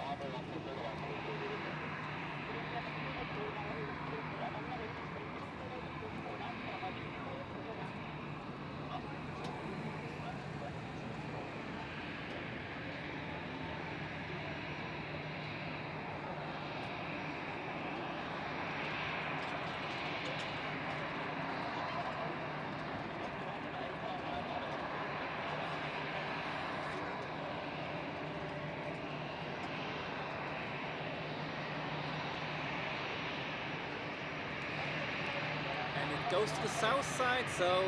Goes to the south side, so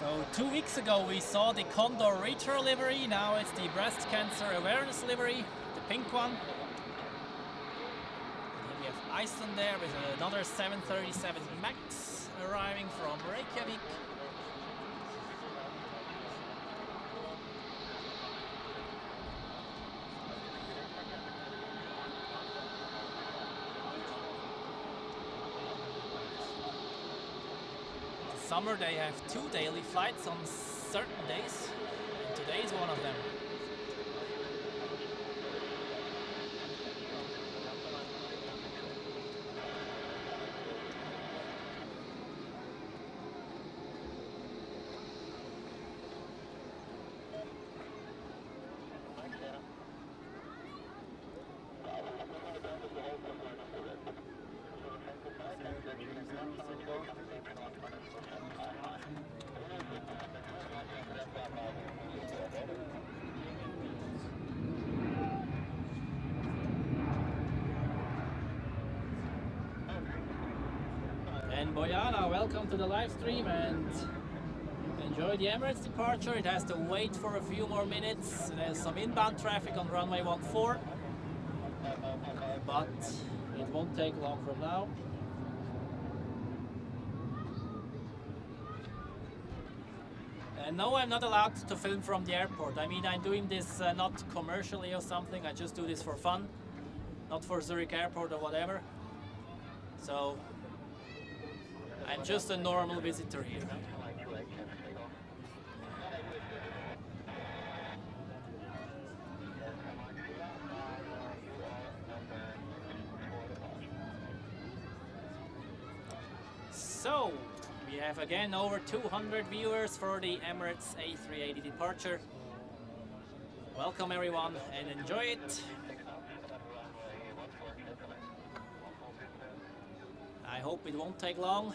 So 2 weeks ago we saw the Condor Retro livery, now it's the breast cancer awareness livery, the pink one. And here we have Iceland there with another 737 MAX arriving from Reykjavik. Summer they have 2 daily flights on certain days, and today is one of them. And Bojana, welcome to the live stream and enjoy the Emirates departure. It has to wait for a few more minutes. There's some inbound traffic on runway 14, but it won't take long from now. And no, I'm not allowed to film from the airport. I mean, I'm doing this not commercially or something. I just do this for fun, not for Zurich Airport or whatever. So I'm just a normal visitor here. So, we have again over 200 viewers for the Emirates A380 departure. Welcome everyone and enjoy it. I hope it won't take long.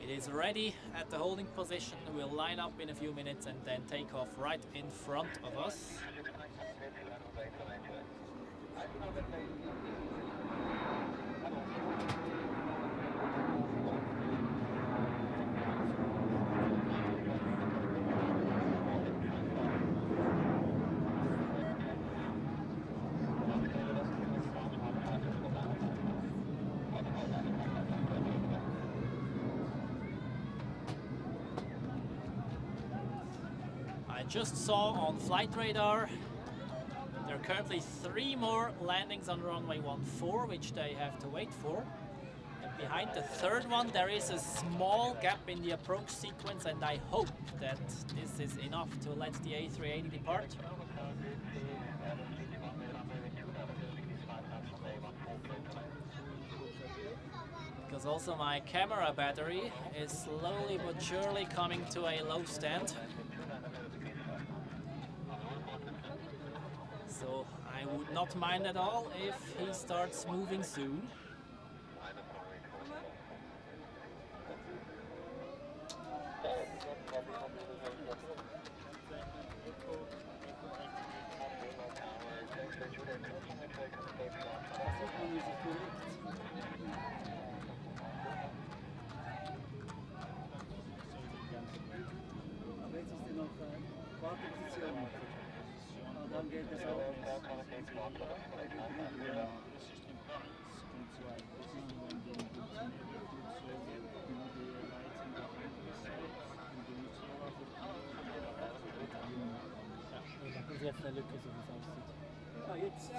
It is ready at the holding position. We'll line up in a few minutes and then take off right in front of us. I just saw on flight radar there are currently 3 more landings on runway 14 which they have to wait for. And behind the third one there is a small gap in the approach sequence, and I hope that this is enough to let the A380 depart. Because also my camera battery is slowly but surely coming to a low stand. So I would not mind at all if he starts moving soon. Aber jetzt ist die noch Warteposition. Dann geht es auch. Da kommt jetzt eine Lücke, so wie es aussieht. Ah, jetzt.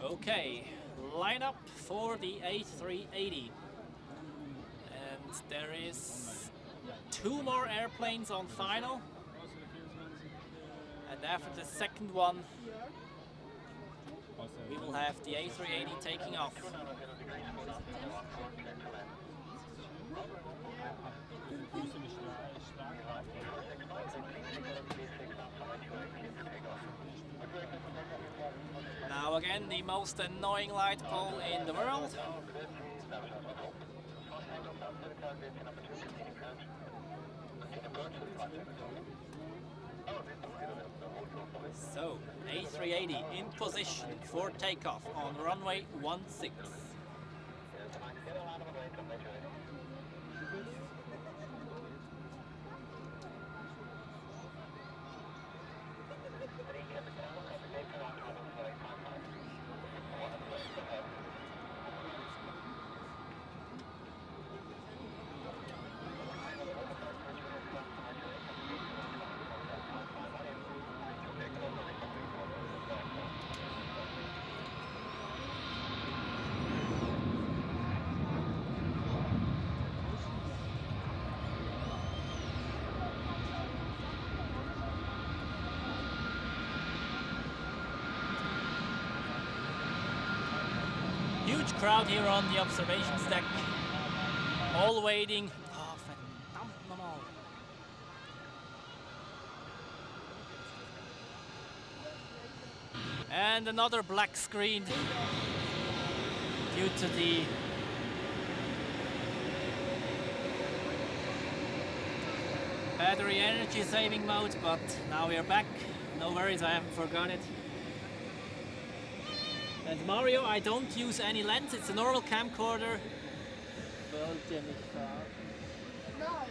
Okay, line up for the A380. And there is 2 more airplanes on final. And after the second one, we will have the A380 taking off. Now again, the most annoying light pole in the world. So, A380 in position for takeoff on runway 16. Huge crowd here on the observations deck, all waiting. Oh, verdammt nochmal. And another black screen due to the battery energy saving mode, but now we are back. No worries, I haven't forgot it. And Mario, I don't use any lens, it's a normal camcorder. Wollt ihr nicht fahren? Nein.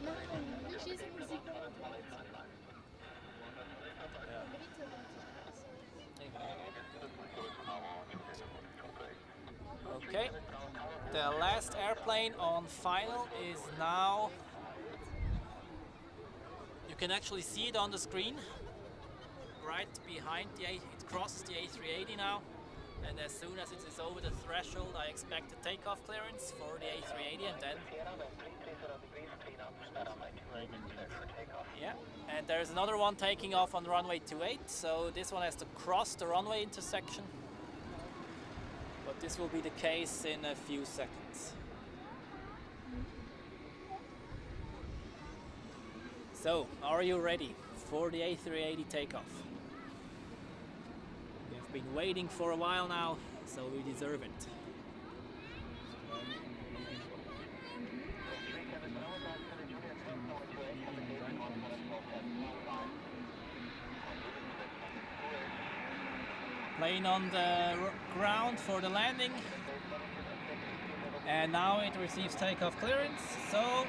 Nein, nicht diese Musik. Okay, the last airplane on final is now, you can actually see it on the screen, right behind it crosses the A380 now, and as soon as it is over the threshold I expect a takeoff clearance for the A380 and then... Yeah, and there's another one taking off on runway 28, so this one has to cross the runway intersection. But this will be the case in a few seconds. So, are you ready for the A380 takeoff? We've been waiting for a while now, so we deserve it. Plane on the ground for the landing, and now it receives takeoff clearance, so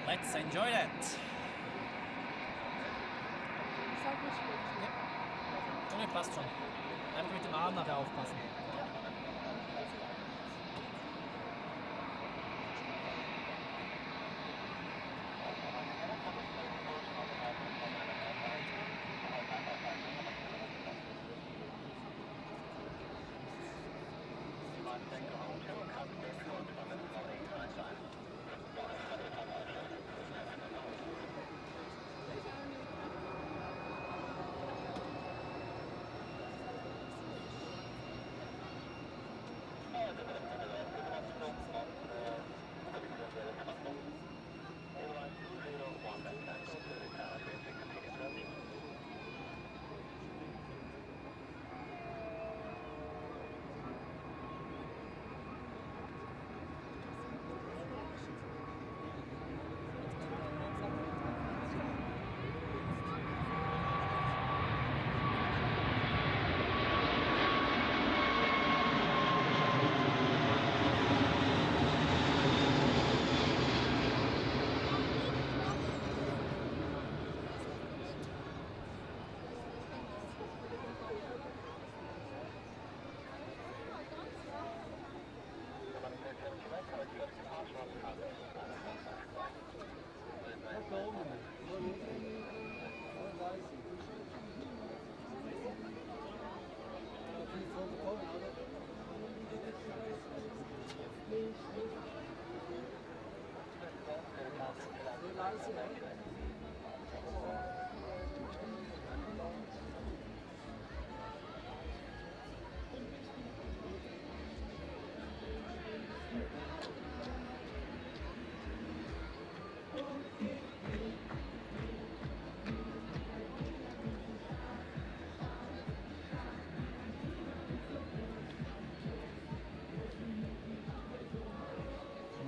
let's enjoy that. Sag nicht mit. Ja. Nee, passt schon. Einfach mit dem Arm nachher aufpassen.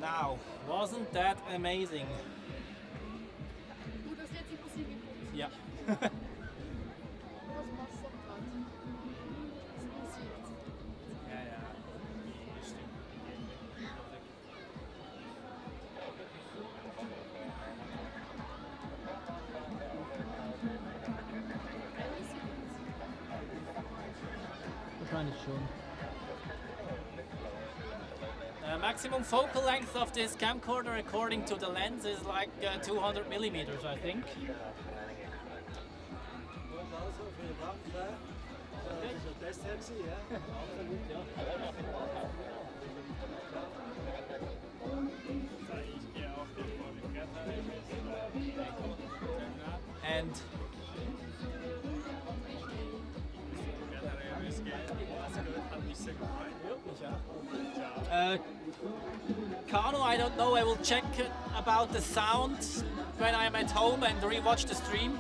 Wow, wasn't that amazing? Gut, dass jetzt die Musik gekommen ist. Ja. Was machst du gerade? Das muss jetzt. Ja, ja. Stimmt. Wahrscheinlich schon. Maximum focal length of this camcorder according to the lens is like 200 millimeters, I think. Und also, vielen Dank. Das ist ein Dessert gewesen, ja? Absolut, ja. And Kano, I don't know, I will check about the sound when I'm at home and rewatch the stream.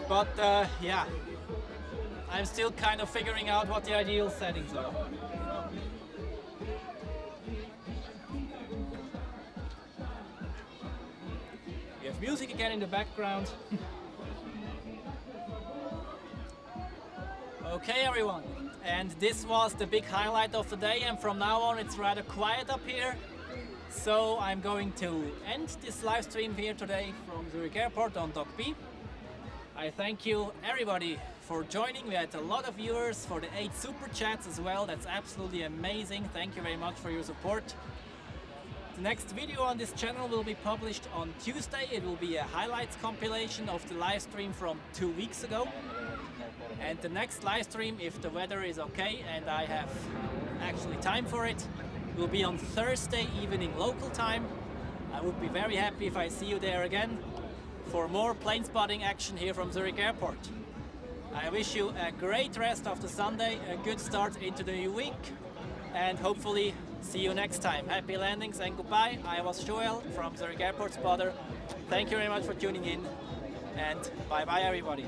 But yeah, I'm still kind of figuring out what the ideal settings are. We have music again in the background. Okay everyone, and this was the big highlight of the day, and from now on it's rather quiet up here. So I'm going to end this live stream here today from Zurich Airport on Dock B. I thank you everybody for joining. We had a lot of viewers for the 8 super chats as well. That's absolutely amazing. Thank you very much for your support. The next video on this channel will be published on Tuesday. It will be a highlights compilation of the live stream from 2 weeks ago. And the next live stream, if the weather is okay and I have actually time for it, will be on Thursday evening local time. I would be very happy if I see you there again for more plane spotting action here from Zurich Airport. I wish you a great rest of the Sunday, a good start into the new week, and hopefully see you next time. Happy landings and goodbye. I was Joel from Zurich Airport Spotter. Thank you very much for tuning in, and bye bye everybody.